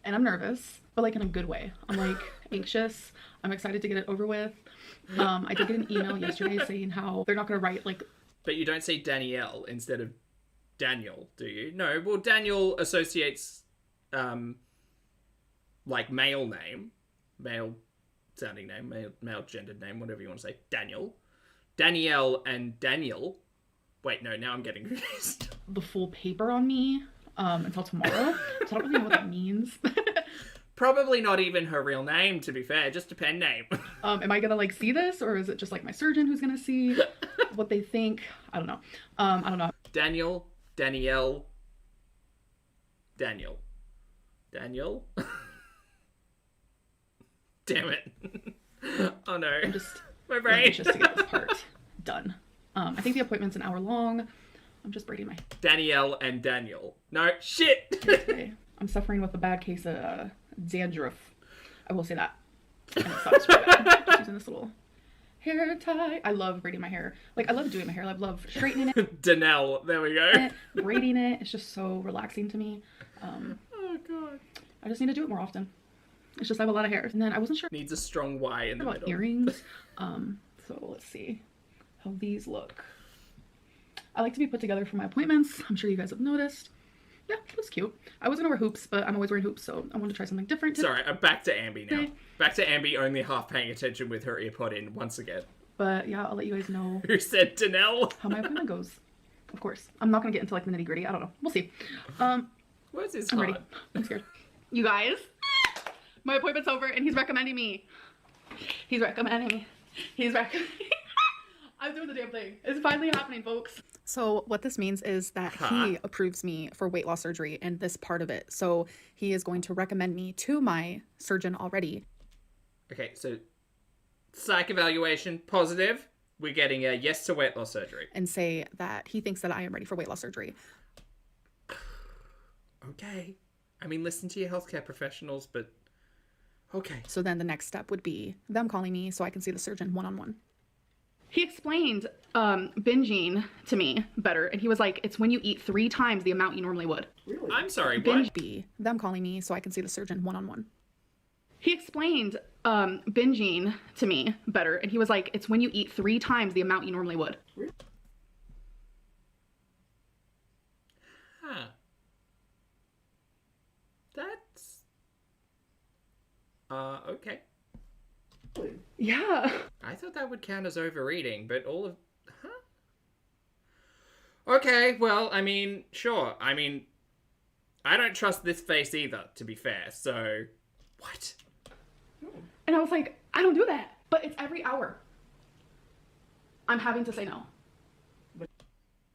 And I'm nervous, but like in a good way. I'm like anxious. I'm excited to get it over with. I did get an email yesterday saying how they're not going to write like. But you don't say Danielle instead of Daniel, do you? No, well, Daniel associates, like male name, male sounding name, male gendered name, whatever you want to say. Daniel. Danielle and Daniel. Wait, no, now I'm getting confused. The full paper on me until tomorrow. So I don't really know what that means. Probably not even her real name, to be fair, just a pen name. Am I gonna like see this, or is it just like my surgeon who's gonna see what they think? I don't know. I don't know. Daniel, Danielle, Daniel. Daniel? Damn it. Oh no. I'm just My really brain. anxious to get this part done. I think the appointment's an hour long. I'm just braiding my Danielle and Daniel. No, shit! hair today. I'm suffering with a bad case of dandruff. I will say that. And it sucks really bad. Just using this little hair tie. I love braiding my hair. Like, I love doing my hair. I love straightening it, Danelle, there we go. braiding it. It's just so relaxing to me. Oh god. I just need to do it more often. It's just I have a lot of hair. And then I wasn't sure Needs a strong Y in the about middle. earrings. So let's see how these look. I like to be put together for my appointments. I'm sure you guys have noticed. Yeah, it was cute. I was gonna wear hoops, but I'm always wearing hoops, so I wanted to try something different today. Sorry, I'm back to Ambi now. Okay. Back to Ambi only half paying attention with her earpod in once again. But yeah, I'll let you guys know Who said Danelle? how my appointment goes. Of course. I'm not gonna get into like the nitty gritty. I don't know. We'll see. Where's his I'm heart? ready. I'm scared. You guys, my appointment's over and he's recommending me. He's recommending me. He's recommending I'm doing the damn thing. It's finally happening, folks. So what this means is that he approves me for weight loss surgery and this part of it. So he is going to recommend me to my surgeon already. Okay, so psych evaluation, positive. We're getting a yes to weight loss surgery. And say that he thinks that I am ready for weight loss surgery. Okay. I mean, listen to your healthcare professionals, but okay. So then the next step would be them calling me so I can see the surgeon one-on-one. He explained binging to me better, and he was like, it's when you eat 3 times the amount you normally would. I'm sorry, Binge what? be them calling me so I can see the surgeon one-on-one. He explained binging to me better, and he was like, it's when you eat 3 times the amount you normally would. Huh. That's Okay. Yeah. I thought that would count as overeating, but all of... Huh? Okay, well, I mean, sure. I mean, I don't trust this face either, to be fair, so... What? And I was like, I don't do that. But it's every hour. I'm having to say no.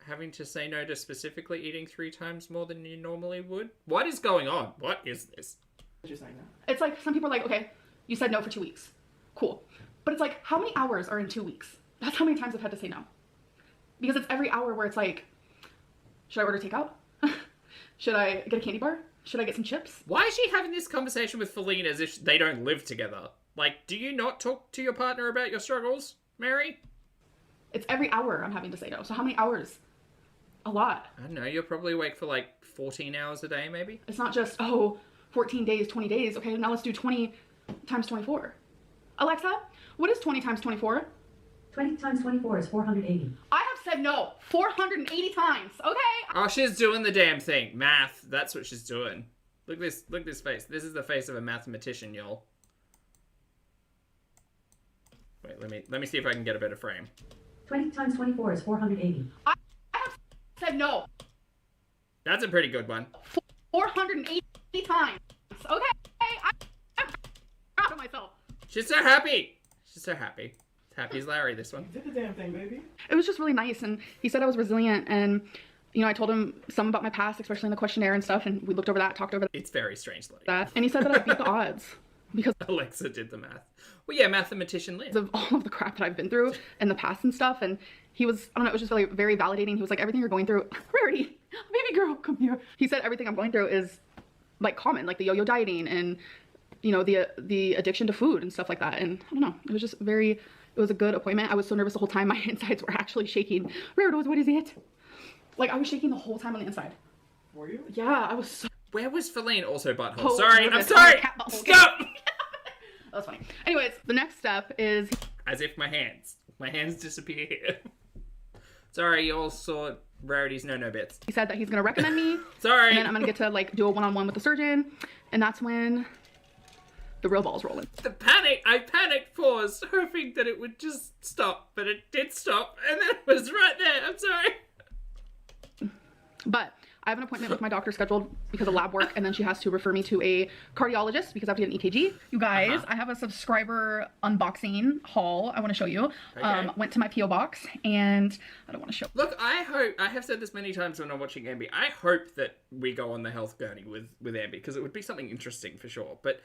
Having to say no to specifically eating 3 times more than you normally would? What is going on? What is this? It's like, some people are like, okay, you said no for 2 weeks. Cool. But it's like, how many hours are in 2 weeks? That's how many times I've had to say no. Because it's every hour where it's like, should I order takeout? Should I get a candy bar? Should I get some chips? Why is she having this conversation with Feline as if they don't live together? Like, do you not talk to your partner about your struggles, Mary? It's every hour I'm having to say no. So how many hours? A lot. I don't know, you're probably awake for like 14 hours a day, maybe? It's not just, 14 days, 20 days. Okay, now let's do 20 times 24. Alexa, what is 20 times 24? 20 times 24 is 480. I have said no 480 times, okay? Oh, she's doing the damn thing. Math. That's what she's doing. Look at this face. This is the face of a mathematician, y'all. Wait, let me see if I can get a better frame. 20 times 24 is 480. I have said no That's a pretty good one. 480 times, okay? I'm proud of myself. She's so happy. She's so happy. Happy as Larry, this one. Did the damn thing, baby. It was just really nice, and he said I was resilient, and you know, I told him some about my past, especially in the questionnaire and stuff, and we looked over that, talked over It's very strange, Lottie. that, and he said that I beat the odds because Alexa did the math. Well, yeah, mathematician Liz. of all of the crap that I've been through in the past and stuff, and he was, I don't know, it was just really very validating. He was like, everything you're going through, Rarity, baby girl, come here. He said everything I'm going through is like common, like the yo-yo dieting and, you know, the addiction to food and stuff like that, and I don't know, it was just very... It was a good appointment. I was so nervous the whole time. My insides were actually shaking. Raritos, what is it? Like, I was shaking the whole time on the inside. Were you? Yeah, I was so... Where was Feline also butthole? Oh, Sorry, I'm nervous. sorry! Cat butthole. Stop! That was funny. Anyways, the next step is... As if my hands disappear here. Sorry, you all saw Rarity's no bits. He said that he's going to recommend me. Sorry! And then I'm going to get to, like, do a one-on-one with the surgeon. And that's when the real ball's rolling. I panicked paused, hoping that it would just stop, but it did stop, and then it was right there. I'm sorry. But I have an appointment with my doctor scheduled because of lab work, and then she has to refer me to a cardiologist because I have to get an EKG. You guys, I have a subscriber unboxing haul I want to show you. Okay. Went to my P.O. box, and I don't want to show. Look, I have said this many times when I'm watching Ambi, I hope that we go on the health journey with Ambi, because it would be something interesting for sure, but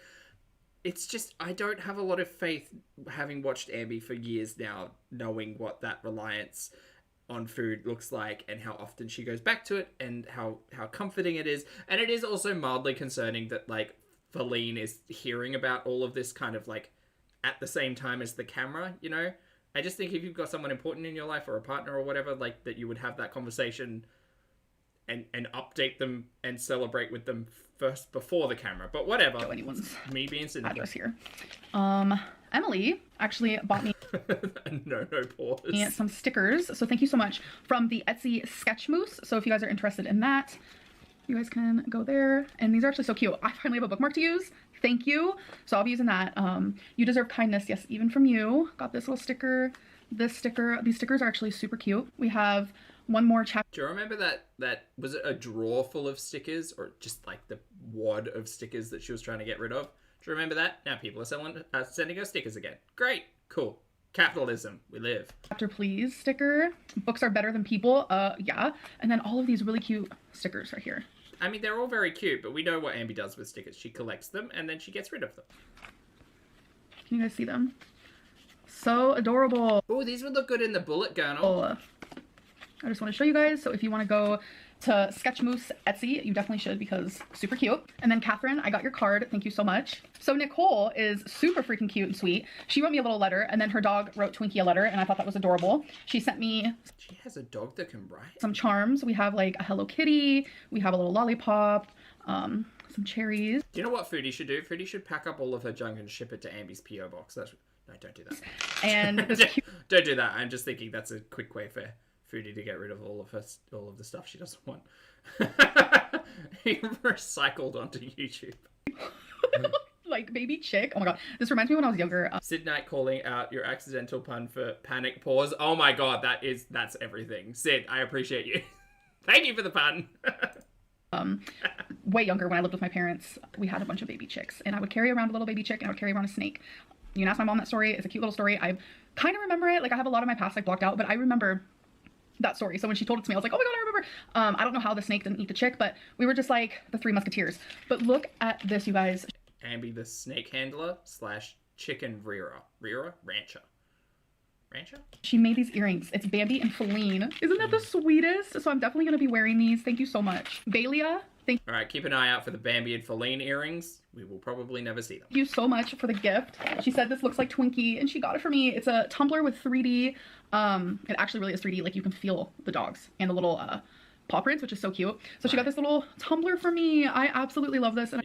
it's just, I don't have a lot of faith, having watched Ambi for years now, knowing what that reliance on food looks like and how often she goes back to it and how comforting it is. And it is also mildly concerning that, like, Feline is hearing about all of this kind of, like, at the same time as the camera, you know? I just think if you've got someone important in your life or a partner or whatever, like, that you would have that conversation and update them and celebrate with them first before the camera. But whatever. Show anyone's Me being cynical. address here. Emily actually bought me no pause. some stickers, so thank you so much, from the Etsy Sketch Moose. So if you guys are interested in that, you guys can go there. And these are actually so cute. I finally have a bookmark to use. Thank you. So I'll be using that. You deserve kindness, yes, even from you. Got this little sticker, this sticker. These stickers are actually super cute. We have one more chapter. Do you remember that was it a drawer full of stickers, or just like the wad of stickers that she was trying to get rid of? Do you remember that? Now people are sending her stickers again. Great. Cool. Capitalism. We live. Chapter please sticker. Books are better than people. Yeah. And then all of these really cute stickers right here. I mean, they're all very cute, but we know what Ambi does with stickers. She collects them and then she gets rid of them. Can you guys see them? So adorable. Oh, these would look good in the bullet journal. Oh, I just want to show you guys. So if you want to go to Sketch Moose Etsy, you definitely should, because super cute. And then Catherine, I got your card. Thank you so much. So Nicole is super freaking cute and sweet. She wrote me a little letter, and then her dog wrote Twinkie a letter, and I thought that was adorable. She sent me She has a dog that can write. some charms. We have like a Hello Kitty. We have a little lollipop, some cherries. Do you know what Foodie should do? Foodie should pack up all of her junk and ship it to Ambi's P.O. box. No, don't do that. And this cute Don't do that. I'm just thinking that's a quick way for Foodie to get rid of all of the stuff she doesn't want. Recycled onto YouTube. like baby chick. Oh my god, this reminds me when I was younger. Sid Knight calling out your accidental pun for panic pause. Oh my god, that's everything. Sid, I appreciate you. Thank you for the pun. Way younger, when I lived with my parents, we had a bunch of baby chicks, and I would carry around a little baby chick, and I would carry around a snake. You can ask my mom that story. It's a cute little story. I kind of remember it. Like, I have a lot of my past like blocked out, but I remember that story. So when she told it to me, I was like, oh my god, I remember. I don't know how the snake didn't eat the chick, but we were just like the Three Musketeers. But look at this, you guys. Ambi the snake handler / chicken rancher. She made these earrings. It's Bambi and Feline. Isn't that the sweetest? So I'm definitely going to be wearing these. Thank you so much. Balia, thank All right, keep an eye out for the Bambi and Feline earrings. We will probably never see them. you so much for the gift. She said this looks like Twinkie, and she got it for me. It's a tumbler with 3D. It actually really is 3D. Like, you can feel the dogs and the little paw prints, which is so cute. So she got this little tumbler for me. I absolutely love this. And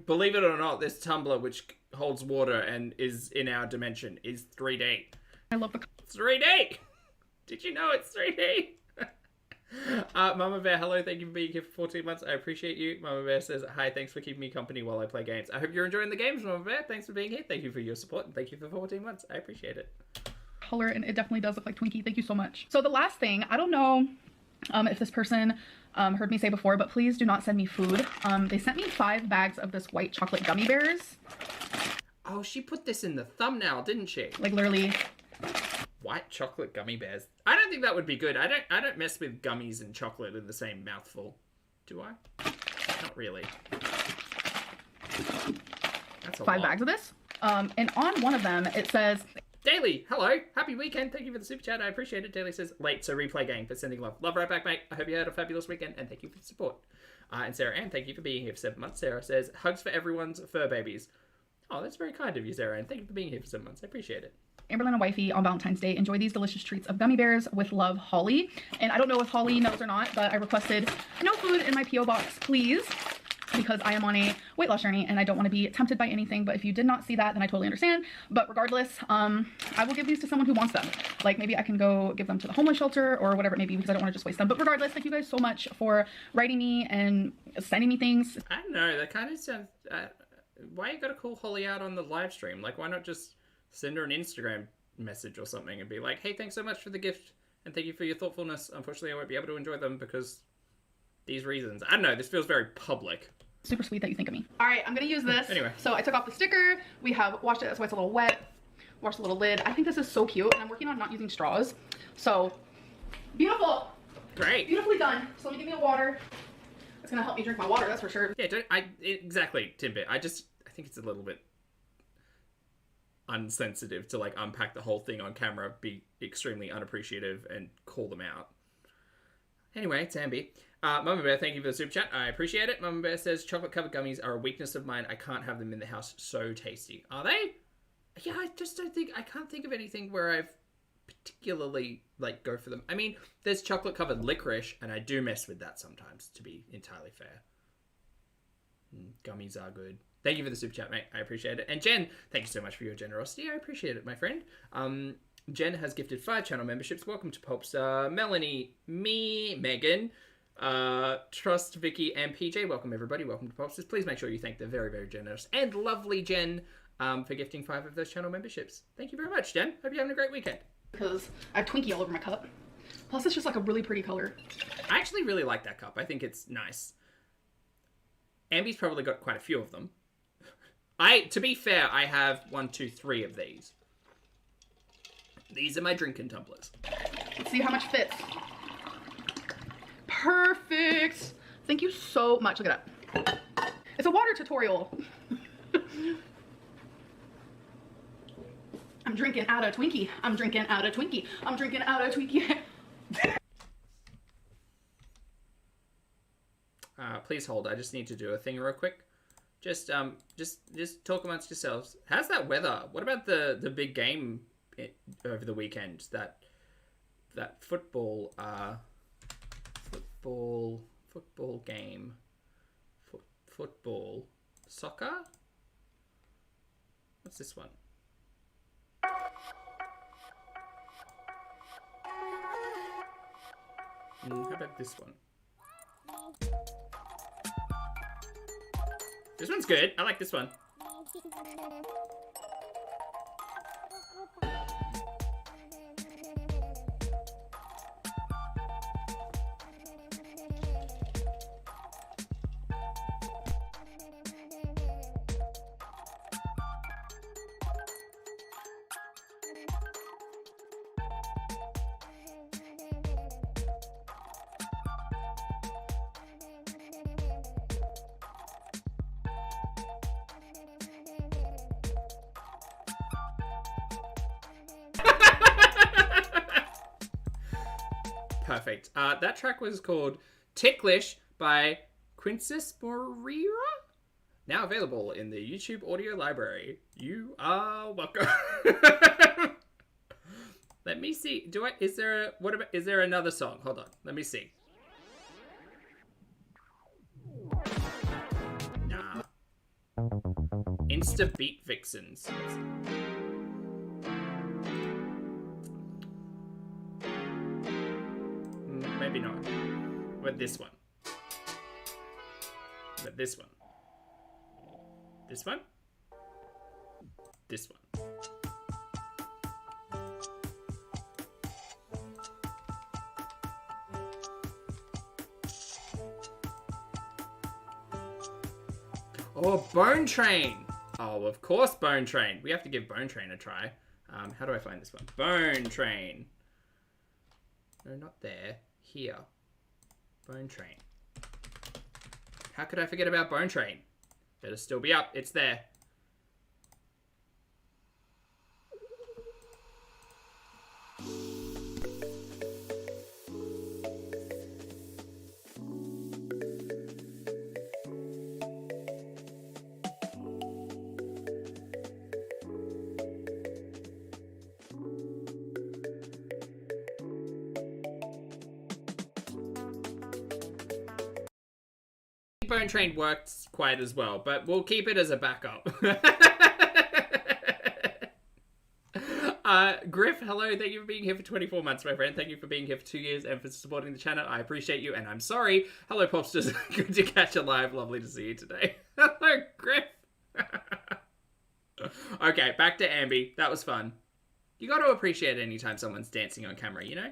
Believe it or not, this tumbler, which holds water and is in our dimension, is 3D. I love the... It's 3D! Did you know it's 3D? Mama Bear, hello, thank you for being here for 14 months. I appreciate you. Mama Bear says, hi, thanks for keeping me company while I play games. I hope you're enjoying the games, Mama Bear. Thanks for being here. Thank you for your support, and thank you for 14 months. I appreciate it. color, and it definitely does look like Twinkie. Thank you so much. So the last thing, I don't know if this person heard me say before, but please do not send me food. They sent me 5 bags of this white chocolate gummy bears. Oh, she put this in the thumbnail, didn't she? Like, literally. White chocolate gummy bears. I don't think that would be good. I don't mess with gummies and chocolate in the same mouthful. Do I? Not really. That's a 5 lot. bags of this. And on one of them, it says... Daily, hello. Happy weekend. Thank you for the super chat. I appreciate it. Daily says, late, so replay game for sending love. Love right back, mate. I hope you had a fabulous weekend, and thank you for the support. And Sarah Ann, thank you for being here for 7 months. Sarah says, hugs for everyone's fur babies. Oh, that's very kind of you, Sarah Ann. Thank you for being here for 7 months. I appreciate it. Amberlynn and Wifey on Valentine's Day. Enjoy these delicious treats of gummy bears with love, Holly. And I don't know if Holly knows or not, but I requested no food in my P.O. box, please, because I am on a weight loss journey and I don't want to be tempted by anything. But if you did not see that, then I totally understand. But regardless, I will give these to someone who wants them. Like, maybe I can go give them to the homeless shelter or whatever it may be, because I don't want to just waste them. But regardless, thank you guys so much for writing me and sending me things. I don't know. That kind of sounds... why you gotta call Holly out on the live stream? Like, why not just send her an Instagram message or something and be like, hey, thanks so much for the gift and thank you for your thoughtfulness. Unfortunately, I won't be able to enjoy them because these reasons. I don't know. This feels very public. Super sweet that you think of me. All right, I'm gonna use this. Anyway. So I took off the sticker. We have washed it. That's why it's a little wet. Washed the little lid. I think this is so cute, and I'm working on not using straws. So beautiful. Great. Beautifully done. So let me give me a water. It's gonna help me drink my water, that's for sure. Yeah, exactly, Timbit. I think it's a little bit unsensitive to, like, unpack the whole thing on camera, be extremely unappreciative, and call them out. Anyway, it's Ambi. Mama Bear, thank you for the super chat. I appreciate it. Mama Bear says, chocolate-covered gummies are a weakness of mine. I can't have them in the house. So tasty. Are they? Yeah, I just don't think... I can't think of anything where I've particularly, like, go for them. I mean, there's chocolate-covered licorice, and I do mess with that sometimes, to be entirely fair. Gummies are good. Thank you for the super chat, mate. I appreciate it. And Jen, thank you so much for your generosity. I appreciate it, my friend. Jen has gifted 5 channel memberships. Welcome to Popstar. Melanie, me, Megan, Trust, Vicky, and PJ. Welcome, everybody. Welcome to Popstars. Please make sure you thank the very, very generous and lovely Jen for gifting 5 of those channel memberships. Thank you very much, Jen. Hope you're having a great weekend. Because I have Twinkie all over my cup. Plus, it's just like a really pretty color. I actually really like that cup. I think it's nice. Ambi's probably got quite a few of them. To be fair, I have 1, 2, 3 of these. These are my drinking tumblers. Let's see how much fits. Perfect. Thank you so much. Look at that. It's a water tutorial. I'm drinking out a Twinkie. I'm drinking out a Twinkie. I'm drinking out a Twinkie. Please hold. I just need to do a thing real quick. Just talk amongst yourselves. How's that weather? What about the big game over the weekend? That football game. Football soccer. What's this one? How about this one? This one's good. I like this one. Perfect. That track was called Ticklish by Quintus Moreira. Now available in the YouTube audio library. You are welcome. Let me see. Is there another song? Hold on. Let me see. Nah. Insta Beat Vixens. Maybe not. But this one. But this one. This one? This one. Oh, Bone Train! Oh, of course, Bone Train. We have to give Bone Train a try. How do I find this one? Bone Train. No, not there. Here. Bone Train. How could I forget about Bone Train? Better still be up. It's there. Bone Train works quite as well, but we'll keep it as a backup. Griff, hello. Thank you for being here for 24 months, my friend. Thank you for being here for 2 years and for supporting the channel. I appreciate you, and I'm sorry. Hello, Popsters. Good to catch you live. Lovely to see you today. Hello, Griff. Okay, back to Ambi. That was fun. You got to appreciate it anytime someone's dancing on camera, you know?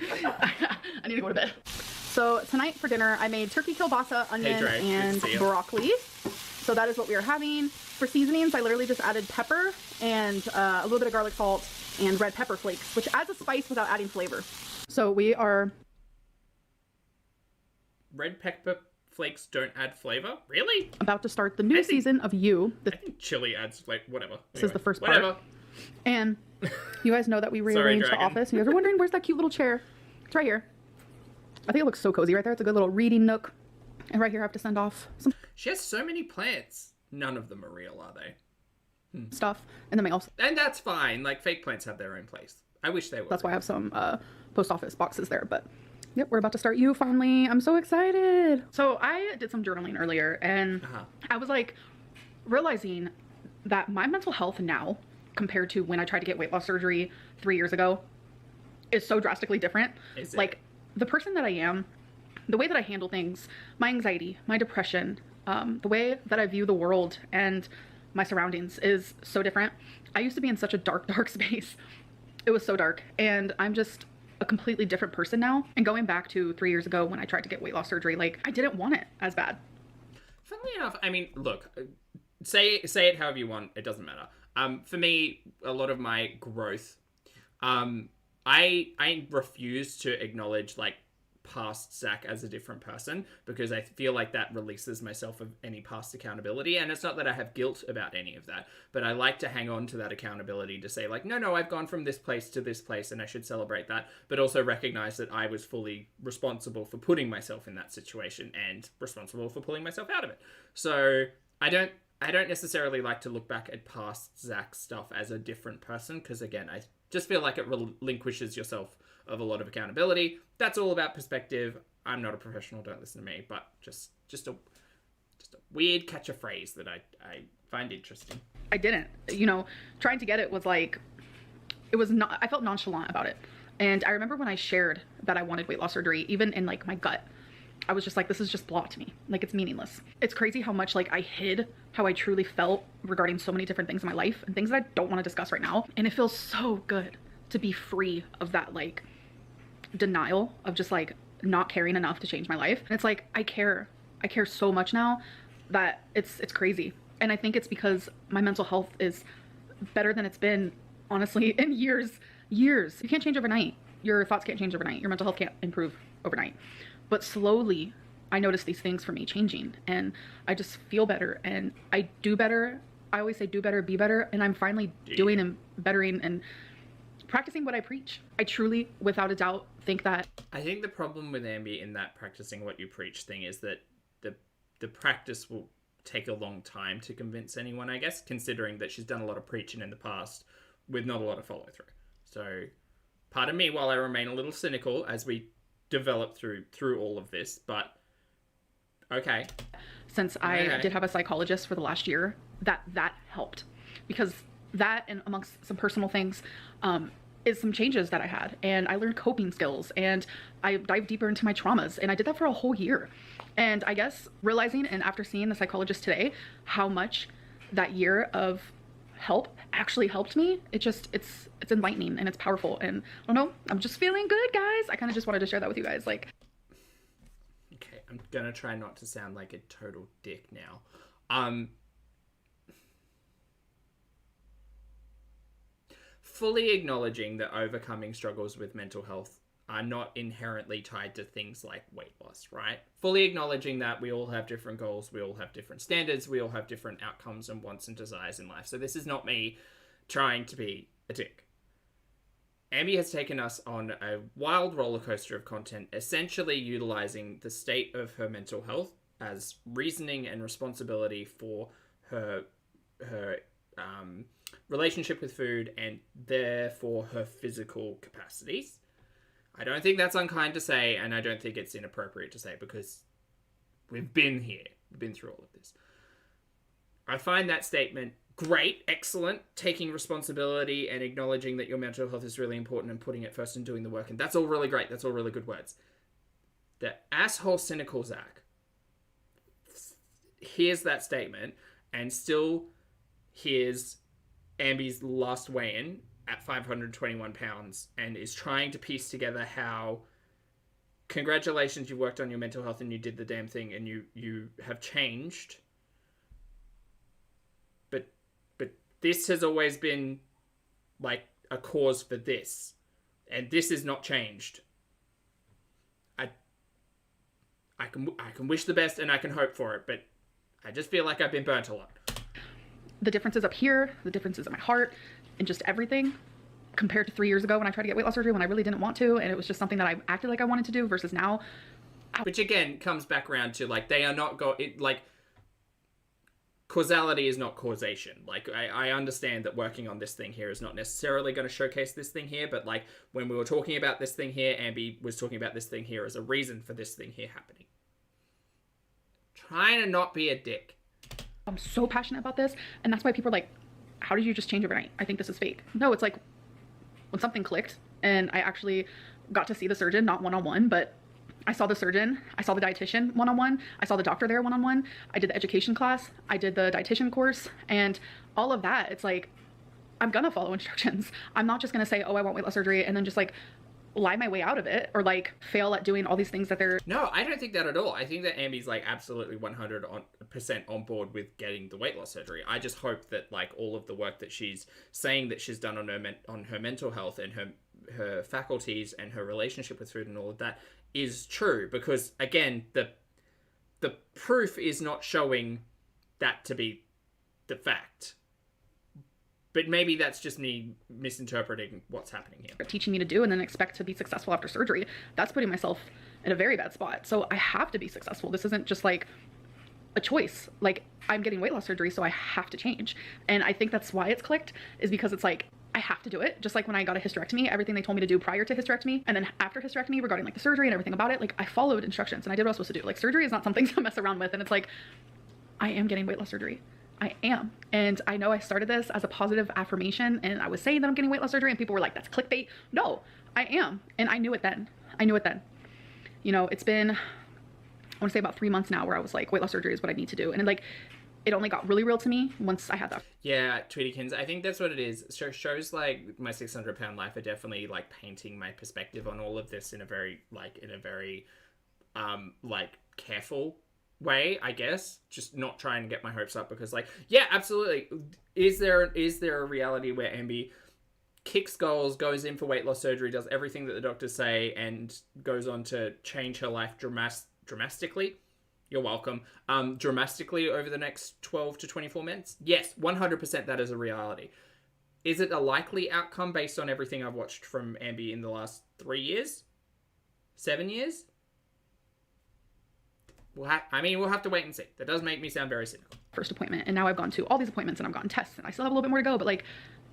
I need to go to bed. So tonight for dinner, I made turkey kielbasa, onion, and broccoli. So that is what we are having. For seasonings, I literally just added pepper and a little bit of garlic salt and red pepper flakes, which adds a spice without adding flavor. So we are... Red pepper flakes don't add flavor? Really? About to start the new season of You. I think chili adds, like, whatever. This is the first part. And you guys know that we rearranged the office. You guys are wondering, where's that cute little chair? It's right here. I think it looks so cozy right there. It's a good little reading nook. And right here I have to send off some... She has so many plants. None of them are real, are they? Stuff. And then I also... And that's fine. Like, fake plants have their own place. I wish they were. That's why I have some post office boxes there. But, yep, we're about to start You finally. I'm so excited. So I did some journaling earlier. And I was, like, realizing that my mental health now, compared to when I tried to get weight loss surgery 3 years ago, is so drastically different. Is it? Like... The person that I am, the way that I handle things, my anxiety, my depression, the way that I view the world and my surroundings is so different. I used to be in such a dark, dark space. It was so dark. And I'm just a completely different person now. And going back to 3 years ago when I tried to get weight loss surgery, like, I didn't want it as bad. Funnily enough, I mean, look, say it however you want. It doesn't matter. For me, a lot of my growth... I refuse to acknowledge, like, past Zach as a different person because I feel like that releases myself of any past accountability. And it's not that I have guilt about any of that, but I like to hang on to that accountability to say, like, no, I've gone from this place to this place and I should celebrate that, but also recognize that I was fully responsible for putting myself in that situation and responsible for pulling myself out of it. So I don't necessarily like to look back at past Zach stuff as a different person because, again, I just feel like it relinquishes yourself of a lot of accountability. That's all about perspective. I'm not a professional, don't listen to me, but just a weird catch a phrase that I find interesting. I didn't. You know, trying to get it was like, it was not, I felt nonchalant about it. And I remember when I shared that I wanted weight loss surgery, even in like my gut, I was just like, this is just blah to me. Like, it's meaningless. It's crazy how much like I hid how I truly felt regarding so many different things in my life and things that I don't want to discuss right now. And it feels so good to be free of that like denial of just like not caring enough to change my life. And it's like, I care so much now that it's crazy. And I think it's because my mental health is better than it's been, honestly, in years. You can't change overnight. Your thoughts can't change overnight. Your mental health can't improve overnight. But slowly, I notice these things for me changing, and I just feel better, and I do better. I always say do better, be better, and I'm finally doing and bettering and practicing what I preach. I truly, without a doubt, think that. I think the problem with Ambi in that practicing what you preach thing is that the practice will take a long time to convince anyone, I guess, considering that she's done a lot of preaching in the past with not a lot of follow through. So, pardon me while I remain a little cynical as we develop through all of this, but okay. Since I did have a psychologist for the last year, that helped, because that, and amongst some personal things, is some changes that I had, and I learned coping skills, and I dived deeper into my traumas, and I did that for a whole year. And I guess realizing, and after seeing the psychologist today, how much that year of help actually helped me, it's enlightening and it's powerful, and I don't know, I'm just feeling good, guys. I kind of just wanted to share that with you guys. Like, okay, I'm gonna try not to sound like a total dick now. Fully acknowledging that overcoming struggles with mental health are not inherently tied to things like weight loss, right? Fully acknowledging that we all have different goals, we all have different standards, we all have different outcomes and wants and desires in life. So this is not me trying to be a dick. Ambi has taken us on a wild roller coaster of content, essentially utilizing the state of her mental health as reasoning and responsibility for her relationship with food and therefore her physical capacities. I don't think that's unkind to say, and I don't think it's inappropriate to say, because we've been here. We've been through all of this. I find that statement great, excellent, taking responsibility and acknowledging that your mental health is really important and putting it first and doing the work. And that's all really great. That's all really good words. The asshole cynical Zach hears that statement and still hears Ambi's last weigh-in at 521 pounds and is trying to piece together how, congratulations, you worked on your mental health and you did the damn thing and you have changed. But this has always been like a cause for this, and this is not changed. I can wish the best and I can hope for it, but I just feel like I've been burnt a lot. The differences up here, the differences in my heart, and just everything compared to 3 years ago when I tried to get weight loss surgery when I really didn't want to, and it was just something that I acted like I wanted to do, versus now. Which again comes back around to like, they are not causality is not causation. Like, I understand that working on this thing here is not necessarily going to showcase this thing here, but like when we were talking about this thing here, Ambi was talking about this thing here as a reason for this thing here happening. Trying to not be a dick. I'm so passionate about this, and that's why people are like, how did you just change overnight? I think this is fake. No, it's like when something clicked and I actually got to see the surgeon, not one-on-one, but I saw the surgeon, I saw the dietitian one-on-one, I saw the doctor there one-on-one, I did the education class, I did the dietitian course, and all of that, it's like, I'm gonna follow instructions. I'm not just gonna say, oh, I want weight loss surgery, and then just like lie my way out of it, or like fail at doing all these things that they're... No, I don't think that at all. I think that Ambi's like absolutely 100% on board with getting the weight loss surgery. I just hope that like all of the work that she's saying that she's done on her mental health and her faculties and her relationship with food and all of that is true, because again, the proof is not showing that to be the fact. But maybe that's just me misinterpreting what's happening here. Teaching me to do, and then expect to be successful after surgery. That's putting myself in a very bad spot. So I have to be successful. This isn't just like a choice. Like, I'm getting weight loss surgery, so I have to change. And I think that's why it's clicked, is because it's like, I have to do it. Just like when I got a hysterectomy, everything they told me to do prior to hysterectomy, and then after hysterectomy regarding like the surgery and everything about it, like I followed instructions and I did what I was supposed to do. Like, surgery is not something to mess around with. And it's like, I am getting weight loss surgery. I am. And I know I started this as a positive affirmation, and I was saying that I'm getting weight loss surgery, and people were like, that's clickbait. No, I am. And I knew it then. You know, it's been want to say about 3 months now, where I was like, weight loss surgery is what I need to do. And like, it only got really real to me once I had that. Yeah, Tweetykins, I think that's what it is. Shows like My 600-Pound Life are definitely like painting my perspective on all of this in a very careful way, I guess. Just not trying to get my hopes up, because like, yeah, absolutely. Is there a reality where Ambi kicks goals, goes in for weight loss surgery, does everything that the doctors say, and goes on to change her life dramatically? You're welcome. Dramatically over the next 12 to 24 months? Yes, 100% that is a reality. Is it a likely outcome based on everything I've watched from Ambi in the last 3 years? 7 years? We'll have to wait and see. That does make me sound very cynical. First appointment, and now I've gone to all these appointments and I've gotten tests, and I still have a little bit more to go, but like,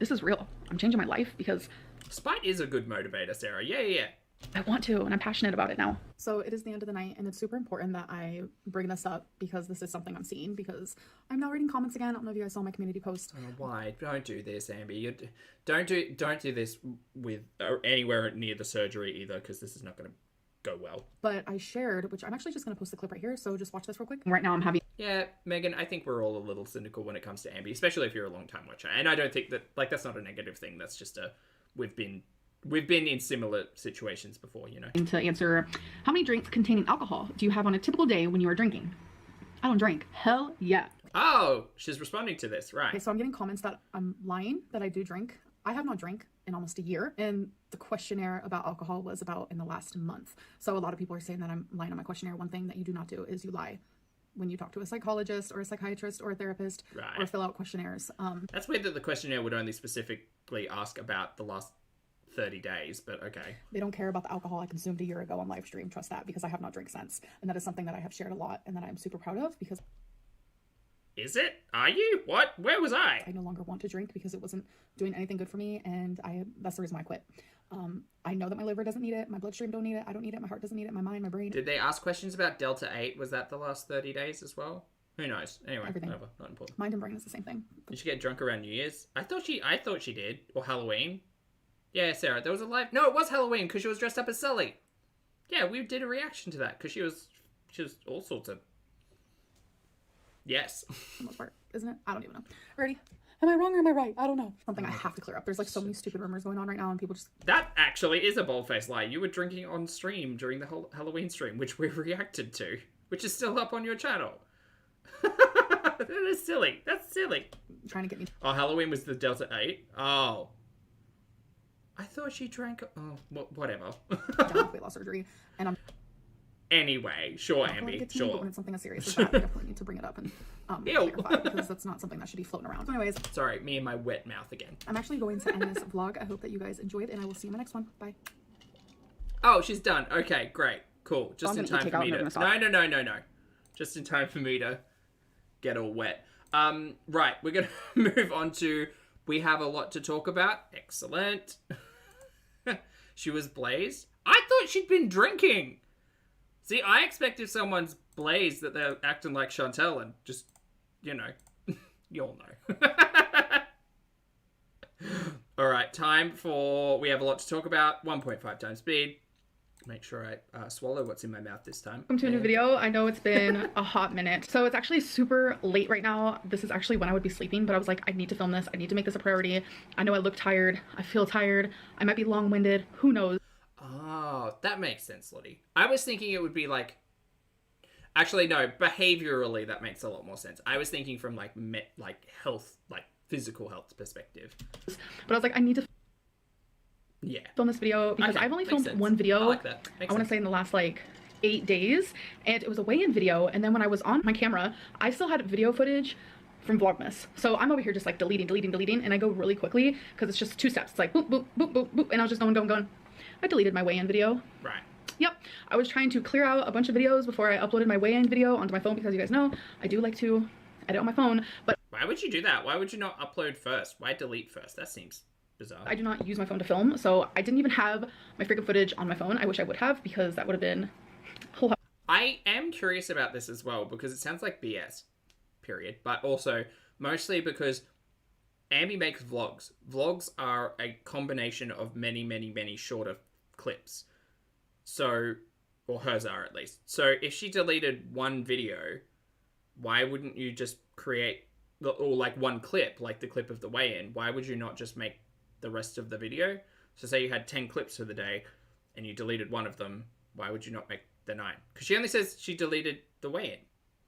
this is real. I'm changing my life because Spite is a good motivator, Sarah. Yeah. I want to, and I'm passionate about it now. So it is the end of the night, and it's super important that I bring this up because this is something I'm seeing, because I'm now reading comments again. I don't know if you guys saw my community post. Oh, why? Don't do this, Ambi. Don't do this with anywhere near the surgery either, because this is not going to go well. But I shared, which I'm actually just going to post the clip right here, so just watch this real quick. Right now I'm having... Yeah, Megan, I think we're all a little cynical when it comes to Ambi, especially if you're a long-time watcher. And I don't think that, like, that's not a negative thing. That's just we've been in similar situations before, you know. To answer, how many drinks containing alcohol do you have on a typical day when you are drinking? I don't drink. Hell yeah. Oh, she's responding to this, right. Okay, so I'm getting comments that I'm lying, that I do drink. I have not drank in almost a year, and the questionnaire about alcohol was about in the last month. So a lot of people are saying that I'm lying on my questionnaire. One thing that you do not do is you lie when you talk to a psychologist or a psychiatrist or a therapist, right, or fill out questionnaires. That's weird that the questionnaire would only specifically ask about the last 30 days, but okay. They don't care about the alcohol I consumed a year ago on live stream. Trust that, because I have not drank since. And that is something that I have shared a lot and that I'm super proud of, because... Is it? Are you? What? Where was I? I no longer want to drink because it wasn't doing anything good for me, and that's the reason why I quit. I know that my liver doesn't need it, my bloodstream don't need it, I don't need it, my heart doesn't need it, my mind, my brain. Did they ask questions about Delta 8? Was that the last 30 days as well? Who knows? Anyway, Everything. whatever. Not important. Mind and brain is the same thing. Did she get drunk around New Year's? I thought she did. Or Halloween. Yeah, Sarah, there was a live... No, it was Halloween because she was dressed up as Sully. Yeah, we did a reaction to that because she was all sorts of... Yes. For the most part, isn't it? I don't even know. Alrighty. Am I wrong or am I right? I don't know. Something I have to clear up. There's like so many stupid rumors going on right now, and people just... That actually is a bold-faced lie. You were drinking on stream during the whole Halloween stream, which we reacted to, which is still up on your channel. That is silly. That's silly. Trying to get me... Oh, Halloween was the Delta 8? Oh. I thought she drank... Oh, whatever. down with weight loss surgery, and I'm... Anyway, sure, Ambi, sure. But when it's something as serious as that, I definitely need to bring it up and clarify, because that's not something that should be floating around. So anyways, sorry, me and my wet mouth again. I'm actually going to end this vlog. I hope that you guys enjoyed, and I will see you in my next one. Bye. Oh, she's done. Okay, great, cool. Just in time for me to... No. Just in time for me to get all wet. Right, we're gonna move on to... We have a lot to talk about. Excellent. She was blazed. I thought she'd been drinking. See, I expect if someone's blazed that they're acting like Chantel and just, you know, you all know. All right, time for... We have a lot to talk about. 1.5 times speed. Make sure I swallow what's in my mouth this time. Welcome to a new video. I know it's been a hot minute. So it's actually super late right now. This is actually when I would be sleeping, but I was like, I need to film this. I need to make this a priority. I know I look tired. I feel tired. I might be long-winded. Who knows? Oh, that makes sense, Lottie. I was thinking it would be like... Actually, no. Behaviorally, that makes a lot more sense. I was thinking from like health, like physical health perspective. But I was like, I need to film this video because I've only filmed one video. I like that. I want to say in the last like 8 days, and it was a weigh-in video. And then when I was on my camera, I still had video footage from Vlogmas. So I'm over here just like deleting, and I go really quickly because it's just 2 steps. It's like boop, boop, boop, boop, boop, and I was just going. I deleted my weigh-in video. Right. Yep. I was trying to clear out a bunch of videos before I uploaded my weigh-in video onto my phone, because you guys know I do like to edit on my phone. But why would you do that? Why would you not upload first? Why delete first? That seems bizarre. I do not use my phone to film, so I didn't even have my freaking footage on my phone. I wish I would have, because that would have been a whole lot. I am curious about this as well, because it sounds like BS, period. But also, mostly because Ambi makes vlogs. Vlogs are a combination of many shorter clips. So or hers are at least. So if she deleted one video, why wouldn't you just create or like one clip, like the clip of the weigh-in? Why would you not just make the rest of the video? So say you had 10 clips for the day and you deleted one of them, why would you not make the 9? Because she only says she deleted the weigh-in.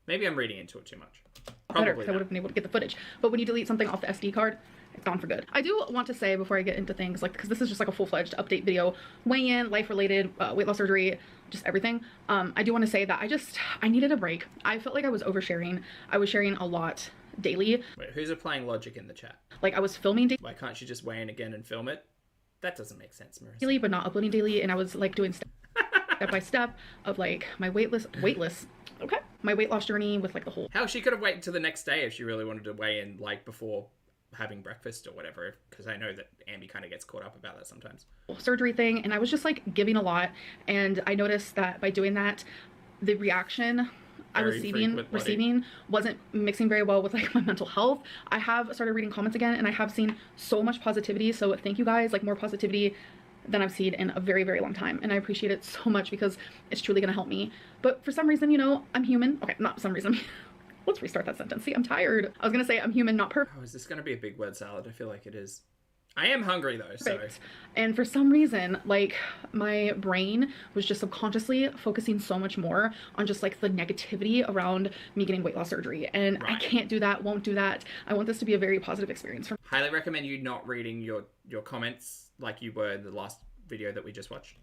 Maybe I'm reading into it too much. Better, because I would have been able to get the footage. But when you delete something off the SD card, it's gone for good. I do want to say before I get into things, like, because this is just like a full-fledged update video, weigh-in, life-related, weight loss surgery, just everything. I do want to say that I needed a break. I felt like I was oversharing. I was sharing a lot daily. Wait, who's applying logic in the chat? Like, I was filming daily, Why can't you just weigh in again and film it? That doesn't make sense, Marissa. but not uploading daily, and I was like doing step by step of like my my weight loss journey with like the whole Hell, she could have waited till the next day if she really wanted to weigh in, like before having breakfast or whatever, because I know that Ambi kind of gets caught up about that sometimes. surgery thing, and I was just like giving a lot, and I noticed that by doing that, the reaction I was receiving wasn't mixing very well with like my mental health. I have started reading comments again, and I have seen so much positivity, so thank you guys, like more positivity than I've seen in a very, very long time, and I appreciate it so much because it's truly gonna help me. But for some reason, you know, I'm human. Okay, not for some reason. Let's restart that sentence. See, I'm tired. I was gonna say I'm human, not perfect. Oh, is this gonna be a big word salad? I feel like it is. I am hungry though, so. And for some reason, like my brain was just subconsciously focusing so much more on just like the negativity around me getting weight loss surgery. And I can't do that, won't do that. I want this to be a very positive experience for me. Highly recommend you not reading your comments like you were in the last video that we just watched.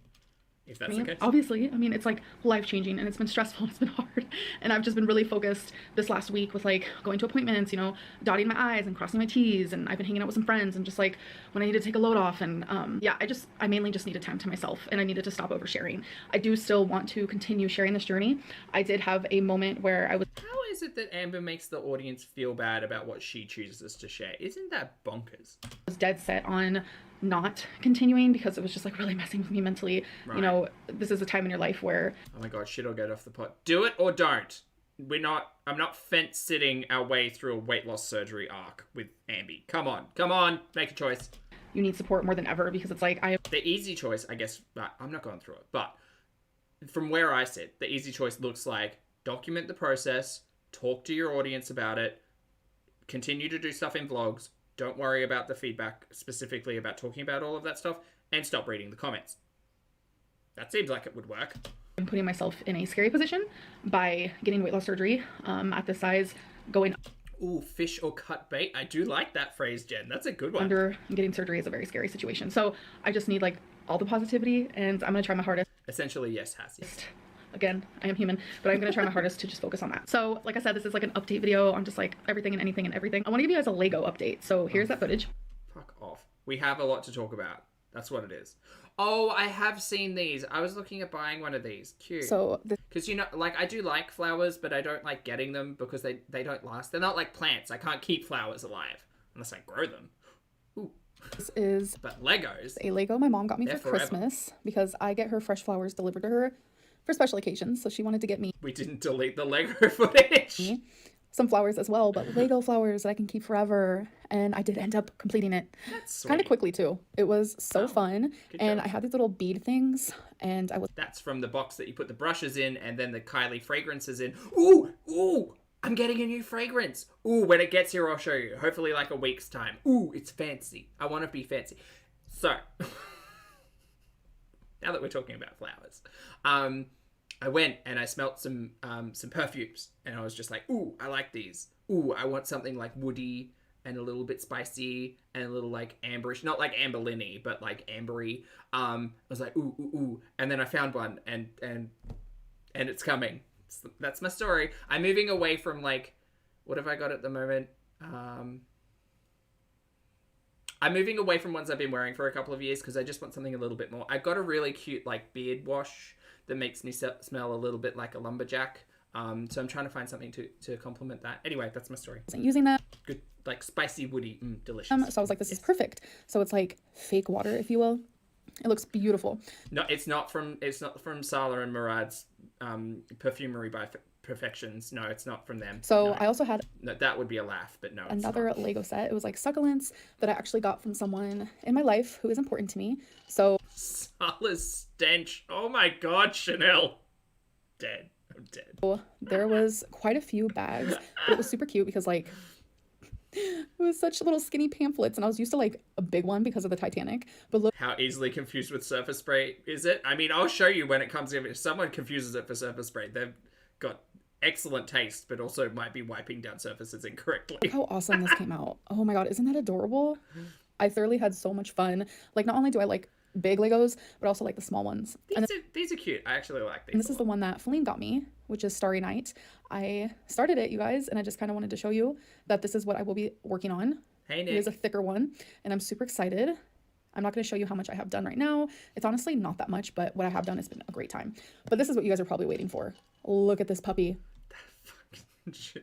If that's the case. Obviously, I mean, it's like life-changing, and it's been stressful and it's been hard, and I've just been really focused this last week with like going to appointments, you know, dotting my I's and crossing my T's, and I've been hanging out with some friends, and just like when I need to take a load off, and yeah, I mainly just needed time to myself, and I needed to stop oversharing. I do still want to continue sharing this journey. I did have a moment where I was... How is it that Amber makes the audience feel bad about what she chooses to share? Isn't that bonkers? I was dead set on not continuing because it was just like really messing with me mentally. You know, this is a time in your life where, oh my god, shit, I'll get off the pot. Do it or don't. I'm not fence sitting our way through a weight loss surgery arc with Ambi. Come on, make a choice. You need support more than ever, because it's like the easy choice, I guess, I'm not going through it, but from where I sit, the easy choice looks like document the process, talk to your audience about it, continue to do stuff in vlogs, don't worry about the feedback specifically about talking about all of that stuff, and stop reading the comments. That seems like it would work. I'm putting myself in a scary position by getting weight loss surgery at this size, going... Ooh, fish or cut bait. I do like that phrase, Jen. That's a good one. Under getting surgery is a very scary situation. So I just need like all the positivity, and I'm going to try my hardest. Essentially, yes, Hassie. Again, I am human, but I'm going to try my hardest to just focus on that. So like I said, this is like an update video on just like everything and anything and everything. I want to give you guys a Lego update. So here's that footage. Fuck off. We have a lot to talk about. That's what it is. Oh, I have seen these. I was looking at buying one of these. Cute. So because, you know, like, I do like flowers, but I don't like getting them because they don't last. They're not like plants. I can't keep flowers alive unless I grow them. Ooh. This is but Legos. a Lego my mom got me for forever. Christmas, because I get her fresh flowers delivered to her for special occasions. So she wanted to get me... We didn't delete the Lego footage. Some flowers as well, but Lego flowers that I can keep forever. And I did end up completing it kind of quickly too. It was so fun. And I had these little bead things, and I was... That's from the box that you put the brushes in, and then the Kylie fragrances in. Ooh, I'm getting a new fragrance. Ooh, when it gets here, I'll show you. Hopefully like a week's time. Ooh, it's fancy. I want to be fancy. So, now that we're talking about flowers, I went and I smelt some perfumes, and I was just like, ooh, I like these. Ooh, I want something like woody and a little bit spicy and a little like amberish, not like Amberlynn-y, but like ambery. I was like, ooh, and then I found one, and it's coming. That's my story. I'm moving away from like, what have I got at the moment? I'm moving away from ones I've been wearing for a couple of years because I just want something a little bit more. I got a really cute like beard wash that makes me smell a little bit like a lumberjack. So I'm trying to find something to complement that. Anyway, that's my story. Wasn't using that. Good, like spicy, woody, delicious. So I was like, this is perfect. So it's like fake water, if you will. It looks beautiful. No, it's not from Sala and Murad's Perfumery by Perfections. No, it's not from them. So no. I also had... No, that would be a laugh, but no, another Lego set. It was like succulents that I actually got from someone in my life who is important to me. So... Sala's stench. Oh my god, Chanel. dead. I'm dead. There was quite a few bags, but it was super cute because like it was such little skinny pamphlets, and I was used to like a big one because of the Titanic. But look, How easily confused with surface spray is it? I mean, I'll show you when it comes in. If someone confuses it for surface spray, they've got excellent taste, but also might be wiping down surfaces incorrectly. how awesome this came out. Oh my god, isn't that adorable? I thoroughly had so much fun. Like, not only do I like big Legos, but also like the small ones. And These are cute. I actually like these. this is the one that Feline got me, which is Starry Night. I started it, you guys, and I just kind of wanted to show you that this is what I will be working on. Hey, It is a Nick. thicker one, and I'm super excited. I'm not going to show you how much I have done right now. It's honestly not that much, but what I have done has been a great time. But this is what you guys are probably waiting for. Look at this puppy. Just-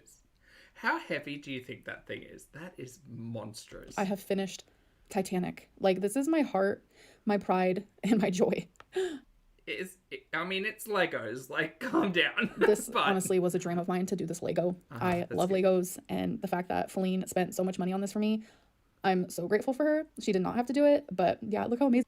How heavy do you think that thing is? That is monstrous. I have finished Titanic. Like, this is my heart, my pride, and my joy. I mean, it's Legos. Like, calm down. This But- honestly was a dream of mine to do this Lego. I that's love good. Legos, and the fact that Feline spent so much money on this for me, I'm so grateful for her. She did not have to do it, but yeah, look how amazing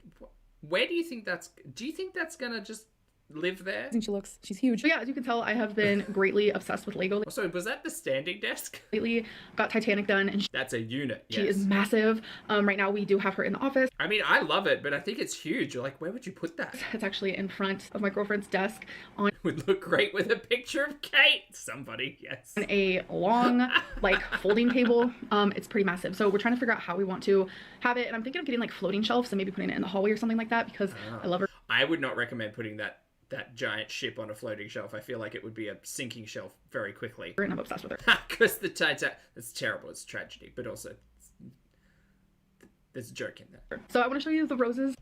Where do you think do you think that's gonna just live there? she looks. She's huge. So yeah, as you can tell, I have been greatly obsessed with Lego Also, was that the standing desk? lately. Got Titanic done, and That's a unit. she Yes. is massive. Right now, we do have her in the office. I mean, I love it, but I think it's huge. Like, where would you put that? It's actually in front of my girlfriend's desk on Would look great with a picture of Kate. Somebody, yes. a long, like, folding table. It's pretty massive. So we're trying to figure out how we want to have it. And I'm thinking of getting, like, floating shelves and maybe putting it in the hallway or something like that because I love her. I would not recommend putting that giant ship on a floating shelf. I feel like it would be a sinking shelf very quickly. And I'm obsessed with her. Because the Titanic, it's terrible. It's a tragedy, but also there's a joke in there. So I want to show you the roses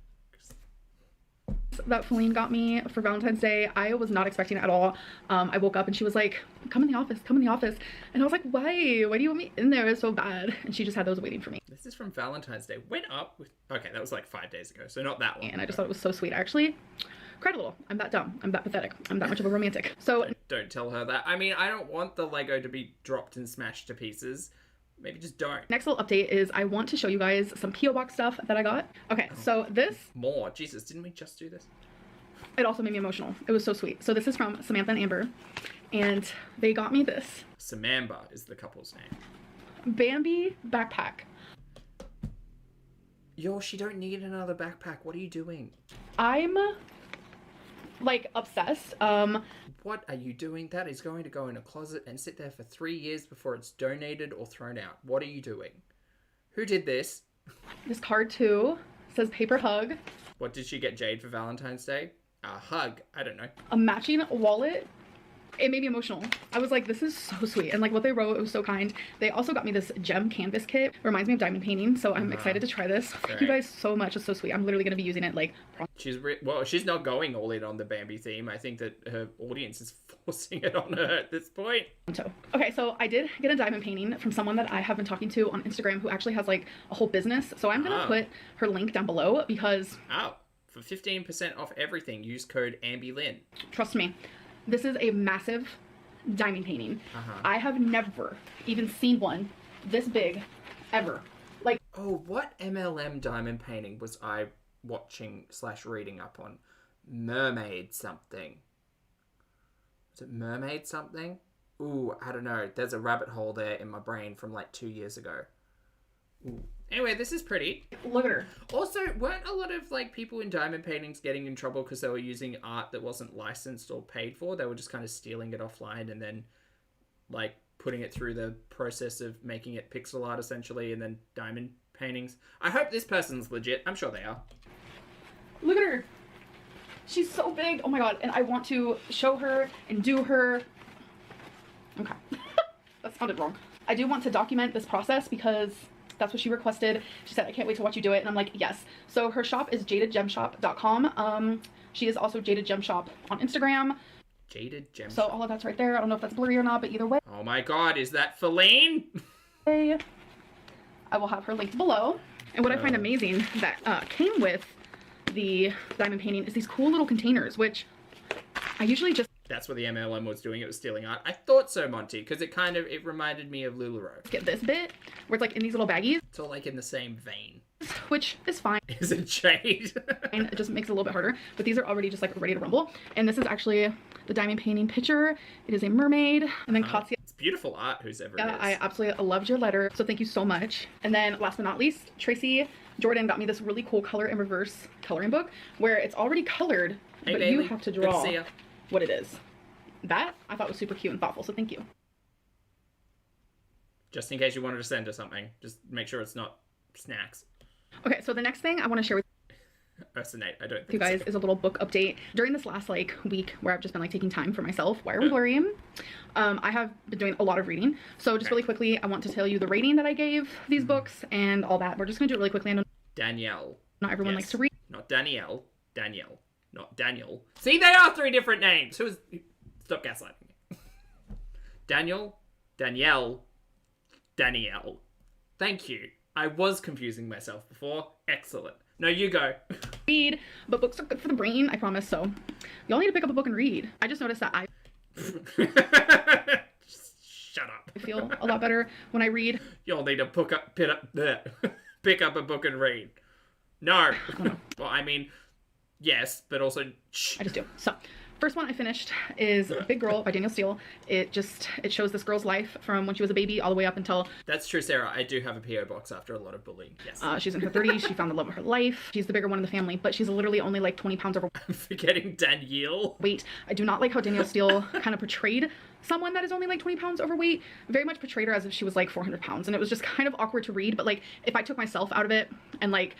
that Feline got me for Valentine's Day. I was not expecting it at all. I woke up and she was like, come in the office, come in the office. And I was like, why? Why do you want me in there? It's so bad. And she just had those waiting for me. This is from Valentine's Day. Went up with... Okay, that was like 5 days ago, so not that long. And I just thought it was so sweet. I actually cried a little. I'm that dumb. I'm that pathetic. I'm that much of a romantic. So Don't tell her that. I mean, I don't want the Lego to be dropped and smashed to pieces. Maybe just don't. next little update is I want to show you guys some P.O. Box stuff that I got. Okay, so this, More. Jesus, didn't we just do this? it also made me emotional. It was so sweet. So this is from Samantha and Amber. And they got me this Samamba is the couple's name. Bambi backpack. Yo, she don't need another backpack. What are you doing? I'm like obsessed. What are you doing? That is going to go in a closet and sit there for 3 years before it's donated or thrown out. What are you doing? Who did this? This card too says paper hug, What did she get Jade for Valentine's Day? A hug. I don't know. a matching wallet. It made me emotional. I was like, this is so sweet. And like what they wrote, it was so kind. They also got me this gem canvas kit. Reminds me of diamond painting. So I'm excited to try this. Thank you Great. guys so much. It's so sweet. I'm literally going to be using it like She's not going all in on the Bambi theme. I think that her audience is forcing it on her at this point. pronto. Okay, so I did get a diamond painting from someone that I have been talking to on Instagram who actually has like a whole business. So I'm going to Oh. put her link down below because Oh, for 15% off everything, use code AMBYLYNN. trust me, this is a massive diamond painting. I have never even seen one this big ever. Like, Oh, what MLM diamond painting was I watching / reading up on? Mermaid something. Was it Mermaid something? Ooh, I don't know. There's a rabbit hole there in my brain from like 2 years ago. Ooh. Anyway, this is pretty. look at her. Also, weren't a lot of like people in diamond paintings getting in trouble because they were using art that wasn't licensed or paid for? They were just kind of stealing it offline and then like putting it through the process of making it pixel art essentially and then diamond paintings. I hope this person's legit. I'm sure they are. Look at her. She's so big. Oh my god. And I want to show her and do her. Okay. That sounded wrong. I do want to document this process because that's what she requested. She said, I can't wait to watch you do it. And I'm like, yes. So her shop is jadedgemshop.com. She is also Jaded Gem Shop on Instagram. Jaded Gem. So all of that's right there. I don't know if that's blurry or not, but either way, Oh my god, is that Feline? I will have her linked below. And what I find amazing that came with the diamond painting is these cool little containers, which I usually just That's what the MLM was doing. It was stealing art. I thought so, Monty, because it reminded me of LuLaRoe. get this bit where it's like in these little baggies. It's all like in the same vein. which is fine. Is it jade? It just makes it a little bit harder, but these are already just like ready to rumble. And this is actually the diamond painting picture. It is a mermaid. And then Katya. It's beautiful art, who's ever it is. I absolutely loved your letter, so thank you so much. And then last but not least, Tracy Jordan got me this really cool color in reverse coloring book where it's already colored, Hey, but Bailey. you have to Good to draw see ya. what it is. That I thought was super cute and thoughtful, so thank you. Just in case you wanted to send her something, just make sure it's not snacks. Okay, so the next thing I want to share with Ursinate, I don't think you guys so. is a little book update. During this last like week where I've just been like taking time for myself, why are we worrying? I have been doing a lot of reading. So just really quickly, I want to tell you the rating that I gave these books and all that. We're just gonna do it really quickly. I know Danielle. not everyone likes to read. Not Danielle. Danielle. Not Daniel. See, they are 3 different names. Stop gaslighting me. Daniel. Danielle. Danielle. Thank you. I was confusing myself before. Excellent. No, you go. Read, but books are good for the brain, I promise. So y'all need to pick up a book and read. I just noticed that I Shut up. feel a lot better when I read. You'll need to pick up a book and read. No. Well, I mean, yes, but also shh. I just do. So first one I finished is Big Girl by Danielle Steele. It shows this girl's life from when she was a baby all the way up until That's true, Sarah. I do have a PO box after a lot of bullying. Yes. she's in her 30s. She found the love of her life. She's the bigger one in the family, but she's literally only like 20 pounds overweight. I'm forgetting Danielle. I do not like how Danielle Steele kind of portrayed someone that is only like 20 pounds overweight. Very much portrayed her as if she was like 400 pounds. And it was just kind of awkward to read. But like if I took myself out of it and like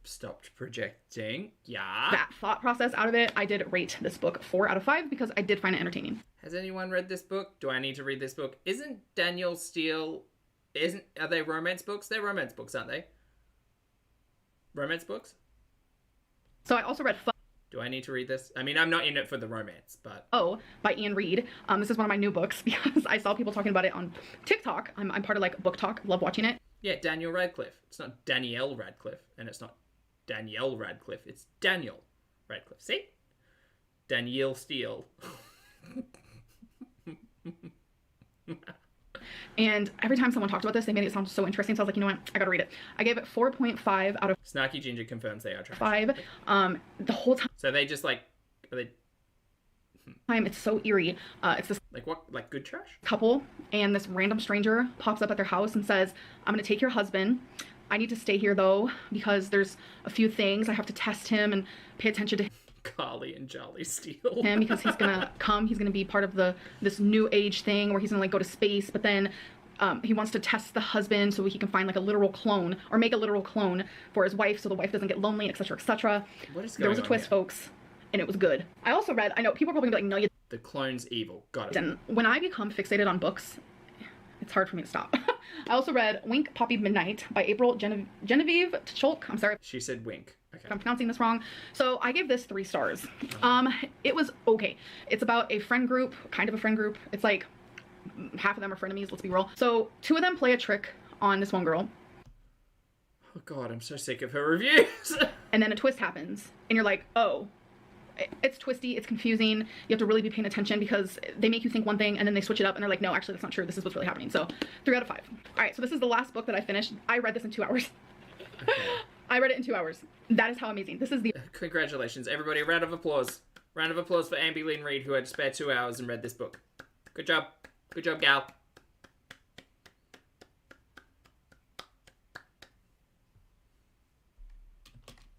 Stopped projecting. Yeah. that thought process out of it, I did rate this book 4 out of 5 because I did find it entertaining. Has anyone read this book? Do I need to read this book? Isn't Danielle Steele... Are they romance books? They're romance books, aren't they? Romance books? So I also read Do I need to read this? I mean, I'm not in it for the romance, but... Oh by Ian Reid. This is one of my new books because I saw people talking about it on TikTok. I'm part of like Book Talk. Love watching it. Yeah, Daniel Radcliffe. It's not Danielle Radcliffe, and it's not Danielle Radcliffe. It's Daniel Radcliffe. See? Danielle Steele. And every time someone talked about this, they made it sound so interesting. So I was like, you know what? I gotta read it. I gave it 4.5 out of Snarky Ginger confirms they are trash. 5. The whole So they just like... Are they... time it's so eerie. It's this Like what? Like good trash? couple and this random stranger pops up at their house and says, I'm gonna take your husband. I need to stay here though because there's a few things. I have to test him and pay attention to Carly and Jolly Steele. him because he's gonna he's gonna be part of this new age thing where he's gonna like go to space, but then he wants to test the husband so he can find like a literal clone or make a literal clone for his wife so the wife doesn't get lonely, etc., etc. What is going There was a on twist, here? folks, and it was good. I also read, I know people are probably gonna be like, no, you The clone's evil. Got it. didn't. When I become fixated on books, it's hard for me to stop. I also read Wink Poppy Midnight by April Genevieve Tcholk. I'm sorry She said wink. Okay. if I'm pronouncing this wrong. So I gave this 3 stars. It was okay. It's about a friend group, kind of a friend group. It's like half of them are frenemies, let's be real. So 2 of them play a trick on this one girl, Oh god, I'm so sick of her reviews. and then a twist happens, and you're like, oh. It's twisty, it's confusing. You have to really be paying attention because they make you think one thing and then they switch it up and they're like, no, actually that's not true. This is what's really happening. So 3 out of 5. All right, so this is the last book that I finished. I read this in 2 hours. I read it in 2 hours. That is how amazing. This is the Congratulations, everybody. A round of applause. Round of applause for Amberlynn Reid, who had to spare 2 hours and read this book. Good job. Good job, gal.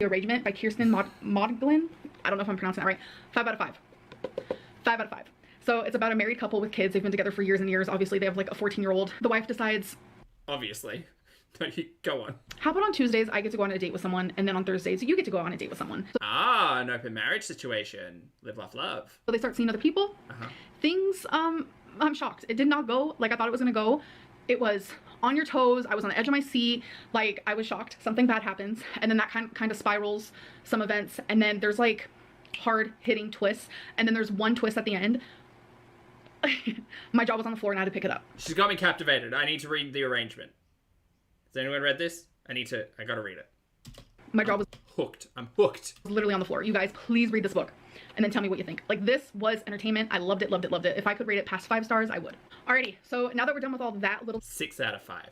Arrangement by Kirsten Modglin. I don't know if I'm pronouncing that right. 5 out of 5. 5 out of 5. So it's about a married couple with kids. They've been together for years and years. Obviously, they have like a 14-year-old. The wife decides, Obviously. No, go on. how about on Tuesdays I get to go on a date with someone, and then on Thursdays you get to go on a date with someone. Ah, an open marriage situation. Live, laugh, love. So they start seeing other people. Uh-huh. Things, I'm shocked. It did not go like I thought it was gonna go. It was on your toes. I was on the edge of my seat. Like, I was shocked. Something bad happens. And then that kind of spirals some events. And then there's like hard hitting twists. And then there's one twist at the end. My jaw was on the floor and I had to pick it up. She's got me captivated. I need to read the arrangement. Has anyone read this? I gotta read it. My jaw was Hooked. I'm hooked. literally on the floor. You guys, please read this book and then tell me what you think. Like, this was entertainment. I loved it, loved it, loved it. If I could rate it past 5 stars, I would. Alrighty, so now that we're done with all that little 6 out of 5.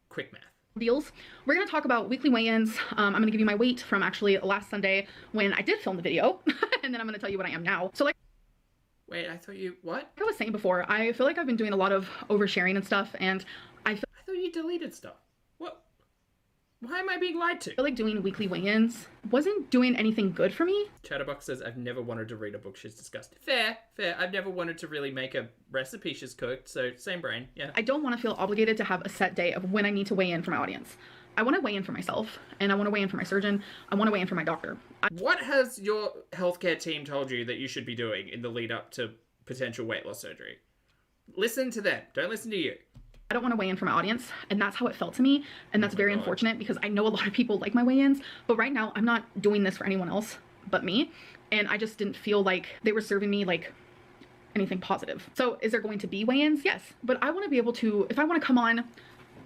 Quick math. deals. We're going to talk about weekly weigh-ins. I'm going to give you my weight from actually last Sunday when I did film the video, and then I'm going to tell you what I am now. So like Wait, I thought you, what? I was saying before, I feel like I've been doing a lot of oversharing and stuff, and I feel I thought you deleted stuff. What? Why am I being lied to? like doing weekly weigh-ins wasn't doing anything good for me. Chatterbox says, I've never wanted to read a book she's discussed. Fair, fair. I've never wanted to really make a recipe she's cooked, so same brain, yeah. I don't want to feel obligated to have a set day of when I need to weigh in for my audience. I want to weigh in for myself, and I want to weigh in for my surgeon. I want to weigh in for my doctor. What has your healthcare team told you that you should be doing in the lead up to potential weight loss surgery? Listen to them. Don't listen to you. I don't want to weigh in for my audience, and that's how it felt to me, and that's very unfortunate because I know a lot of people like my weigh-ins, but right now I'm not doing this for anyone else but me, and I just didn't feel like they were serving me like anything positive. So is there going to be weigh-ins? Yes, but I want to be able to, if I want to come on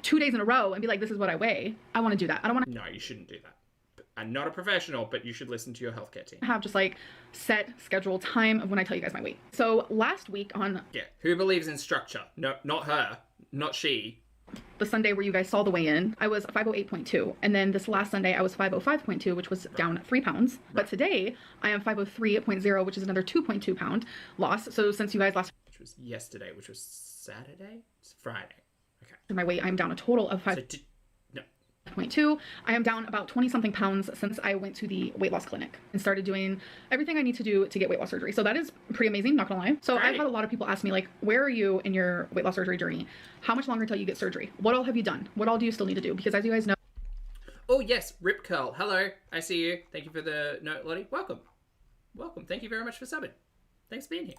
2 days in a row and be like, this is what I weigh, I want to do that. I don't want to No, you shouldn't do that. I'm not a professional, but you should listen to your healthcare team. have just like set scheduled time of when I tell you guys my weight. So last week on Yeah. Who believes in structure? No, not her. Not she. the Sunday where you guys saw the weigh-in, I was 508.2, and then this last Sunday I was 505.2, which was down 3 pounds. But today I am 503.0, which is another 2.2 pound loss. So since you guys last Which was yesterday, which was Saturday? It's Friday. Okay. my weight, I'm down a total of So 5.2. I am down about 20 something pounds since I went to the weight loss clinic and started doing everything I need to do to get weight loss surgery. So that is pretty amazing, not gonna lie. So I've had a lot of people ask me like, where are you in your weight loss surgery journey? How much longer until you get surgery? What all have you done? What all do you still need to do? Because as you guys know, Oh yes, Rip Curl. Hello, I see you. Thank you for the note, Lottie. Welcome. Welcome. Thank you very much for subbing. Thanks for being here.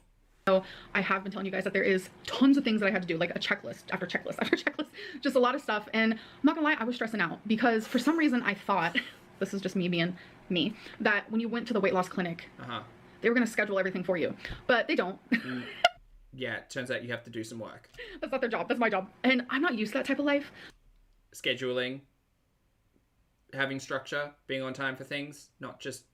so I have been telling you guys that there is tons of things that I had to do, like a checklist after checklist after checklist, just a lot of stuff. And I'm not gonna lie, I was stressing out because for some reason I thought, this is just me being me, that when you went to the weight loss clinic, they were gonna schedule everything for you, but they don't. Yeah, it turns out you have to do some work. That's not their job, that's my job. And I'm not used to that type of life. Scheduling, having structure, being on time for things, not just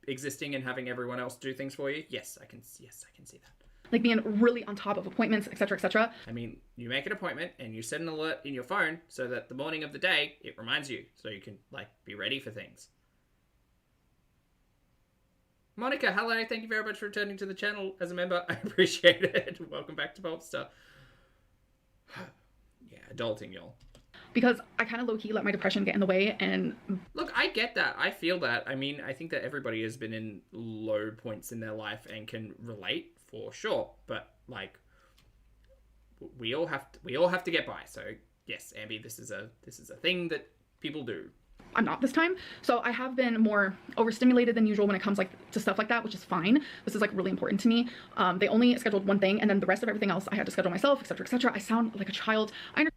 existing and having everyone else do things for you. Yes, I can see that. Like being really on top of appointments, etc., etc. I mean, you make an appointment and you set an alert in your phone so that the morning of the day it reminds you, so you can like be ready for things. Monica, hello, thank you very much for returning to the channel as a member. I appreciate it. Welcome back to Popstar. Yeah, adulting, y'all. Because I kind of low-key let my depression get in the way, and Look, I get that. I feel that. I mean, I think that everybody has been in low points in their life and can relate for sure. But like, we all have to get by. So yes, Ambi, this is a thing that people do. I'm not this time. So I have been more overstimulated than usual when it comes like to stuff like that, which is fine. This is like really important to me. They only scheduled one thing, and then the rest of everything else I had to schedule myself, etc., etc. I sound like a child. I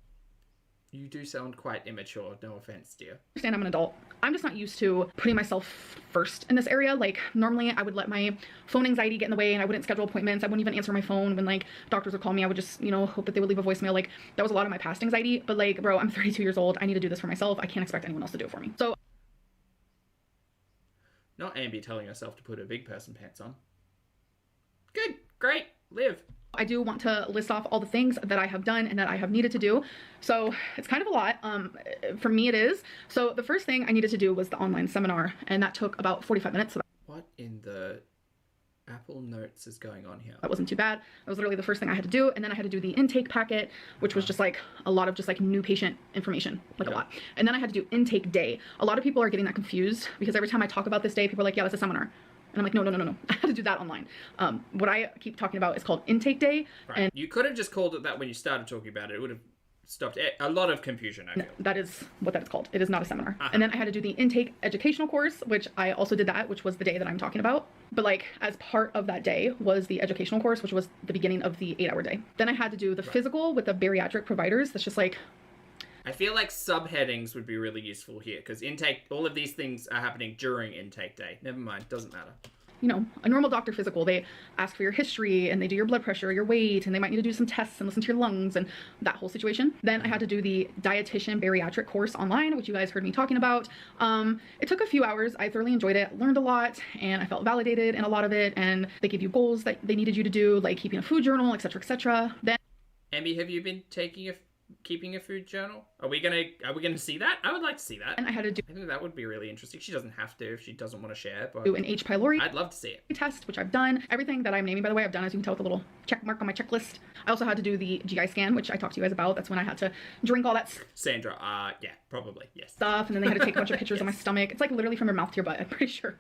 You do sound quite immature, no offense, dear. understand I'm an adult. I'm just not used to putting myself first in this area. Like normally I would let my phone anxiety get in the way and I wouldn't schedule appointments. I wouldn't even answer my phone when like doctors would call me. I would just, you know, hope that they would leave a voicemail. Like that was a lot of my past anxiety, but like, bro, I'm 32 years old. I need to do this for myself. I can't expect anyone else to do it for me. So Not Ambi telling herself to put her big person pants on. Good, great, live. I do want to list off all the things that I have done and that I have needed to do. So it's kind of a lot. For me it is. So the first thing I needed to do was the online seminar, and that took about 45 minutes. So What in the Apple Notes is going on here? that wasn't too bad. That was literally the first thing I had to do. And then I had to do the intake packet, which was just like a lot of just like new patient information, like a lot. And then I had to do intake day. A lot of people are getting that confused because every time I talk about this day, people are like, yeah, that's a seminar. And I'm like, no. I had to do that online. What I keep talking about is called intake day. Right. And You could have just called it that when you started talking about it. It would have stopped a lot of confusion, I feel. that is what that is called. It is not a seminar. And then I had to do the intake educational course, which I also did that, which was the day that I'm talking about. But like as part of that day was the educational course, which was the beginning of the 8-hour day. Then I had to do the physical with the bariatric providers. That's just like, I feel like subheadings would be really useful here because intake, all of these things are happening during intake day. Never mind, doesn't matter. you know, a normal doctor physical. They ask for your history and they do your blood pressure, your weight, and they might need to do some tests and listen to your lungs and that whole situation. Then I had to do the dietitian bariatric course online, which you guys heard me talking about. It took a few hours. I thoroughly enjoyed it, learned a lot, and I felt validated in a lot of it. And they give you goals that they needed you to do, like keeping a food journal, etc., etc. Then Ambi, have you been taking keeping a food journal? Are we gonna see that? I would like to see that. And I had to do I think that would be really interesting. She doesn't have to if she doesn't want to share, but an H. pylori I'd love to see it. test, which I've done. Everything that I'm naming, by the way, I've done, as you can tell, with a little check mark on my checklist. I also had to do the GI scan, which I talked to you guys about. That's when I had to drink all that Sandra, yeah, probably, yes. stuff, and then they had to take a bunch of pictures of my stomach. It's like literally from your mouth to your butt, I'm pretty sure.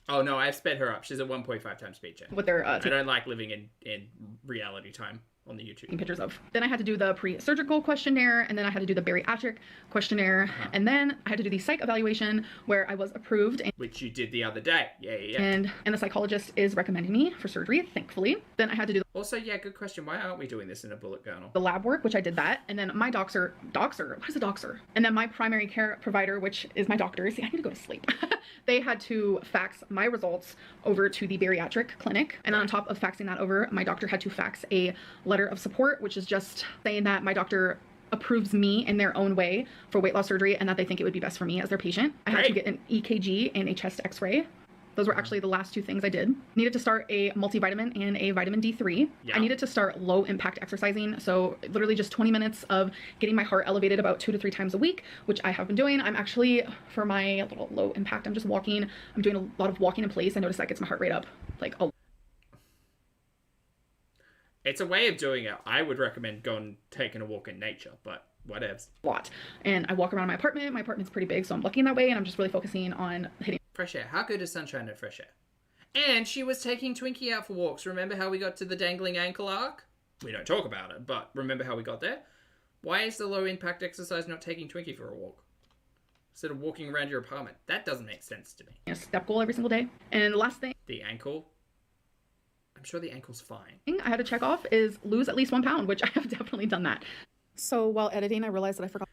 Oh no, I've sped her up. She's at 1.5 times speed check. What they're I don't like living in reality time on the YouTube. taking pictures of. Then I had to do the pre-surgical questionnaire, and then I had to do the bariatric questionnaire, and then I had to do the psych evaluation where I was approved, Which you did the other day. Yeah. and the psychologist is recommending me for surgery, thankfully. Then I had to do Also, yeah, good question. Why aren't we doing this in a bullet journal? the lab work, which I did that, and then my doxer, what is a doxer? And then my primary care provider, which is my doctor. See, I need to go to sleep. They had to fax my results over to the bariatric clinic, and then on top of faxing that over, my doctor had to fax a letter of support, which is just saying that my doctor approves me in their own way for weight loss surgery and that they think it would be best for me as their patient. I had to get an EKG and a chest x-ray. Those were actually the last two things I did. Needed to start a multivitamin and a vitamin D3. Yeah. I needed to start low impact exercising. So literally just 20 minutes of getting my heart elevated about 2 to 3 times a week, which I have been doing. I'm actually, for my little low impact, I'm just walking. I'm doing a lot of walking in place. I notice that gets my heart rate up like a It's a way of doing it. I would recommend going taking a walk in nature, but whatevs. lot. And I walk around my apartment. My apartment's pretty big, so I'm lucky in that way. And I'm just really focusing on hitting Fresh air. How good is sunshine and fresh air? And she was taking Twinkie out for walks. Remember how we got to the dangling ankle arc? We don't talk about it, but remember how we got there? Why is the low impact exercise not taking Twinkie for a walk? Instead of walking around your apartment. That doesn't make sense to me. a step goal every single day. And the last thing The ankle. I'm sure the ankle's fine. I had to check off is lose at least 1 pound, which I have definitely done that. So while editing, I realized that I forgot.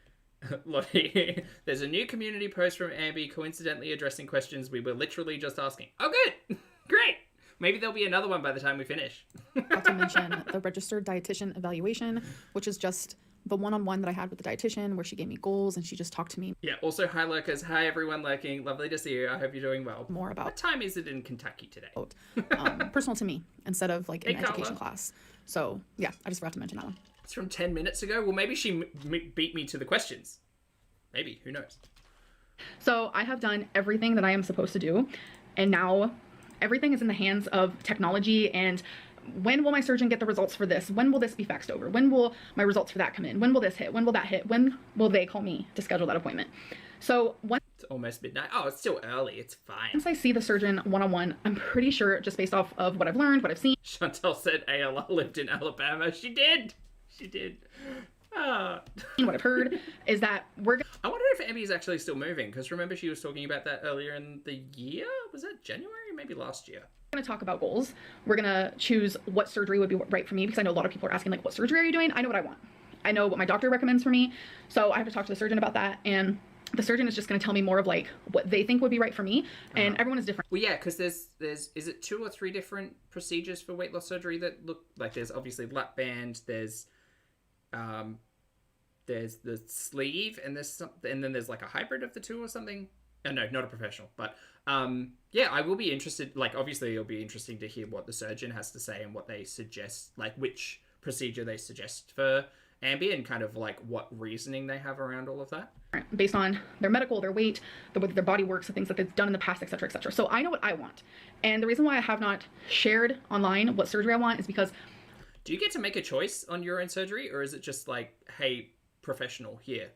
Lottie, there's a new community post from Ambi coincidentally addressing questions we were literally just asking. Oh, good. Great. Maybe there'll be another one by the time we finish. Not to mention the registered dietitian evaluation, which is just the one-on-one that I had with the dietitian where she gave me goals and she just talked to me Yeah, also, hi, lurkers. Hi, everyone lurking. Lovely to see you. I hope you're doing well. more What about time is it in Kentucky today? personal to me instead of like an Hey, Carla. education class. So yeah, I just forgot to mention that one. It's from 10 minutes ago. Well, maybe she beat me to the questions. Maybe. Who knows? So I have done everything that I am supposed to do. And now everything is in the hands of technology. And when will my surgeon get the results for this? When will this be faxed over? When will my results for that come in? When will this hit? When will that hit? When will they call me to schedule that appointment? So once It's almost midnight. Oh, it's still early. It's fine. I see the surgeon one-on-one, I'm pretty sure, just based off of what I've learned, what I've seen, Chantel said ALL lived in Alabama. She did. She did. Ah. what I've heard, is that we're I wonder if Abby's actually still moving, because remember she was talking about that earlier in the year? Was that January? Maybe last year. going to talk about goals. We're going to choose what surgery would be right for me, because I know a lot of people are asking, like, what surgery are you doing? I know what I want. I know what my doctor recommends for me, so I have to talk to the surgeon about that, and the surgeon is just going to tell me more of, like, what they think would be right for me, and everyone is different. Well, yeah, because there's is it 2 or 3 different procedures for weight loss surgery that look like there's obviously lap band, there's the sleeve, and and then there's like a hybrid of the two or something. Oh, no, not a professional, but yeah, I will be interested. Like, obviously, it'll be interesting to hear what the surgeon has to say and what they suggest, like which procedure they suggest for Ambi, and kind of like what reasoning they have around all of that. Based on their medical, their weight, the way their body works, the things that they've done in the past, etc., etc. So I know what I want, and the reason why I have not shared online what surgery I want is because Do you get to make a choice on your own surgery, or is it just like, hey, professional, here,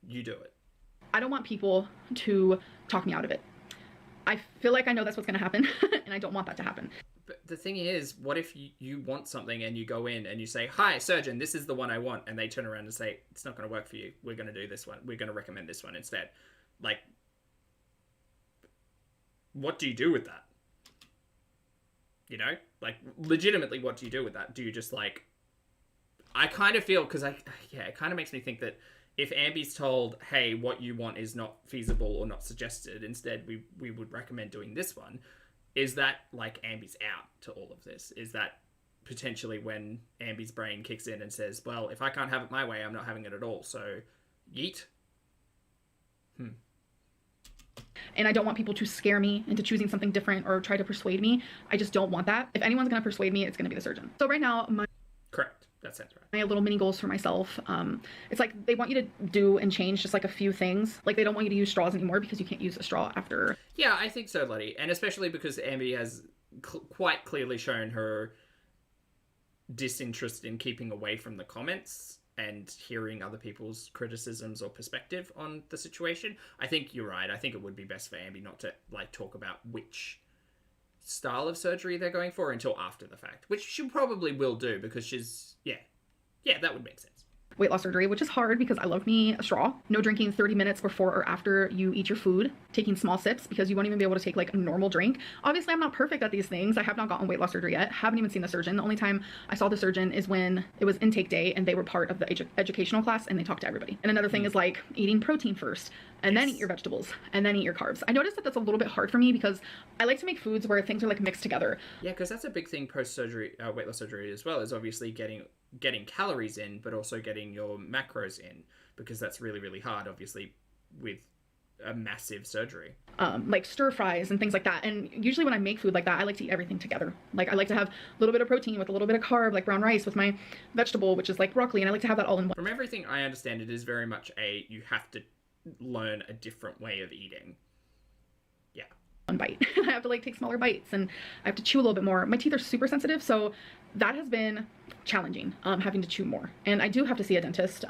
you do it? I don't want people to talk me out of it. I feel like I know that's what's going to happen, and I don't want that to happen. But the thing is, what if you want something and you go in and you say, hi, surgeon, this is the one I want, and they turn around and say, it's not going to work for you. We're going to do this one. We're going to recommend this one instead. Like, what do you do with that? You know? Like, legitimately, what do you do with that? Do you just, like... I kind of feel, because it kind of makes me think that if Ambi's told, hey, what you want is not feasible or not suggested, instead we would recommend doing this one, is that, like, Ambi's out to all of this? Is that potentially when Ambi's brain kicks in and says, well, if I can't have it my way, I'm not having it at all, so yeet? And I don't want people to scare me into choosing something different or try to persuade me. I just don't want that. If anyone's going to persuade me, it's going to be the surgeon. So right now, Correct. That sounds right. I have little mini goals for myself. It's like they want you to do and change just like a few things. Like they don't want you to use straws anymore because you can't use a straw after. Yeah, I think so, Lottie. And especially because Ambi has quite clearly shown her disinterest in keeping away from the comments and hearing other people's criticisms or perspective on the situation. I think you're right. I think it would be best for Ambi not to like talk about which style of surgery they're going for until after the fact, which she probably will do because she's yeah, that would make sense. Weight loss surgery, which is hard because I love me a straw. No drinking 30 minutes before or after you eat your food. Taking small sips because you won't even be able to take like a normal drink. Obviously, I'm not perfect at these things. I have not gotten weight loss surgery yet. Haven't even seen the surgeon. The only time I saw the surgeon is when it was intake day and they were part of the educational class and they talked to everybody. And another thing is like eating protein first and then eat your vegetables and then eat your carbs. I noticed that that's a little bit hard for me because I like to make foods where things are like mixed together. Yeah, because that's a big thing post-surgery, weight loss surgery as well, is obviously getting calories in, but also getting your macros in, because that's really, really hard, obviously, with a massive surgery. Like stir fries and things like that. And usually when I make food like that, I like to eat everything together. Like I like to have a little bit of protein with a little bit of carb, like brown rice with my vegetable, which is like broccoli, and I like to have that all in one. From everything I understand, it is very much you have to learn a different way of eating. Yeah. One bite. I have to like take smaller bites and I have to chew a little bit more. My teeth are super sensitive, so that has been challenging, having to chew more. And I do have to see a dentist.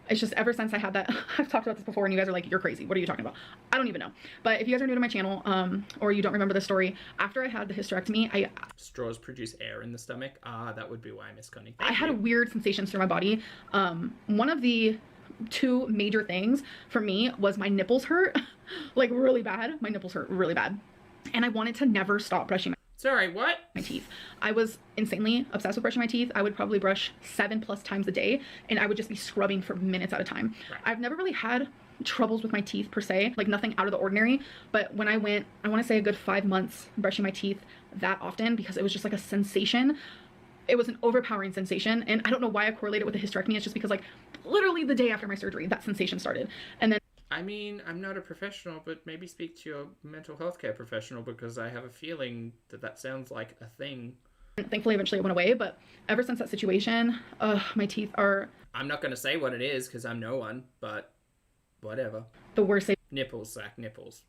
It's just ever since I had that, I've talked about this before and you guys are like, you're crazy. What are you talking about? I don't even know. But if you guys are new to my channel, or you don't remember the story, after I had the hysterectomy, Straws produce air in the stomach. That would be why I miss Connie. I had a weird sensations through my body. One of the two major things for me was my nipples hurt, like really bad. My nipples hurt really bad. And I wanted to never stop brushing Sorry, what? my teeth. I was insanely obsessed with brushing my teeth. I would probably brush 7+ times a day and I would just be scrubbing for minutes at a time. Right. I've never really had troubles with my teeth per se, like nothing out of the ordinary, but when I went, I want to say a good 5 months brushing my teeth that often because it was just like a sensation. It was an overpowering sensation, and I don't know why I correlated with the hysterectomy. It's just because like literally the day after my surgery that sensation started. And then I mean, I'm not a professional, but maybe speak to your mental health care professional, because I have a feeling that sounds like a thing. thankfully eventually it went away, but ever since that situation, my teeth are... I'm not going to say what it is because I'm no one, but whatever. the worst they've Nipples, Zach, nipples.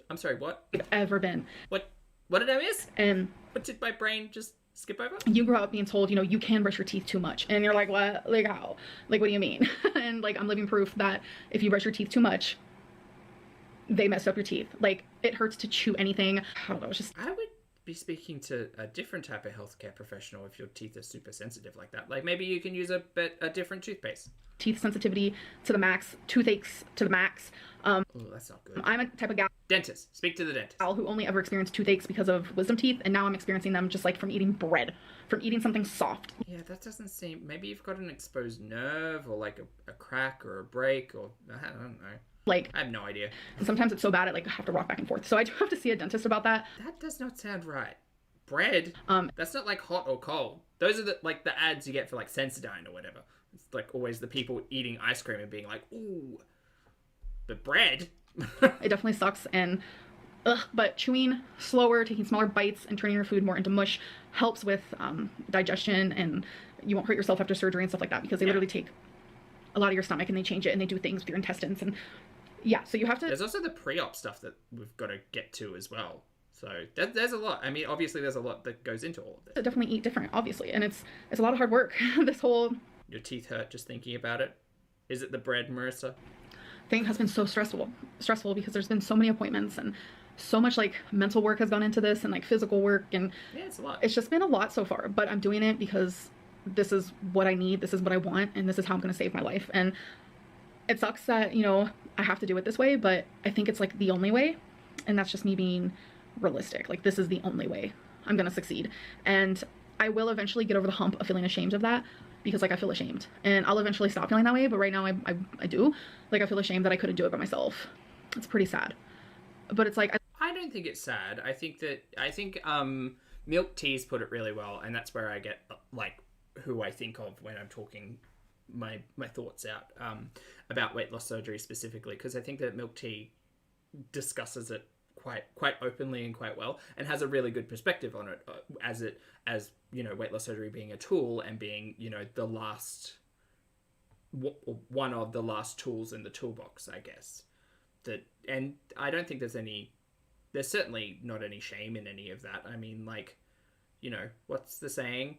I'm sorry, what? ever been. What did I miss? And What did my brain just skip over? you grow up being told, you know, you can brush your teeth too much. And you're like, what? Like, how? Like, what do you mean? And like, I'm living proof that if you brush your teeth too much, they messed up your teeth. Like, it hurts to chew anything. I don't know, it's just... I would be speaking to a different type of healthcare professional if your teeth are super sensitive like that. Like, maybe you can use a different toothpaste. teeth sensitivity to the max, toothaches to the max. Oh, that's not good. I'm a type of gal Dentist. Speak to the dentist. who only ever experienced toothaches because of wisdom teeth, and now I'm experiencing them just like from eating bread, from eating something soft. Yeah, that doesn't seem... Maybe you've got an exposed nerve or like a crack or a break or... I don't know. Like, I have no idea. and sometimes it's so bad I like have to rock back and forth. So I do have to see a dentist about that. That does not sound right. Bread? That's not like hot or cold. Those are the ads you get for like Sensodyne or whatever. It's like always the people eating ice cream and being like, ooh, but bread? It definitely sucks, and but chewing slower, taking smaller bites, and turning your food more into mush helps with digestion, and you won't hurt yourself after surgery and stuff like that, because they literally take a lot of your stomach and they change it and they do things with your intestines, and yeah, so you have to... There's also the pre-op stuff that we've got to get to as well. So there's a lot. I mean, obviously there's a lot that goes into all of this. definitely eat different, obviously, and it's a lot of hard work. This whole Your teeth hurt just thinking about it. Is it the bread, Marissa? thing has been so stressful because there's been so many appointments and so much like mental work has gone into this, and like physical work, and Yeah, it's a lot. it's just been a lot so far, but I'm doing it because this is what I need, this is what I want, and this is how I'm going to save my life. And it sucks that, you know, I have to do it this way, but I think it's like the only way, and that's just me being realistic. Like, this is the only way I'm going to succeed, and I will eventually get over the hump of feeling ashamed of that, because like I feel ashamed, and I'll eventually stop feeling that way, but right now I do. Like, I feel ashamed that I couldn't do it by myself. It's pretty sad, but it's like I don't think it's sad. I think Milk Teas put it really well, and that's where I get like who I think of when I'm talking my thoughts out about weight loss surgery specifically, because I think that Milk Tea discusses it quite openly and quite well, and has a really good perspective on it, as you know, weight loss surgery being a tool and being, you know, the last one of the last tools in the toolbox, I guess. And I don't think there's certainly not any shame in any of that. I mean, like, you know, what's the saying?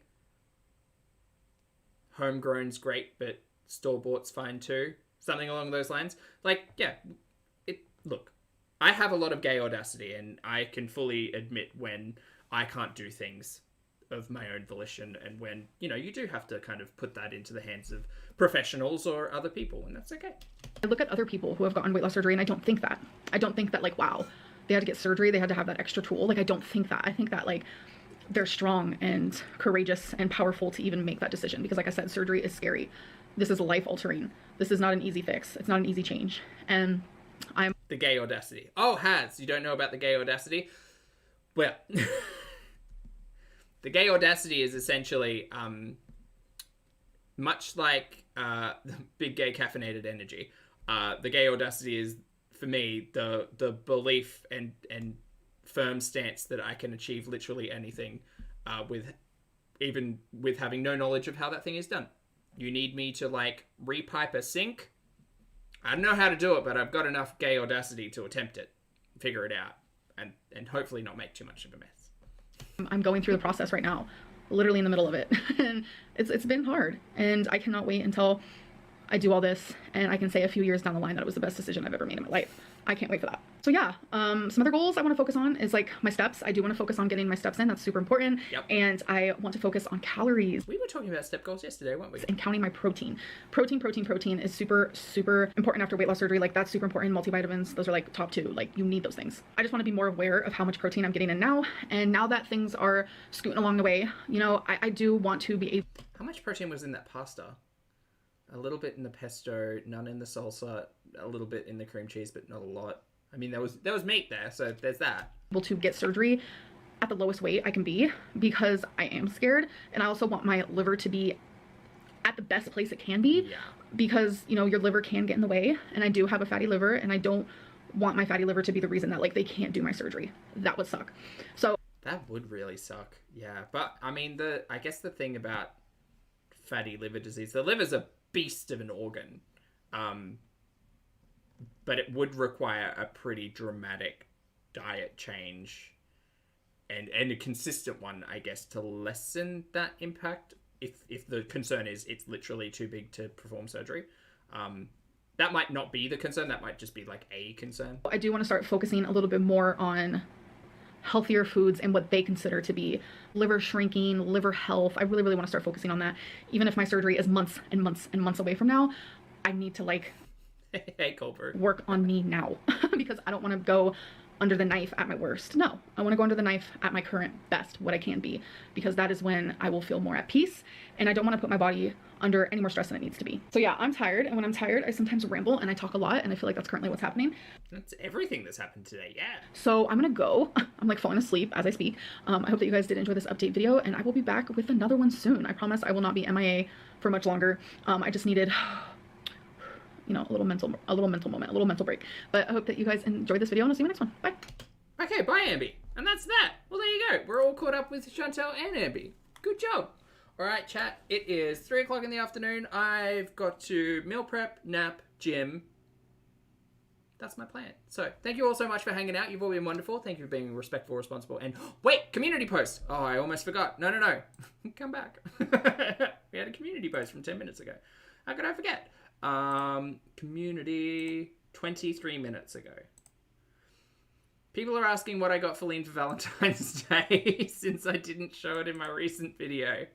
Homegrown's great, but store-bought's fine too. Something along those lines. Like, yeah, look, I have a lot of gay audacity, and I can fully admit when I can't do things of my own volition, and when, you know, you do have to kind of put that into the hands of professionals or other people, and that's okay. I look at other people who have gotten weight loss surgery, and I don't think that. I don't think that, like, wow, they had to get surgery, they had to have that extra tool. Like, I don't think that. I think that, like, they're strong and courageous and powerful to even make that decision, because, like I said, surgery is scary. This is life altering. This is not an easy fix. It's not an easy change. And I'm the gay audacity. Oh, Haz, you don't know about the gay audacity? Well, the gay audacity is essentially much like the big gay caffeinated energy. The gay audacity is, for me, the belief and firm stance that I can achieve literally anything with having no knowledge of how that thing is done. You need me to, like, repipe a sink? I don't know how to do it, but I've got enough gay audacity to attempt it, figure it out, and hopefully not make too much of a mess. I'm going through the process right now, literally in the middle of it. And it's been hard, and I cannot wait until I do all this and I can say a few years down the line that it was the best decision I've ever made in my life. I can't wait for that. So yeah, some other goals I want to focus on is, like, my steps. I do want to focus on getting my steps in. That's super important. Yep. And I want to focus on calories. We were talking about step goals yesterday, weren't we? And counting my protein. Protein is super, super important after weight loss surgery. Like, that's super important. Multivitamins, those are, like, top 2. Like, you need those things. I just want to be more aware of how much protein I'm getting in now. And now that things are scooting along the way, you know, I do want to be able... How much protein was in that pasta? A little bit in the pesto, none in the salsa, a little bit in the cream cheese, but not a lot. I mean, there was meat there, so there's that. Able to get surgery at the lowest weight I can be, because I am scared, and I also want my liver to be at the best place it can be. Yeah. Because, you know, your liver can get in the way, and I do have a fatty liver, and I don't want my fatty liver to be the reason that, like, they can't do my surgery. That would suck. So that would really suck. Yeah, but I mean, I guess the thing about fatty liver disease, the liver's a beast of an organ. But it would require a pretty dramatic diet change and a consistent one, I guess, to lessen that impact. If the concern is it's literally too big to perform surgery. That might not be the concern. That might just be, like, a concern. I do want to start focusing a little bit more on healthier foods and what they consider to be liver shrinking, liver health. I really, really want to start focusing on that. Even if my surgery is months and months and months away from now, I need to, like, hey, Colbert, work on me now because I don't want to go under the knife at my worst. No, I want to go under the knife at my current best, what I can be, because that is when I will feel more at peace, and I don't want to put my body under any more stress than it needs to be. So yeah, I'm tired, and when I'm tired, I sometimes ramble and I talk a lot, and I feel like that's currently what's happening. That's everything that's happened today, yeah. So I'm gonna go. I'm, like, falling asleep as I speak. I hope that you guys did enjoy this update video, and I will be back with another one soon. I promise I will not be MIA for much longer. I just needed, you know, a little mental moment, a little mental break. But I hope that you guys enjoyed this video, and I'll see you in the next one. Bye. Okay, bye, Ambi. And that's that. Well, there you go. We're all caught up with Chantel and Ambi. Good job. All right, chat. It is 3 o'clock in the afternoon. I've got to meal prep, nap, gym. That's my plan. So thank you all so much for hanging out. You've all been wonderful. Thank you for being respectful, responsible, and wait, community post. Oh, I almost forgot. No. Come back. We had a community post from 10 minutes ago. How could I forget? Community 23 minutes ago. People are asking what I got Feline for Valentine's Day since I didn't show it in my recent video.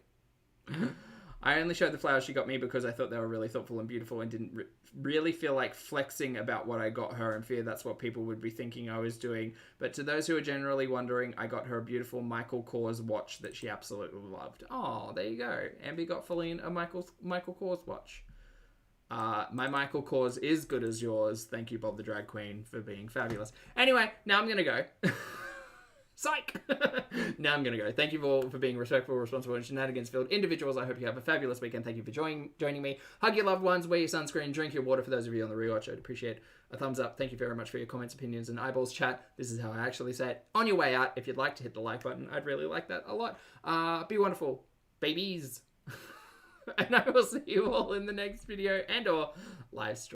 I only showed the flowers she got me because I thought they were really thoughtful and beautiful and didn't really feel like flexing about what I got her and fear that's what people would be thinking I was doing. But to those who are generally wondering, I got her a beautiful Michael Kors watch that she absolutely loved. Oh, there you go. Ambi got Feline a Michael Kors watch. My Michael Kors is good as yours. Thank you, Bob the Drag Queen, for being fabulous. Anyway, now I'm gonna go. Psych! Now I'm going to go. Thank you all for being respectful, responsible, and shenanigans-filled individuals. I hope you have a fabulous weekend. Thank you for joining me. Hug your loved ones, wear your sunscreen, drink your water for those of you on the rewatch. I'd appreciate a thumbs up. Thank you very much for your comments, opinions, and eyeballs. Chat. This is how I actually say it. On your way out, if you'd like to hit the like button, I'd really like that a lot. Be wonderful, babies. And I will see you all in the next video and or live stream.